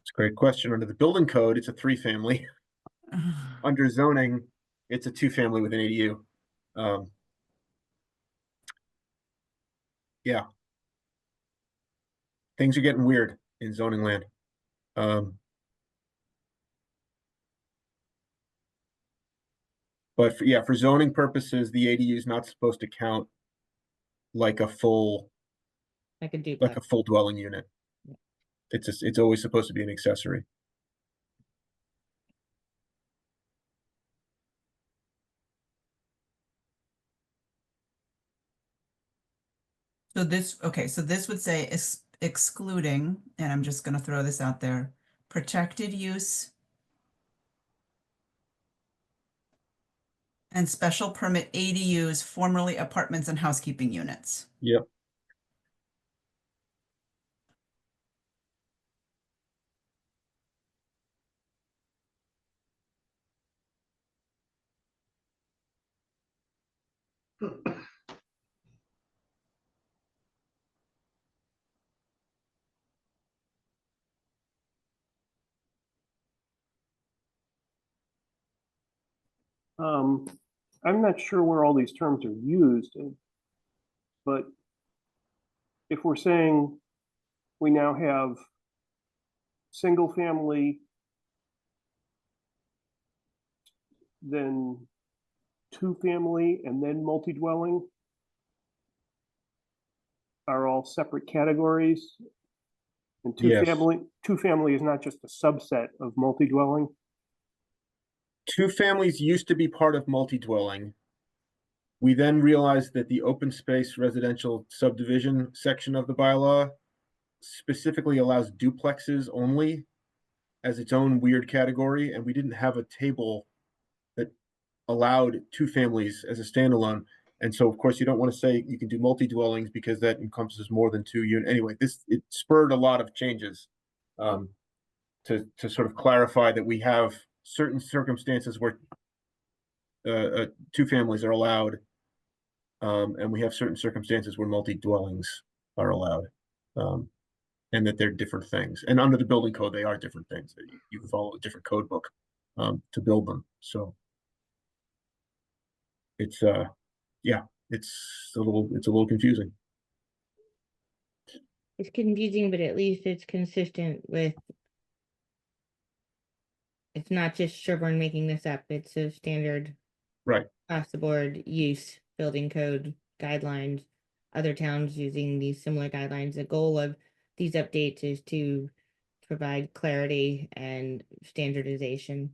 It's a great question. Under the building code, it's a three-family. Under zoning, it's a two-family with an ADU. Yeah. Things are getting weird in zoning land. But for zoning purposes, the ADU is not supposed to count like a full dwelling unit. It's always supposed to be an accessory. So this, okay, so this would say excluding, and I'm just going to throw this out there, protected use and special permit ADUs, formerly apartments and housekeeping units. Yep. I'm not sure where all these terms are used, but if we're saying we now have single family, then two family, and then multi-dwelling are all separate categories. And two family is not just a subset of multi-dwelling. Two families used to be part of multi-dwelling. We then realized that the open space residential subdivision section of the bylaw specifically allows duplexes only as its own weird category, and we didn't have a table that allowed two families as a standalone. And so, of course, you don't want to say you can do multi-dwellings because that encompasses more than 2 units. Anyway, it spurred a lot of changes to sort of clarify that we have certain circumstances where 2 families are allowed, and we have certain circumstances where multi-dwellings are allowed, and that they're different things. And under the building code, they are different things. You follow a different code book to build them. So it's yeah, it's a little confusing. It's confusing, but at least it's consistent with, it's not just Sherborn making this up, it's a standard Right. across the board use building code guidelines, other towns using these similar guidelines. The goal of these updates is to provide clarity and standardization.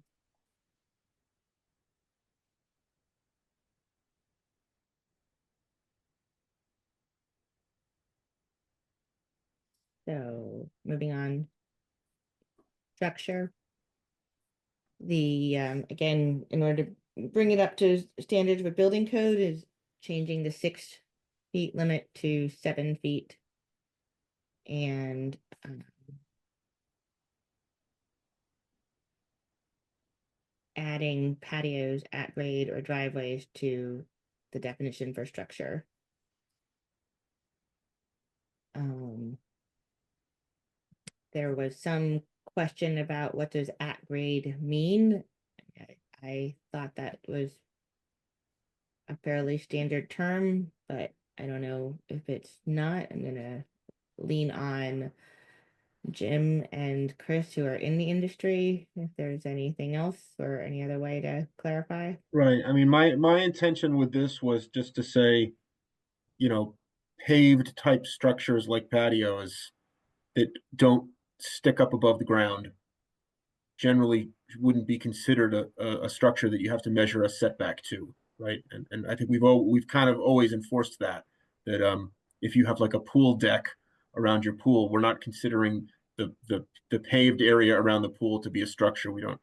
So moving on. Structure. The again, in order to bring it up to standards with building code, is changing the 6 feet limit to 7 feet. And adding patios at grade or driveways to the definition for structure. There was some question about what does at grade mean. I thought that was a fairly standard term, but I don't know if it's not. I'm gonna lean on Jim and Chris, who are in the industry, if there's anything else or any other way to clarify. Right. I mean, my intention with this was just to say, you know, paved type structures like patios that don't stick up above the ground generally wouldn't be considered a structure that you have to measure a setback to, right? And I think we've kind of always enforced that if you have like a pool deck around your pool, we're not considering the paved area around the pool to be a structure. We don't,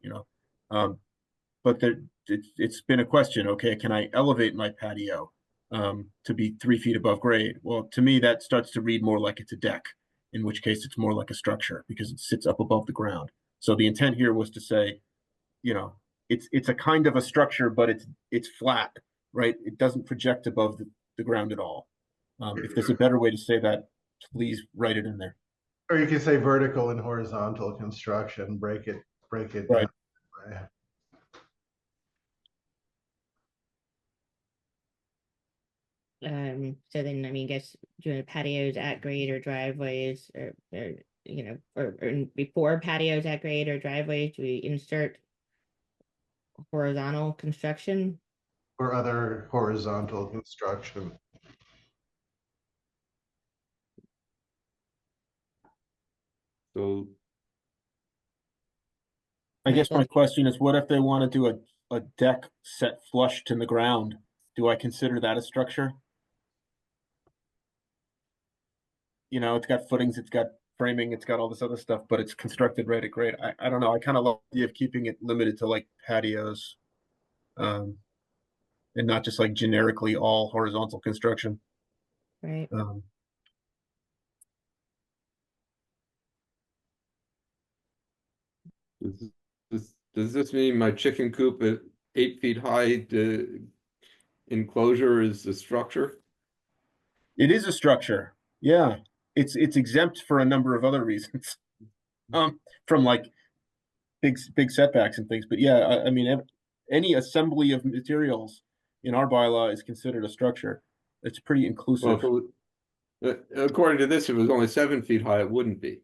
but it's been a question. Okay, can I elevate my patio to be 3 feet above grade? Well, to me, that starts to read more like it's a deck, in which case it's more like a structure because it sits up above the ground. So the intent here was to say, it's a kind of a structure, but it's flat, right? It doesn't project above the ground at all. If there's a better way to say that, please write it in there. Or you could say vertical and horizontal construction, break it Right. down. So then, I mean, I guess doing patios at grade or driveways or before patios at grade or driveways, do we insert horizontal construction? Or other horizontal construction. So I guess my question is, what if they want to do a deck set flush to the ground? Do I consider that a structure? It's got footings, it's got framing, it's got all this other stuff, but it's constructed right at grade. I don't know. I kind of love the idea of keeping it limited to like patios, and not just like generically all horizontal construction. Right. Does this mean my chicken coop at 8 feet high enclosure is a structure? It is a structure. Yeah. It's exempt for a number of other reasons. From like big setbacks and things. But yeah, I mean, any assembly of materials in our bylaw is considered a structure. It's pretty inclusive. Well, according to this, if it was only 7 feet high, it wouldn't be.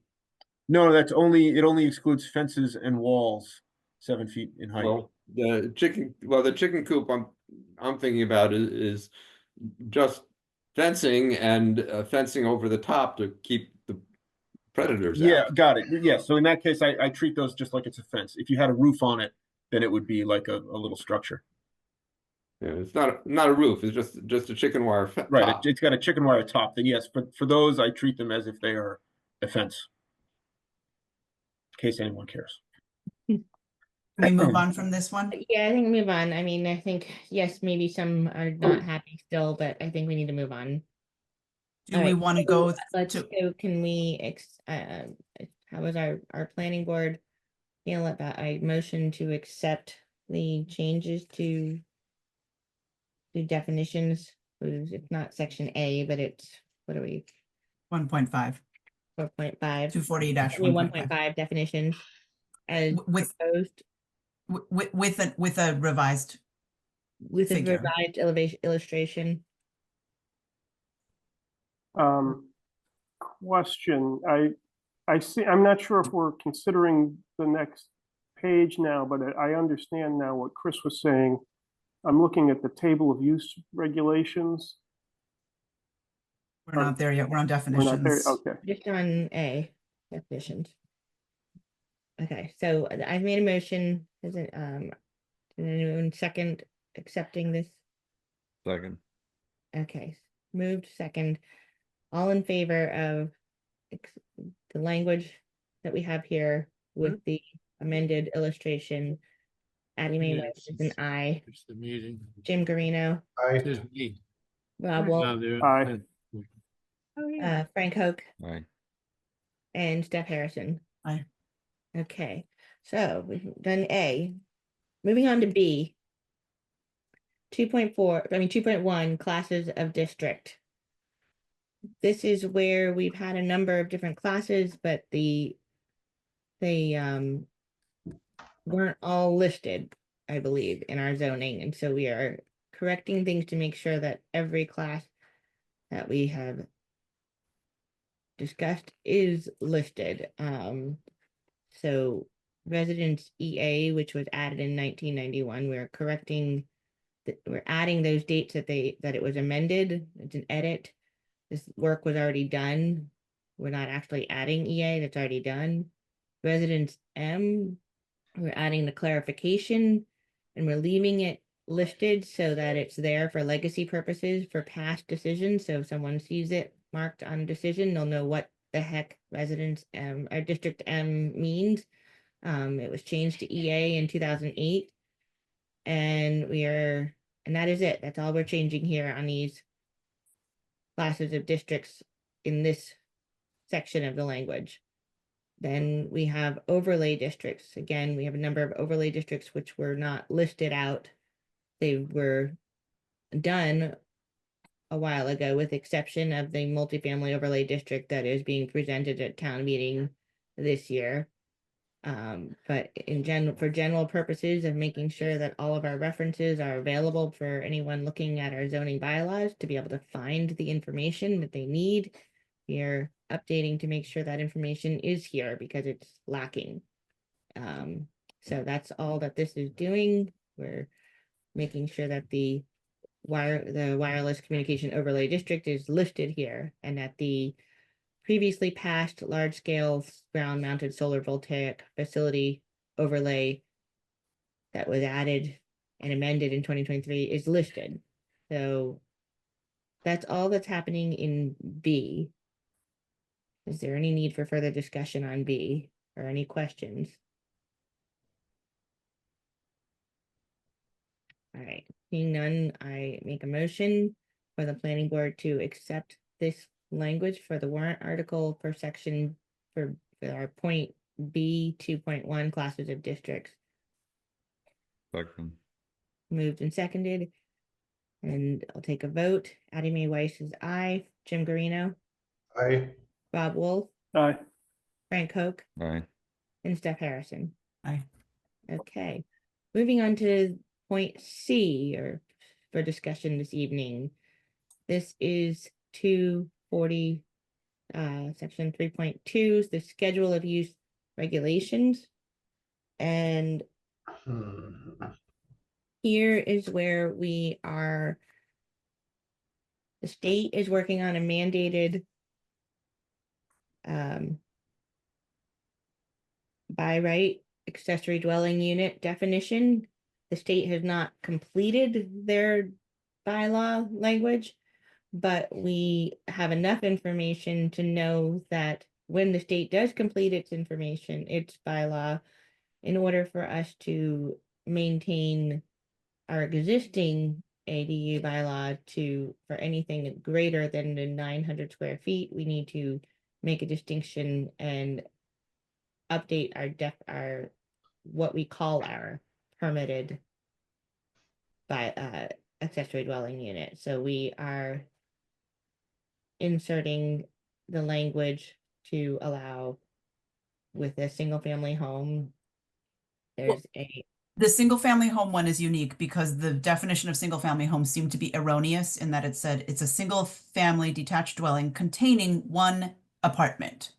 No, it only excludes fences and walls 7 feet in height. Well, the chicken coop I'm thinking about is just fencing and fencing over the top to keep the predators Yeah, out. got it. Yeah, so in that case, I treat those just like it's a fence. If you had a roof on it, then it would be like a little structure. Yeah, it's not a roof. It's just a chicken wire Right. top. It's got a chicken wire top. Then yes, for those, I treat them as if they are a fence. In case anyone cares. Can we move on from this one? Yeah, I think move on. I mean, I think, yes, maybe some are not happy still, but I think we need to move on. Do All we right, want to so go let's to, go, can we, how was our planning board feel about a motion to accept the changes to the definitions? It's not section A, but it's, what are we, 1.5, 4.5? 240-1.5 definitions as with proposed with a revised with a figure. revised illustration. Question, I see, I'm not sure if we're considering the next page now, but I understand now what Chris was saying. I'm looking at the table of use regulations. We're not there yet. We're on We're not there, definitions. okay. Just on A, definitions. Okay, so I've made a motion, is it, can anyone second accepting this? Second. Okay, moved second. All in favor of the language that we have here with the amended illustration. Addie Mae West is an aye. It's the meeting. Jim Garino, Aye. It's me. Rob Wolf, Aye. Frank Hoke, Aye. and Steph Harrison. Aye. Okay, so we've done A. Moving on to B. 2.1, classes of district. This is where we've had a number of different classes, but they weren't all listed, I believe, in our zoning, and so we are correcting things to make sure that every class that we have discussed is listed. So residence EA, which was added in 1991, we're correcting we're adding those dates that it was amended. It's an edit. This work was already done. We're not actually adding EA, that's already done. Residence M, we're adding the clarification and we're leaving it listed so that it's there for legacy purposes for past decisions. So if someone sees it marked on a decision, they'll know what the heck residence M or district M means. It was changed to EA in 2008. And that is it. That's all we're changing here on these classes of districts in this section of the language. Then we have overlay districts. Again, we have a number of overlay districts which were not listed out. They were done a while ago, with exception of the multifamily overlay district that is being presented at town meeting this year. But for general purposes of making sure that all of our references are available for anyone looking at our zoning bylaws to be able to find the information that they need, we are updating to make sure that information is here because it's lacking. So that's all that this is doing. We're making sure that the wireless communication overlay district is listed here, and that the previously passed large-scale ground-mounted solar voltaic facility overlay that was added and amended in 2023 is listed. So that's all that's happening in B. Is there any need for further discussion on B or any questions? All right, seeing none, I make a motion for the planning board to accept this language for the warrant article for section for our point B 2.1 classes of districts. Second. Moved and seconded. And I'll take a vote. Addie Mae Weiss is aye. Jim Garino, Aye. Rob Wolf, Aye. Frank Hoke, Aye. and Steph Harrison. Aye. Okay, moving on to point C or for discussion this evening. This is 240, section 3.2, the schedule of use regulations. And here is where we are. The state is working on a mandated by right accessory dwelling unit definition. The state has not completed their bylaw language, but we have enough information to know that when the state does complete its information, its bylaw, in order for us to maintain our existing ADU bylaw for anything greater than the 900 square feet, we need to make a distinction and update our what we call our permitted by accessory dwelling unit. So we are inserting the language to allow with a single family home. There's The single family home one is unique because the definition of single family home seemed to be erroneous in that it said it's a single family detached dwelling containing one apartment.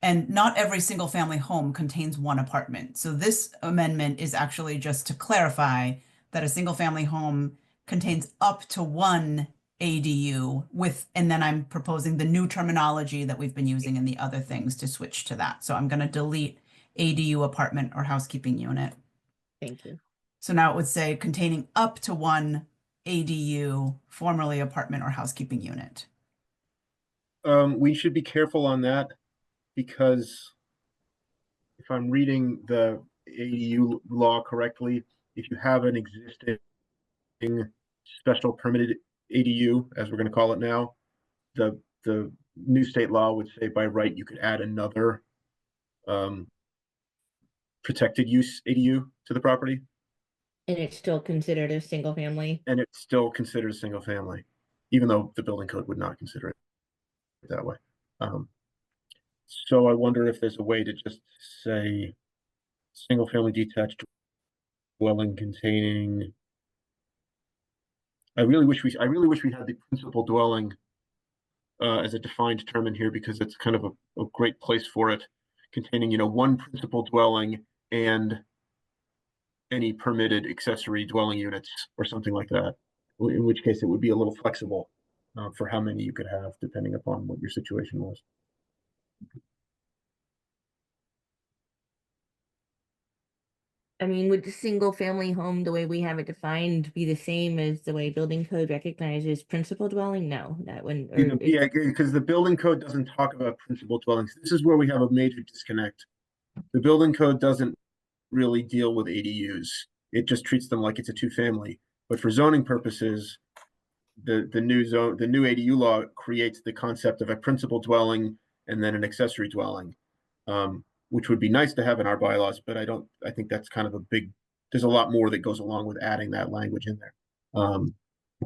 And not every single family home contains one apartment. So this amendment is actually just to clarify that a single family home contains up to one ADU and then I'm proposing the new terminology that we've been using in the other things to switch to that. So I'm going to delete ADU apartment or housekeeping unit. Thank you. So now it would say containing up to one ADU, formerly apartment or housekeeping unit. We should be careful on that because if I'm reading the ADU law correctly, if you have an existing special permitted ADU, as we're going to call it now, the new state law would say by right you could add another protected use ADU to the property. And it's still considered a single family? And it's still considered a single family, even though the building code would not consider it that way. So I wonder if there's a way to just say single family detached dwelling containing. I really wish we had the principal dwelling as a defined term in here because it's kind of a great place for it, containing, one principal dwelling and any permitted accessory dwelling units or something like that. In which case it would be a little flexible for how many you could have depending upon what your situation was. I mean, would the single family home, the way we have it defined, be the same as the way building code recognizes principal dwelling? No, that wouldn't. Yeah, because the building code doesn't talk about principal dwellings. This is where we have a major disconnect. The building code doesn't really deal with ADUs. It just treats them like it's a two-family. But for zoning purposes, the new ADU law creates the concept of a principal dwelling and then an accessory dwelling, which would be nice to have in our bylaws, but I think that's kind of there's a lot more that goes along with adding that language in there.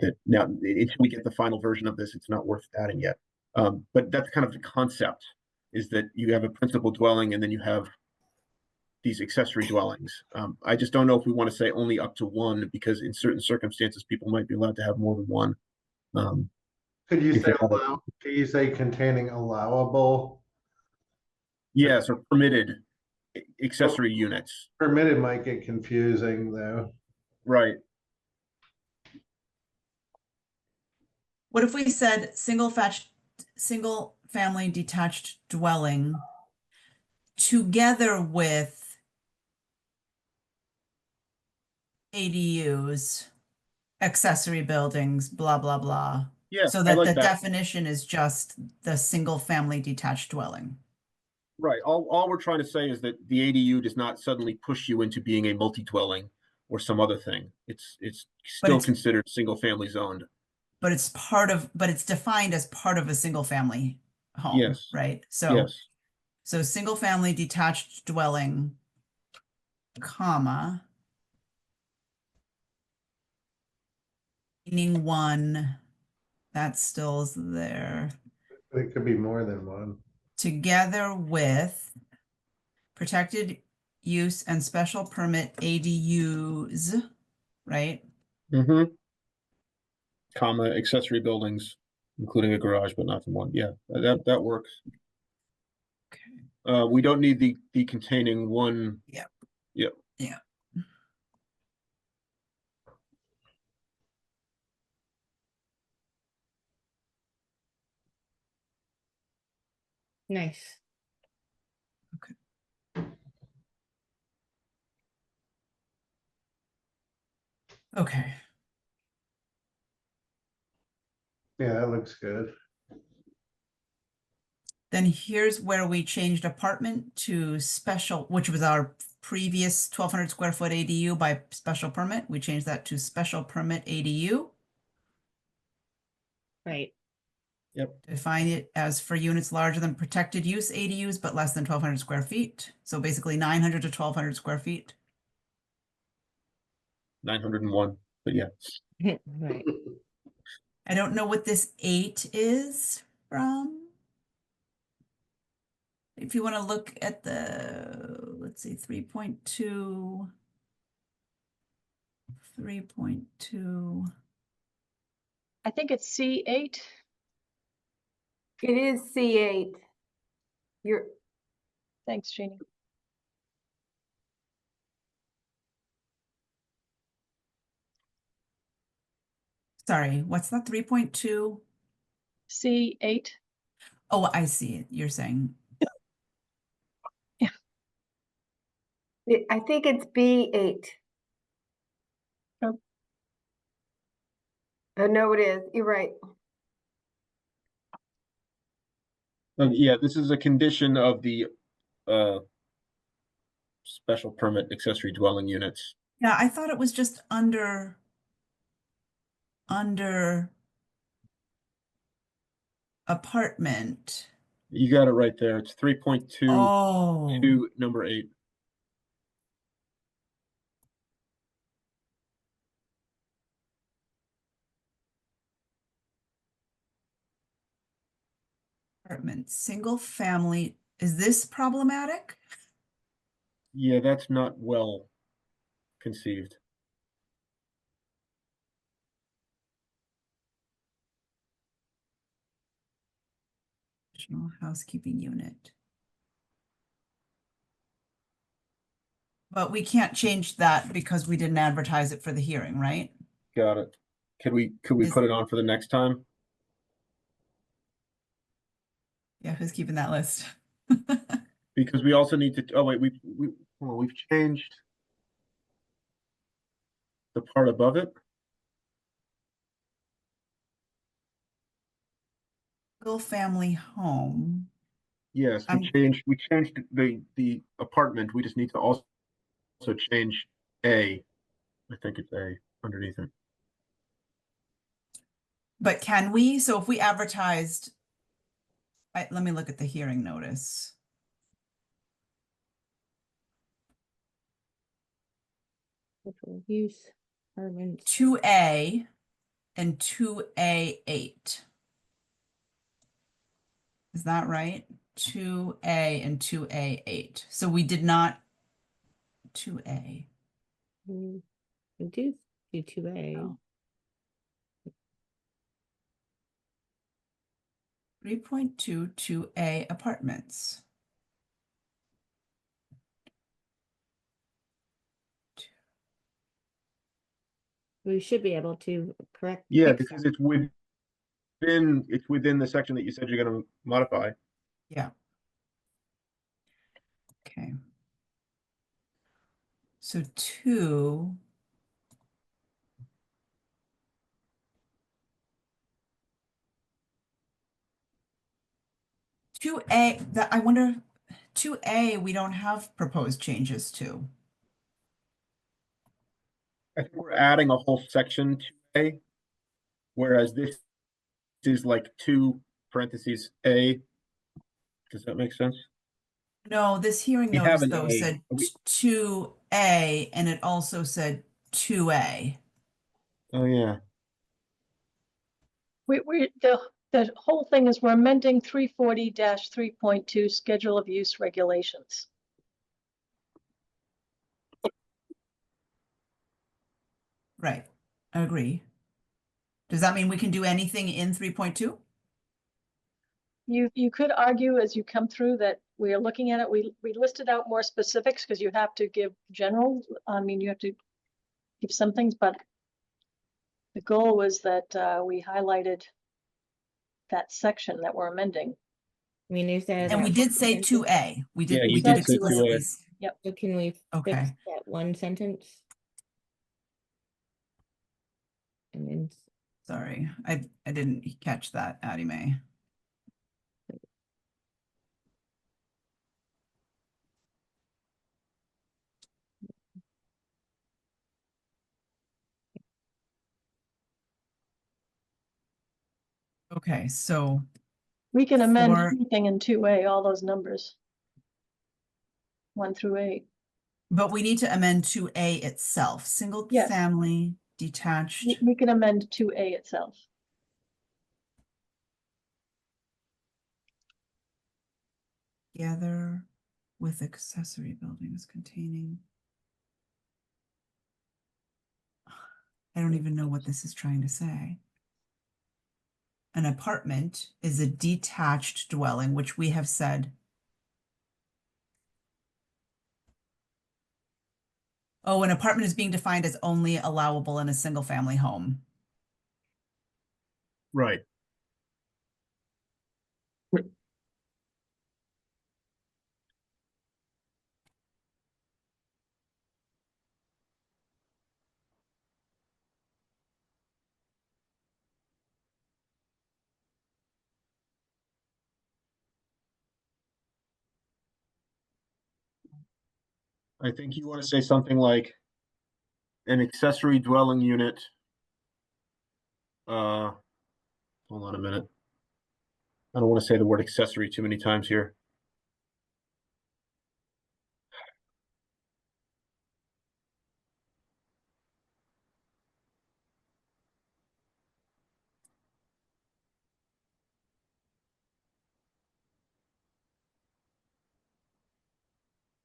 That now until we get the final version of this, it's not worth adding yet. But that's kind of the concept, is that you have a principal dwelling and then you have these accessory dwellings. I just don't know if we want to say only up to one, because in certain circumstances, people might be allowed to have more than one. Could you say containing allowable? Yes, or permitted accessory units. Permitted might get confusing though. Right. What if we said single family detached dwelling together with ADUs, accessory buildings, blah, blah, blah. Yeah, so I that like the that. definition is just the single family detached dwelling. Right. All we're trying to say is that the ADU does not suddenly push you into being a multi-dwelling or some other thing. It's still considered single family zoned. But it's defined as part of a single family home. Yes. Right. So yes. So single family detached dwelling, comma, meaning one, that still's there. It could be more than one. Together with protected use and special permit ADUs, right? Mm-hmm. Comma, accessory buildings, including a garage, but not from one. Yeah, that works. Okay. We don't need the containing one. Yeah. Yep. Yeah. Nice. Okay. Yeah, that looks good. Then here's where we changed apartment to special, which was our previous 1,200 square foot ADU by special permit. We changed that to special permit ADU. Right. Define it as for units larger than protected use ADUs, but less than 1,200 square feet. So basically 900 to 1,200 square feet. 901, but yeah. Right. I don't know what this 8 is from. If you want to look at the, let's see, 3.2. 3.2. I think it's C8. It is C8. You're, Thanks, Jeannie. Sorry, what's that? 3.2? C8. Oh, I see it. You're saying. I think it's B8. Oh. Oh, no, it is. You're right. Yeah, this is a condition of the special permit accessory dwelling units. Yeah, I thought it was just under apartment. You got it right there. It's 3.2 Oh, to number 8. apartment, single family. Is this problematic? Yeah, that's not well conceived. Additional housekeeping unit. But we can't change that because we didn't advertise it for the hearing, right? Got it. Could we Is- put it on for the next time? Yeah, who's keeping that list? Because we also need to, oh wait, we've changed the part above it. Single family home. Yes, we changed the apartment. We just need to also change A. I think it's A underneath it. But can we? So if we advertised, let me look at the hearing notice. Use apartments. 2A and 2A8. Is that right? 2A and 2A8. So we did not 2A. We do 2A. Oh. 3.2 2A apartments. We should be able to correct. Yeah, fix because that. it's within the section that you said you're going to modify. Yeah. Okay. So 2. Two A, that I wonder, 2A, we don't have proposed changes to. I think we're adding a whole section to A, whereas this is like 2 parentheses A. Does that make sense? No, this hearing We have notice an though A. said 2A and it also said 2A. Oh yeah. The whole thing is we're amending 340-3.2 Schedule of Use Regulations. Right, I agree. Does that mean we can do anything in 3.2? You could argue as you come through that we are looking at it, we listed out more specifics because you have to give general, I mean, you have to give some things, but the goal was that we highlighted that section that we're amending. I mean, is that? And we did say 2A. We did, Yeah, you we did did say 2A. explicitly. Yep. So can we Okay. fix that one sentence? And then Sorry, I didn't catch that, Addie Mae. Okay, so We can amend For- anything in 2A, all those numbers. 1 through 8. but we need to amend 2A itself, single Yes. family detached. We can amend 2A itself. Together with accessory buildings containing. I don't even know what this is trying to say. An apartment is a detached dwelling, which we have said. Oh, an apartment is being defined as only allowable in a single family home. Right. I think you want to say something like an accessory dwelling unit. Hold on a minute. I don't want to say the word accessory too many times here.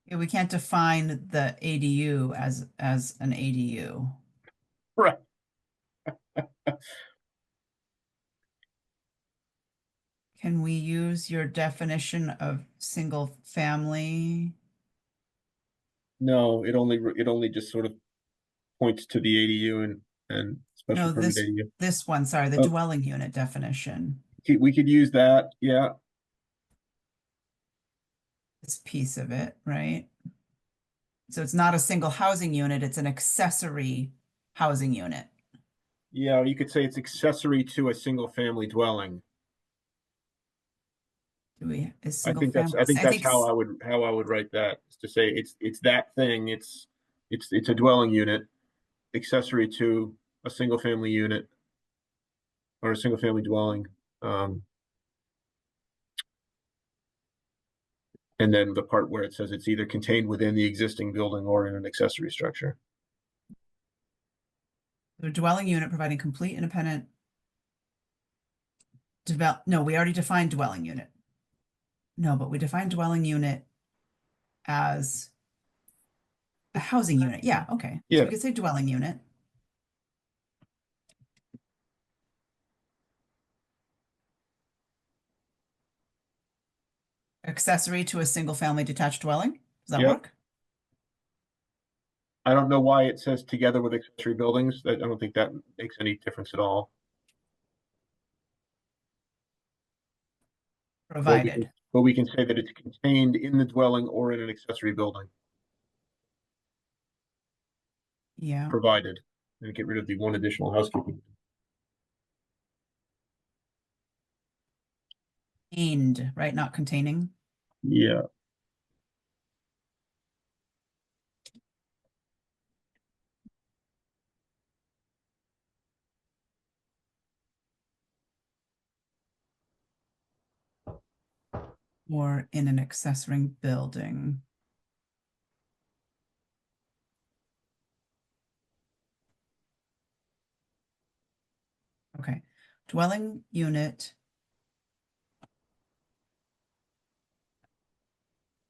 Yeah, we can't define the ADU as an ADU. Right. Can we use your definition of single family? No, it only just sort of points to the ADU and special No, permit ADU. this one, sorry, the Oh. dwelling unit definition. We could use that, yeah. This piece of it, right? So it's not a single housing unit, it's an accessory housing unit. Yeah, you could say it's accessory to a single family dwelling. Do we, is I single think family? that's how I would write that, is to say it's that thing, it's a dwelling unit accessory to a single family unit or a single family dwelling. And then the part where it says it's either contained within the existing building or in an accessory structure. The dwelling unit providing complete independent no, we already defined dwelling unit. No, but we defined dwelling unit as a housing unit. Yeah, okay. So Yeah. we could say dwelling unit. Accessory to a single family detached dwelling. Does that Yep. work? I don't know why it says together with accessory buildings. I don't think that makes any difference at all. Provided. But we can say that it's contained in the dwelling or in an accessory building, Yeah. provided, and get rid of the one additional housekeeping. Contained, right? Not containing. Yeah. Or in an accessory building. Okay. Dwelling unit.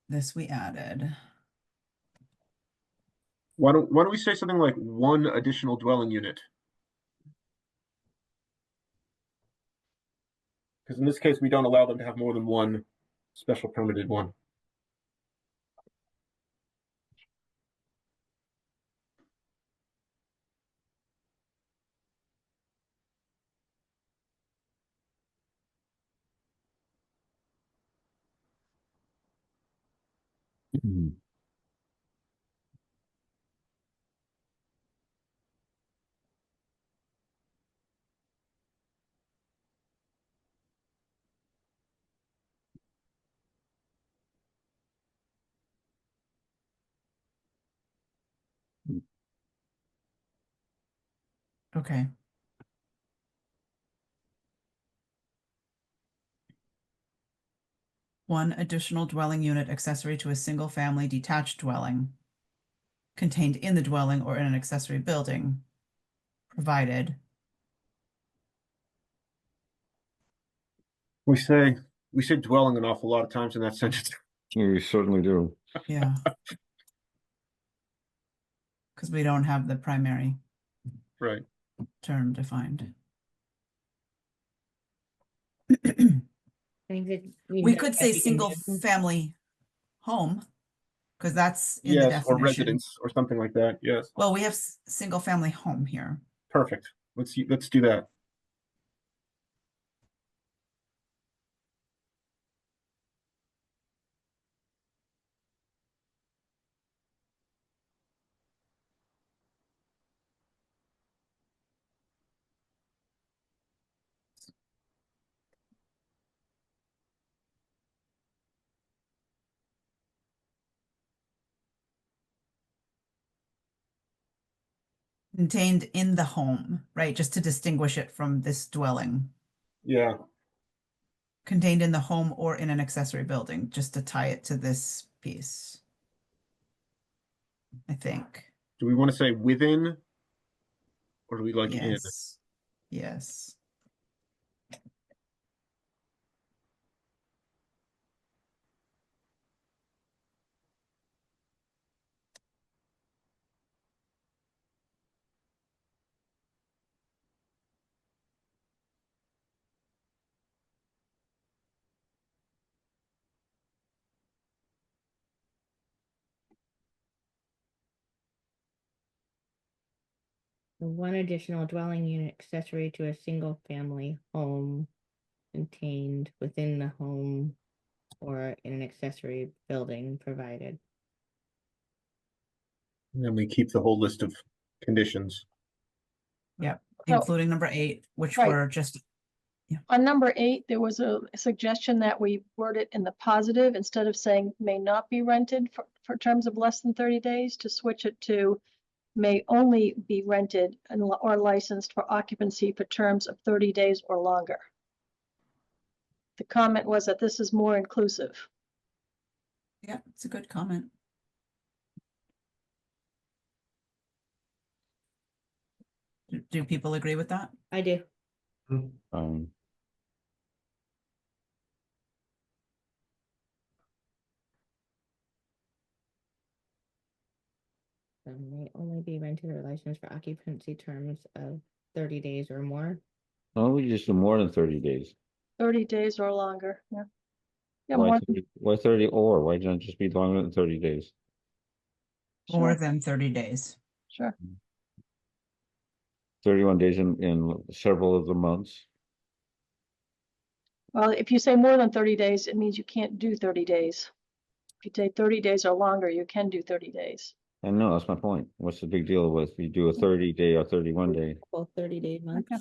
This we added. Why don't we say something like one additional dwelling unit? Because in this case, we don't allow them to have more than one special permitted one. Okay. One additional dwelling unit accessory to a single-family detached dwelling contained in the dwelling or in an accessory building, provided. We say dwelling an awful lot of times in that sentence. We certainly do. Yeah. Because we don't have the primary Right. term defined. We could say single family home, because that's in the Yes, or definition. residence or something like that. Yes. Well, we have single family home here. Perfect. Let's do that. Contained in the home, right? Just to distinguish it from this dwelling. Yeah. Contained in the home or in an accessory building, just to tie it to this piece. I think. Do we want to say within, or do we like in? Yes. Yes. One additional dwelling unit accessory to a single family home contained within the home or in an accessory building provided. And then we keep the whole list of conditions. Yep. So- Including number 8, which Right. were just, On number 8, there was a suggestion that we word it in the positive instead of saying may not be rented for terms of less than 30 days, to switch it to may only be rented or licensed for occupancy for terms of 30 days or longer. The comment was that this is more inclusive. yeah, it's a good comment. Do people agree with that? I do. Um, May only be rented or licensed for occupancy terms of 30 days or more. oh, we just do more than 30 days. 30 days or longer, yeah. Yeah, Why more, 30, why 30 or why don't it just be longer than 30 days? More sure, than 30 days. sure. 31 days in several of the months. Well, if you say more than 30 days, it means you can't do 30 days. If you take 30 days or longer, you can do 30 days. I know, that's my point. What's the big deal with you do a 30-day or 31-day? Both 30-day months. Okay.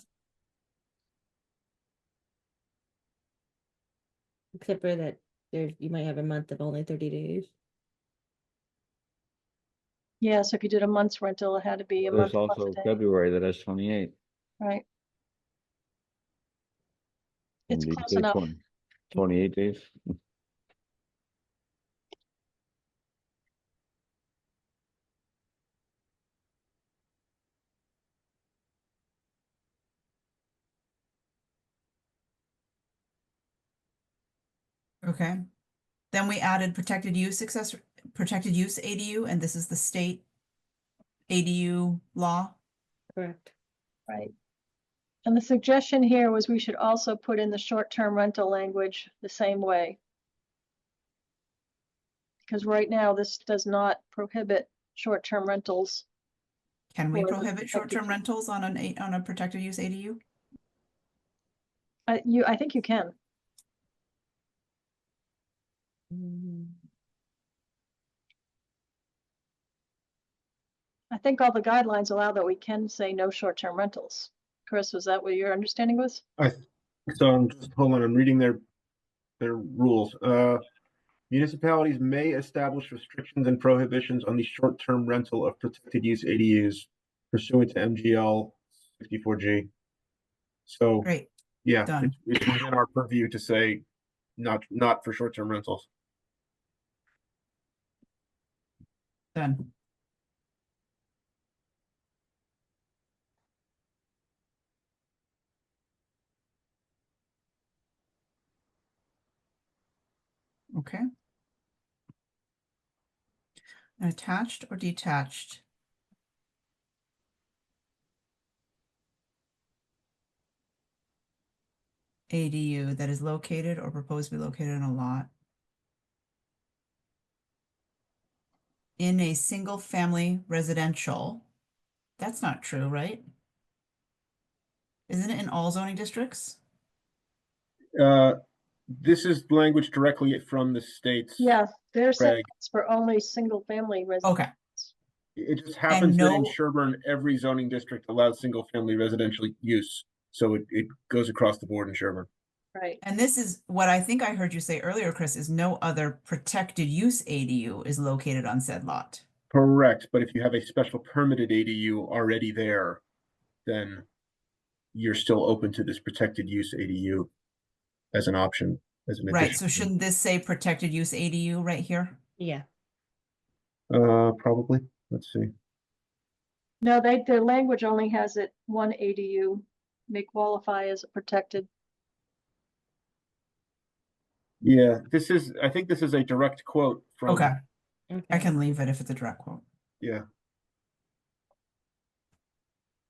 Except for that you might have a month of only 30 days. Yeah, so if you did a month's rental, it had to be a month There's plus a also day, February that has 28. right? It's And you close say enough. 28 days. Okay. Then we added protected use ADU, and this is the state ADU law. Correct. Right. And the suggestion here was we should also put in the short-term rental language the same way. Because right now, this does not prohibit short-term rentals. Can we for the prohibit protected short-term use. rentals on a protected use ADU? I think you can. I think all the guidelines allow that we can say no short-term rentals. Chris, was that what your understanding was? So I'm just hold on. I'm reading their rules. Municipalities may establish restrictions and prohibitions on the short-term rental of protected use ADUs pursuant to MGL 64G. So Great. yeah, Done. it's within our purview to say not for short-term rentals. Done. Okay. Attached or detached? ADU that is located or proposed to be located on a lot in a single family residential. That's not true, right? Isn't it in all zoning districts? This is language directly from the states. Yes, they're saying Craig. it's for only single family residents. Okay. It just happens that in no- Sherborn, every zoning district allows single-family residential use. So it goes across the board in Sherborn. Right. And this is what I think I heard you say earlier, Chris, is no other protected use ADU is located on said lot. Correct, but if you have a special permitted ADU already there, then you're still open to this protected use ADU as an option, as an Right, addition. so shouldn't this say protected use ADU right here? Yeah. Probably. Let's see. No, their language only has it one ADU may qualify as a protected. Yeah, I think this is a direct quote from. Okay, I Okay. can leave it if it's a direct quote. Yeah,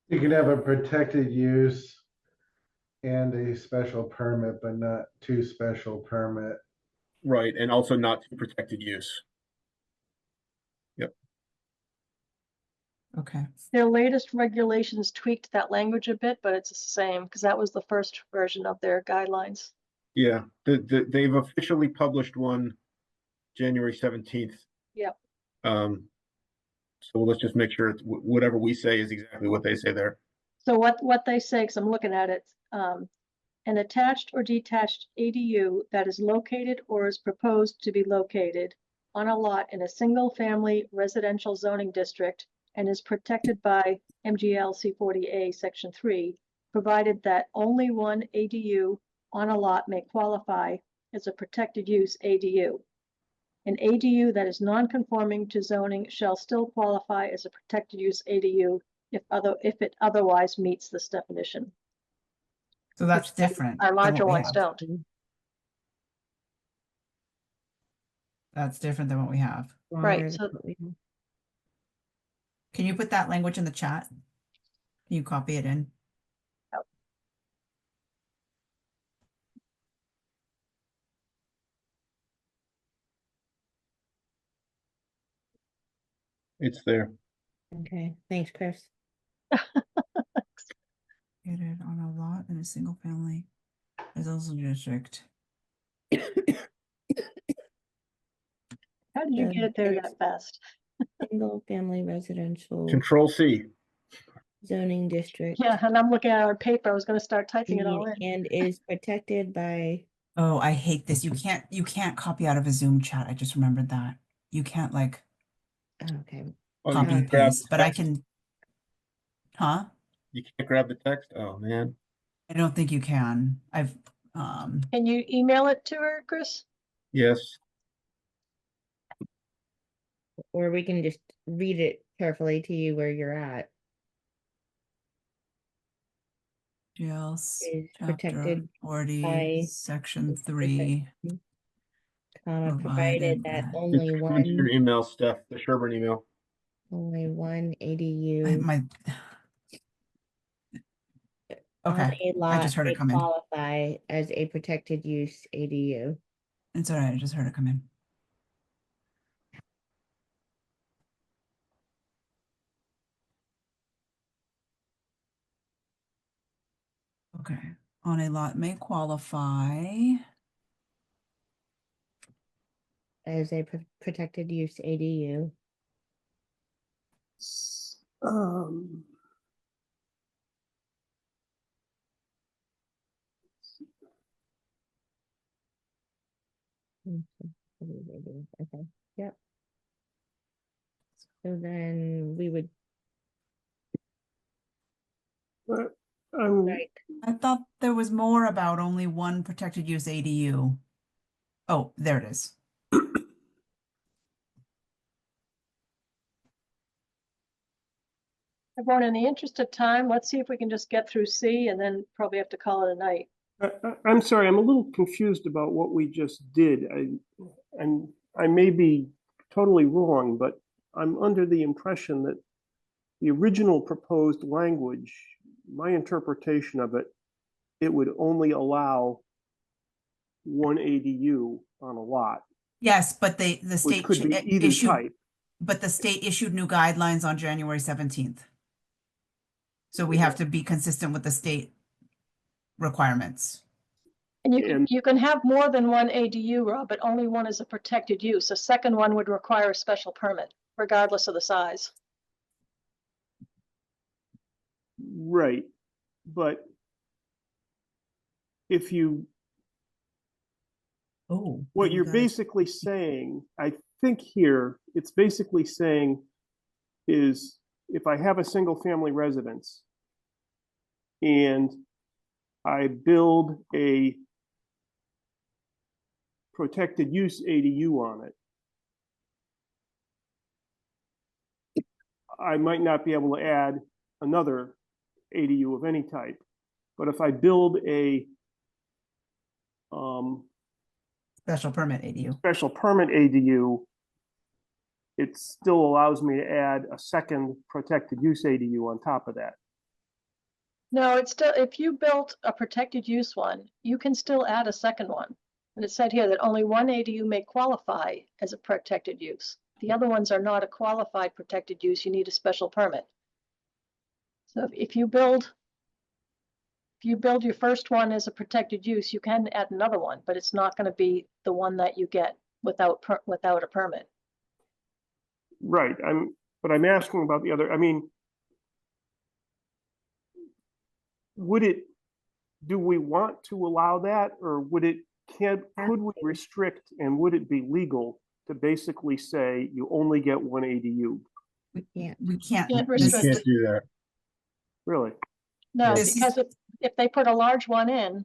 You can have a protected use and a special permit, but not two special permit. right, and also not to protected use. Yep. Okay. Their latest regulations tweaked that language a bit, but it's the same because that was the first version of their guidelines. Yeah, they've officially published one January 17th. Yep. So let's just make sure it's whatever we say is exactly what they say there. So what they say, because I'm looking at it, an attached or detached ADU that is located or is proposed to be located on a lot in a single-family residential zoning district and is protected by MGL C40A Section 3, provided that only one ADU on a lot may qualify as a protected use ADU. An ADU that is non-conforming to zoning shall still qualify as a protected use ADU if it otherwise meets this definition. So that's different. Our than what larger we ones have. don't. That's different than what we have. Right, Longer so than what we have. Can you put that language in the chat? Can you copy it in? It's there. Okay, thanks, Chris. Located on a lot in a single family residential district. how did you get it there that fast? Single family residential Control C. zoning district. Yeah, and I'm looking at our paper. I was going to start typing it all in. And is protected by, Oh, I hate this. You can't copy out of a Zoom chat. I just remembered that. You can't like okay. Oh, you copy can't and grab paste, but I text? can, huh? You can't grab the text? Oh, man. I don't think you can. Can you email it to her, Chris? Yes. Or we can just read it carefully to you where you're at. GL's Is chapter protected 40, by section 3. Provided Provided that that- only It's coming to your one, email, Steph, the Sherburne email. only one ADU My on okay. a I lot just heard may it come in. qualify as a protected use ADU. It's all right. I just heard it come in. Okay. On a lot may qualify. As a protected use ADU. Okay, yep. So then we would like, I thought there was more about only one protected use ADU. Oh, there it is. Everyone, in the interest of time, let's see if we can just get through C and then probably have to call it a night. I'm sorry, I'm a little confused about what we just did. And I may be totally wrong, but I'm under the impression that the original proposed language, my interpretation of it, it would only allow one ADU on a lot, Yes, but the which state could be either issued, type. but the state issued new guidelines on January 17th. So we have to be consistent with the state requirements. And And you can have more than one ADU, Rob, but only one is a protected use. A second one would require a special permit, regardless of the size. right, but if you, Oh, what you you're guys- basically saying, I think here, it's basically saying is if I have a single family residence and I build a protected use ADU on it, I might not be able to add another ADU of any type. But if I build a Special permit ADU. special permit ADU, it still allows me to add a second protected use ADU on top of that. No, it's still, if you built a protected use one, you can still add a second one. And it said here that only one ADU may qualify as a protected use. The other ones are not a qualified protected use. You need a special permit. So if you build your first one as a protected use, you can add another one, but it's not going to be the one that you get without a permit. Right, but I'm asking about the other, I mean, do we want to allow that, or could we restrict, and would it be legal to basically say you only get one ADU? We can't. You can't You restrict can't it. do that. Really? No, This is- because if they put a large one in,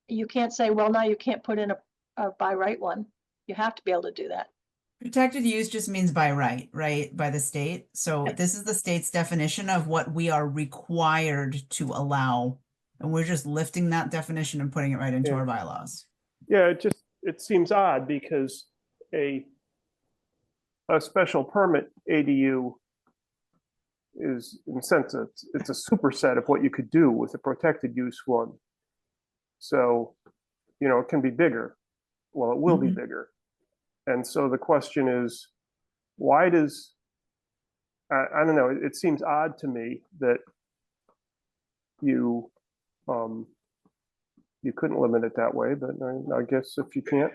you can't say, well, now you can't put in a by right one. You have to be able to do that. Protected use just means by right, right? By the state. So this is the state's definition of what we are required to allow. And we're just lifting that definition and putting it right into Yeah. our bylaws. Yeah, it seems odd because a special permit ADU is, in a sense, it's a superset of what you could do with a protected use one. So, it can be bigger. Well, it will be bigger. And so the question is, why does, I don't know, it seems odd to me that you couldn't limit it that way, but I guess if you can't.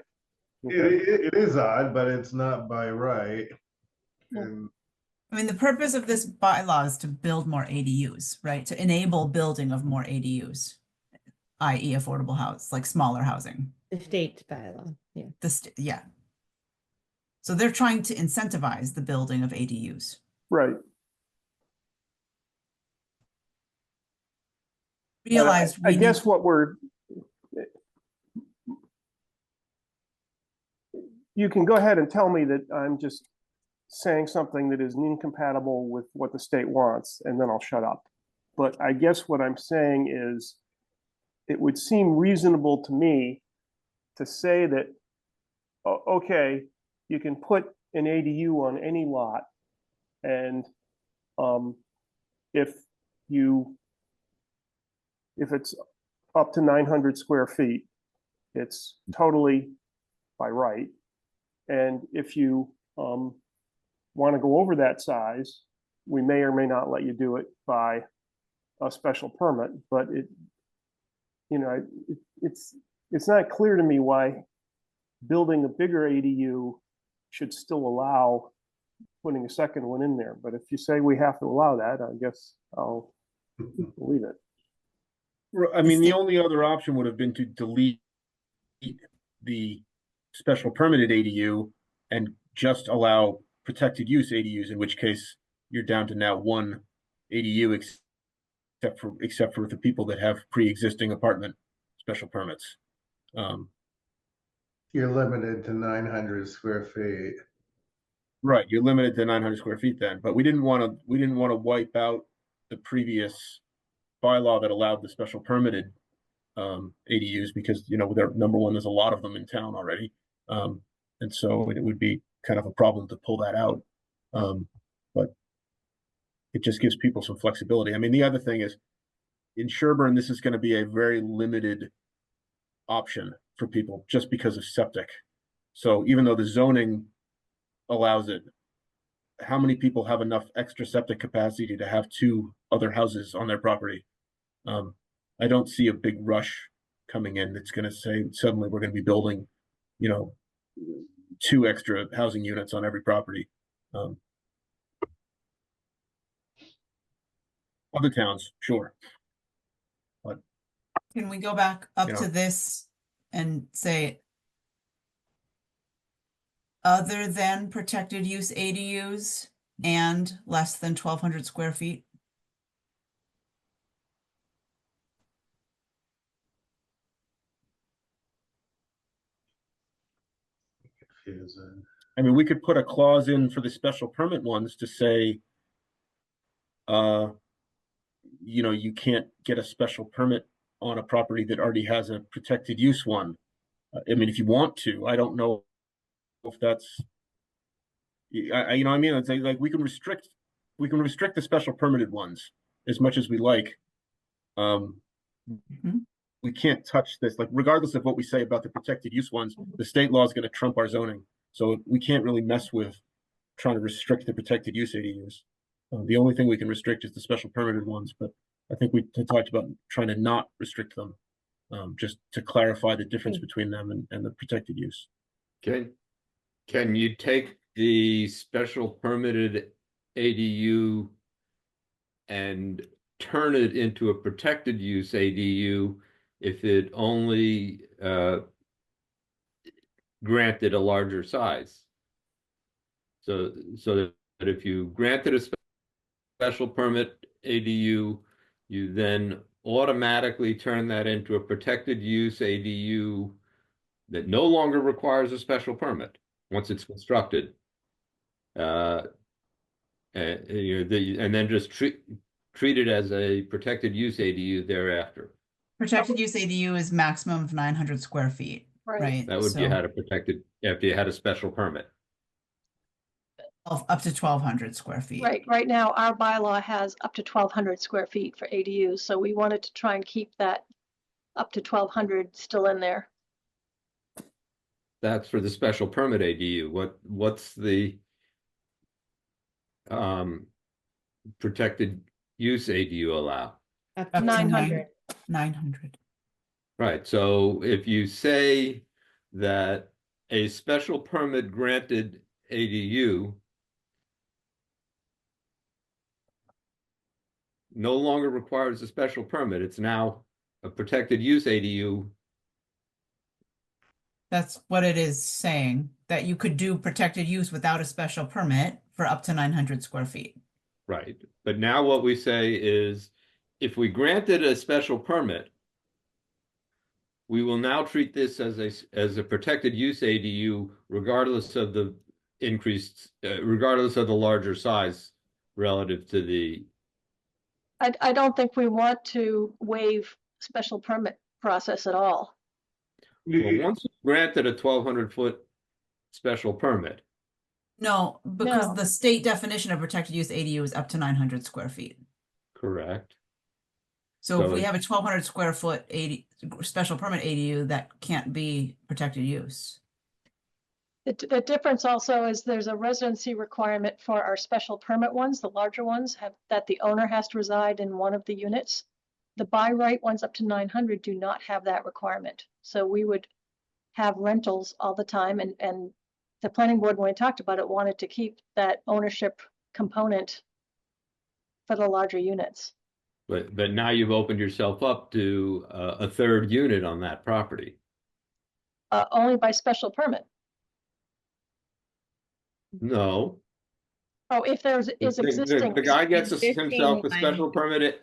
Okay. It is odd, but it's not by right. And I mean, the purpose of this bylaw is to build more ADUs, right? To enable building of more ADUs, i.e. affordable house, like smaller housing. The state's bylaw, yeah. Yeah. So they're trying to incentivize the building of ADUs. Right. Realize I guess what you can go ahead and tell me that I'm just saying something that is incompatible with what the state wants, and then I'll shut up. But I guess what I'm saying is it would seem reasonable to me to say that, okay, you can put an ADU on any lot, and if it's up to 900 square feet, it's totally by right. And if you want to go over that size, we may or may not let you do it by a special permit. But it's not clear to me why building a bigger ADU should still allow putting a second one in there. But if you say we have to allow that, I guess I'll believe it. I mean, the only other option would have been to delete the special permitted ADU and just allow protected use ADUs, in which case you're down to now one ADU except for the people that have pre-existing apartment special permits. You're limited to 900 square feet. Right, you're limited to 900 square feet then, but we didn't want to wipe out the previous bylaw that allowed the special permitted ADUs because, you know, they're number one, there's a lot of them in town already. And so it would be kind of a problem to pull that out. But it just gives people some flexibility. I mean, the other thing is in Sherborn, this is going to be a very limited option for people just because of septic. So even though the zoning allows it, how many people have enough extra septic capacity to have two other houses on their property? I don't see a big rush coming in that's going to say suddenly we're going to be building, you know, 2 extra housing units on every property. Other towns, sure. But Can we go back up You know. to this and say other than protected use ADUs and less than 1,200 square feet? Confusing. I mean, we could put a clause in for the special permit ones to say, you know, you can't get a special permit on a property that already has a protected use one. I mean, if you want to, I don't know if that's, you know what I mean? It's like we can restrict the special permitted ones as much as we like. We can't touch this, like regardless of what we say about the protected use ones, the state law is going to trump our zoning. So we can't really mess with trying to restrict the protected use ADUs. The only thing we can restrict is the special permitted ones, but I think we talked about trying to not restrict them, just to clarify the difference between them and the protected use. Can you take the special permitted ADU and turn it into a protected use ADU if it only granted a larger size? So that if you granted a special permit ADU, you then automatically turn that into a protected use ADU that no longer requires a special permit once it's constructed. And then just treat it as a protected use ADU thereafter. Protected use ADU is maximum of 900 square feet, right? That would be had a protected after you had a special permit. Of up to 1,200 square feet. Right now, our bylaw has up to 1,200 square feet for ADUs, so we wanted to try and keep that up to 1,200 still in there. That's for the special permit ADU. What's the protected use ADU allow? Up to 900. 900. Right. So if you say that a special permit granted ADU no longer requires a special permit, it's now a protected use ADU. That's what it is saying, that you could do protected use without a special permit for up to 900 square feet. Right. But now what we say is if we granted a special permit, we will now treat this as a protected use ADU, regardless of the increased, regardless of the larger size relative to the. I don't think we want to waive special permit process at all. Well, once you granted a 1,200 foot special permit. No, because the state definition of protected use ADU is up to 900 square feet. Correct. So if we have a 1,200 square foot special permit ADU, that can't be protected use. The difference also is there's a residency requirement for our special permit ones, the larger ones, that the owner has to reside in one of the units. The by right ones up to 900 do not have that requirement. So we would have rentals all the time, and the planning board, when we talked about it, wanted to keep that ownership component for the larger units. But now you've opened yourself up to a third unit on that property. Only by special permit. No. Oh, if there's existing. The guy gets himself a special permit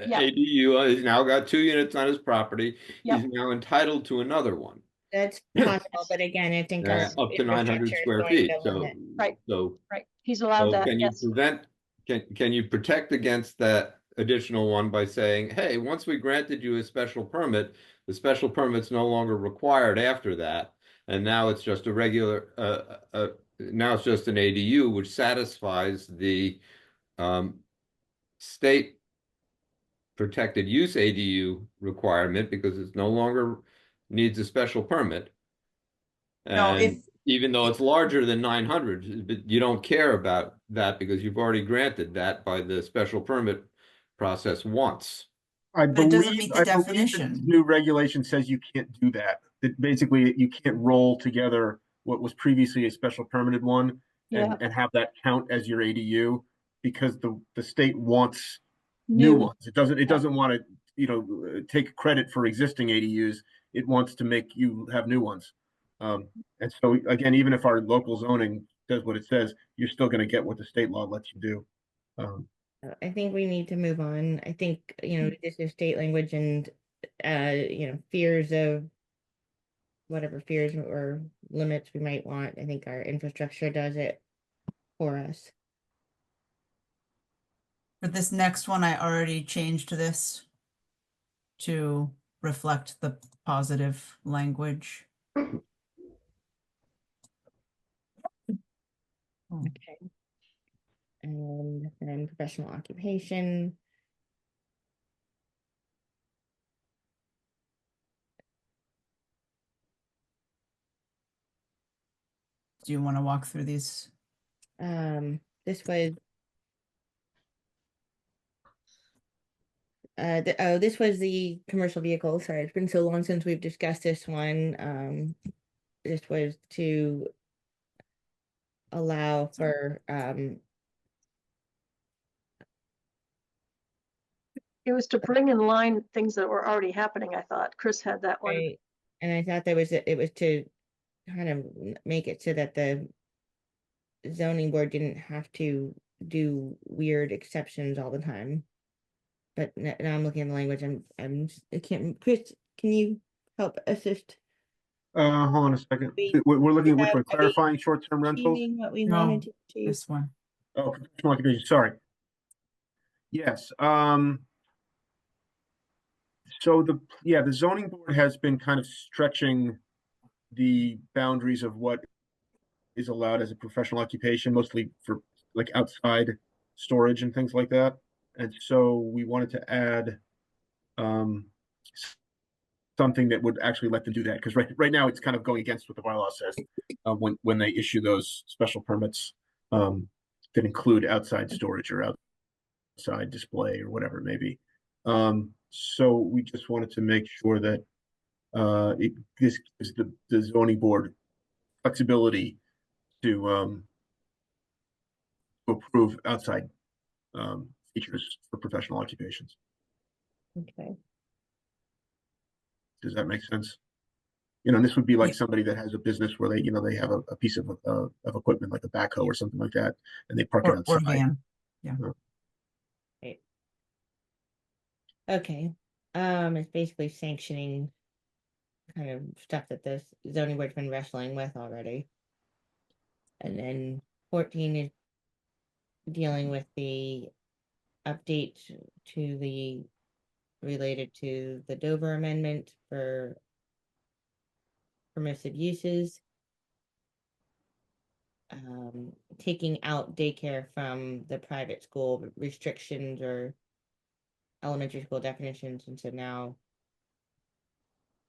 ADU. He's now got 2 units on his property. He's now entitled to another one. That's possible, but again, I think our Up to 900 infrastructure is square going feet, to so, limit. Right. so, Right, he's allowed so that, can you yes. prevent, can you protect against that additional one by saying, hey, once we granted you a special permit, the special permit's no longer required after that, and now it's just a regular, now it's just an ADU, which satisfies the state protected use ADU requirement because it's no longer needs a special permit. No, And if even though it's larger than 900, but you don't care about that because you've already granted that by the special permit process once. I But it doesn't believe, meet the I believe this definition. new regulation says you can't do that. That basically you can't roll together what was previously a special permitted one Yeah, and have that count as your ADU because the state wants new new, ones. It doesn't want to, take credit for existing ADUs. It wants to make you have new ones. And so again, even if our local zoning does what it says, you're still going to get what the state law lets you do. I think we need to move on. I think, this is state language and, fears of whatever fears or limits we might want. I think our infrastructure does it for us. For this next one, I already changed this to reflect the positive language. Okay. And then professional occupation. Do you want to walk through these? This was this was the commercial vehicle. Sorry, it's been so long since we've discussed this one. This was to allow for it was to bring in line things that were already happening, I thought. Chris had that one. right, and I thought it was to kind of make it so that the zoning board didn't have to do weird exceptions all the time. But now I'm looking at the language. I can't. Chris, can you help assist? Hold on a second. We- We're looking at which Are one? we Clarifying short-term rentals? achieving what we No, wanted to achieve? this one. Oh, professional occupation, sorry. Yes, so the zoning board has been kind of stretching the boundaries of what is allowed as a professional occupation, mostly for like outside storage and things like that. And so we wanted to add something that would actually let them do that, because right now it's kind of going against what the bylaw says when they issue those special permits that include outside storage or outside display or whatever it may be. So we just wanted to make sure that this gives the zoning board flexibility to approve outside features for professional occupations. Okay. Does that make sense? And this would be like Yeah. somebody that has a business where they have a piece of equipment like a backhoe or something like that, and they park it Or outside. van. Yeah. Right. Okay. It's basically sanctioning kind of stuff that this zoning board's been wrestling with already. And then 14 is dealing with the update to the related to the Dover Amendment for permissive uses. Taking out daycare from the private school restrictions or elementary school definitions, and so now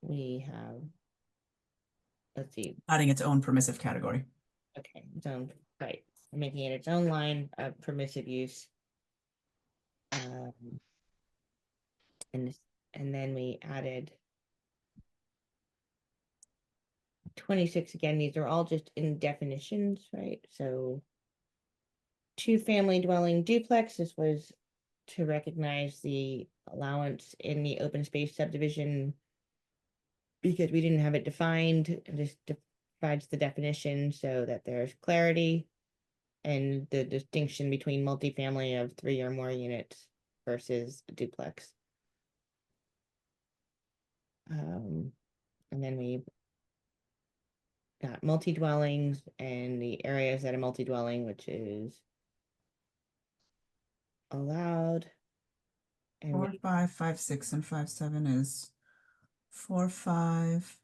we have, let's see, Adding its own permissive category. okay, its own, right, making it its own line of permissive use. And then we added 26 again. These are all just in definitions, right? So two-family dwelling duplex, this was to recognize the allowance in the open space subdivision because we didn't have it defined. It just provides the definition so that there's clarity and the distinction between multifamily of 3 or more units versus a duplex. And then we got multi-dwellings and the areas that are multi-dwelling, which is allowed. And 4, 5, 5, 6, and 5, 7 is 4, 5.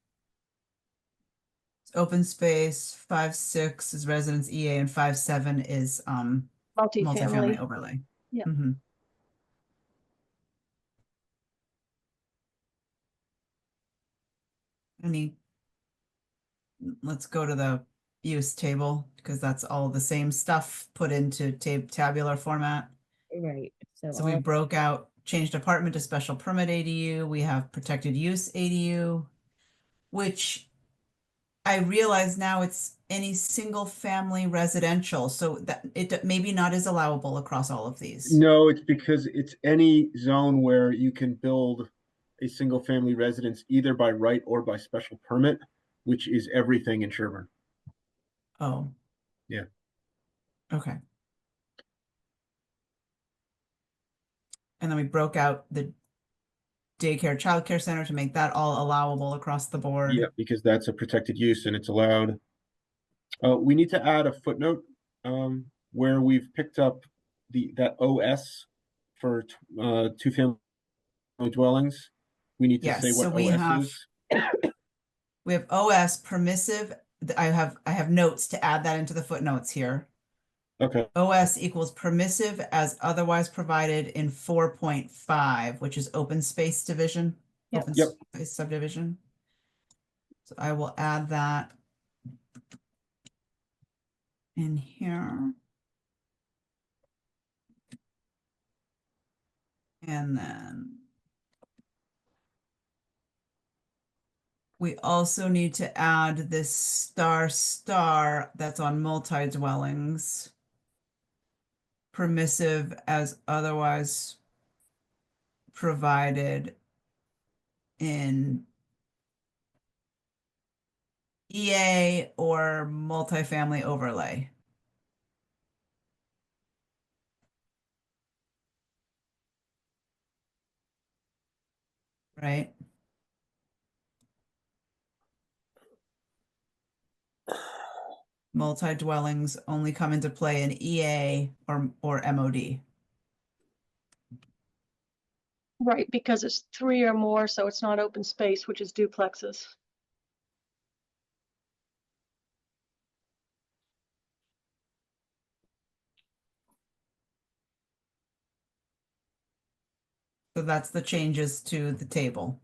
It's open space. 5, 6 is residence EA, and 5, 7 is multifamily Multifamily. overlay. Yeah. Mhm. Let's go to the use table because that's all the same stuff put into tabular format. right. So we broke out, changed apartment to special permit ADU. We have protected use ADU, which I realize now it's any single family residential. So that it maybe not is allowable across all of these. No, it's because it's any zone where you can build a single family residence either by right or by special permit, which is everything in Sherborn. Oh. Yeah. Okay. And then we broke out the daycare, childcare center to make that all allowable across the board. Yeah, because that's a protected use and it's allowed. We need to add a footnote where we've picked up that OS for two-family dwellings. We need to Yes, say so what we OS have is. we have OS permissive. I have notes to add that into the footnotes here. Okay. OS equals permissive as otherwise provided in 4.5, which is open space division, Yep. open Yep. space subdivision. So I will add that in here. And then we also need to add this star that's on multi-dwellings. Permissive as otherwise provided in EA or multifamily overlay. Right? Multi-dwellings only come into play in EA or MOD. Right, because it's 3 or more, so it's not open space, which is duplexes. So that's the changes to the table.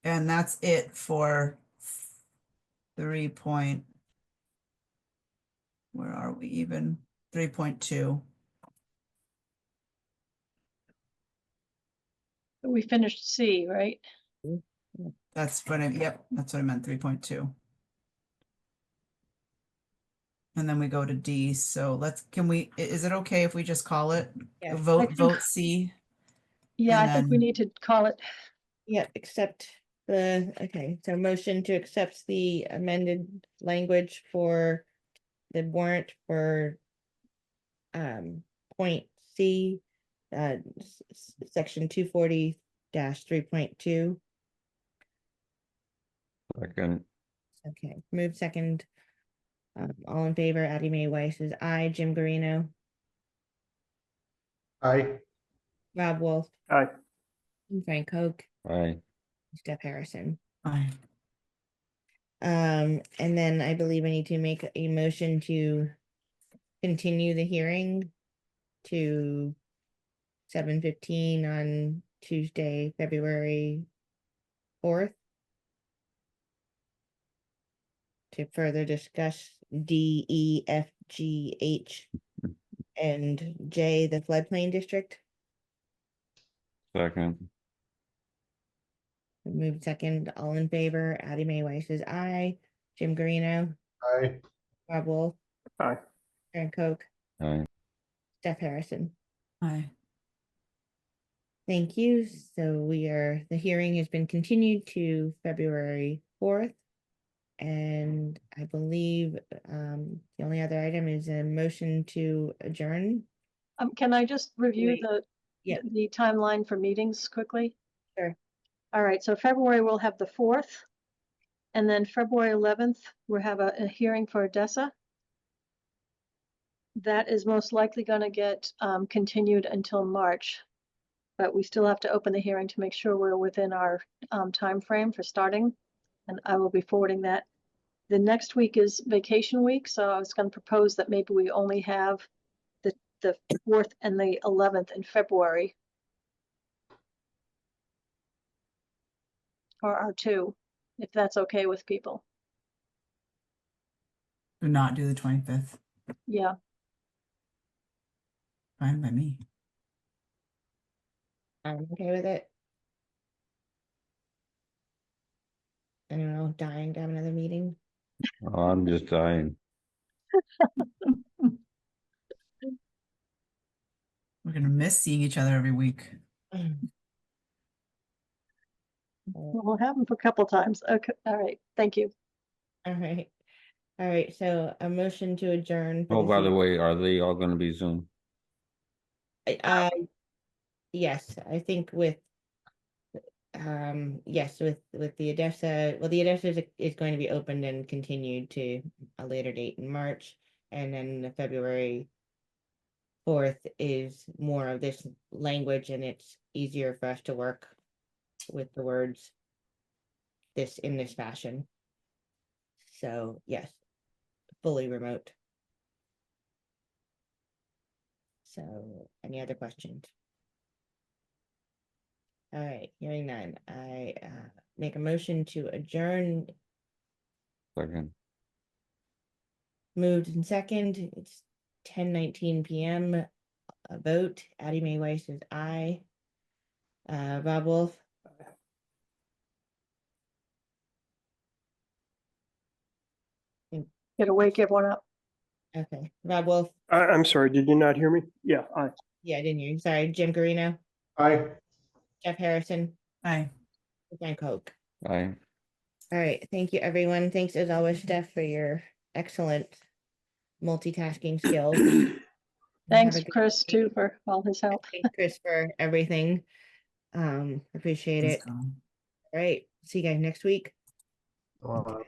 And that's it for 3 point, where are we even? 3.2. We finished C, right? That's what yep, that's what I meant, 3.2. And then we go to D. So is it okay if we just call it Yes. vote C? Yeah, And I think we then- need to call it. Yep, accept okay, so motion to accept the amended language for the warrant for point C, section 240-3.2. Second, Okay, move second. All in favor, Addie Mae Weiss is aye, Jim Garino, Aye. Rob Wolf, Aye. and Frank Hoke, aye. Steph Harrison. Aye. And then I believe I need to make a motion to continue the hearing to 7:15 on Tuesday, February 4th. To further discuss D, E, F, G, H, and J, the floodplain district. Second, Move second, all in favor, Addie Mae Weiss is aye, Jim Garino, Aye. Rob Wolf, Aye. Aaron Coke, aye. Steph Harrison. Aye. Thank you. So the hearing has been continued to February 4th. And I believe the only other item is a motion to adjourn. Can I just review Wait. Yeah. the timeline for meetings quickly? Sure. All right, so February we'll have the 4th. And then February 11th, we'll have a hearing for Odessa. That is most likely going to get continued until March. But we still have to open the hearing to make sure we're within our time frame for starting. And I will be forwarding that. The next week is vacation week, so I was going to propose that maybe we only have the 4th and the 11th in February. Or our 2, if that's okay with people. Do not do the 25th. Yeah, Fine by me. I'm okay with it. I don't know, dying to have another meeting. Oh, I'm just dying. We're gonna miss seeing each other every week. we'll have them for a couple times. Okay, all right, thank you. All right. All right, so a motion to adjourn. for Oh, this by the evening. way, are they all gonna be Zoom? Yes, I think with yes, with the Odessa, well, the Odessa is going to be opened and continued to a later date in March, and then the February 4th is more of this language, and it's easier for us to work with the words in this fashion. So yes, fully remote. So any other questions? All right, hearing none, I make a motion to adjourn. Second. Moved in second. It's 10:19 p.m. A vote. Addie Mae Weiss is aye. Rob Wolf. Gotta wake everyone up. Okay. Rob Wolf. I'm sorry, did you not hear me? Yeah, Yeah, I didn't hear you. Sorry. Jim Carino. Aye. Jeff Harrison. Aye. Frank Hoke. Aye. All right. Thank you, everyone. Thanks as always, Steph, for your excellent multitasking skills. Thanks, Have a good Chris, night. too, for all his help. Thanks, Chris, for everything. Appreciate it. All right. See you guys next week. Bye.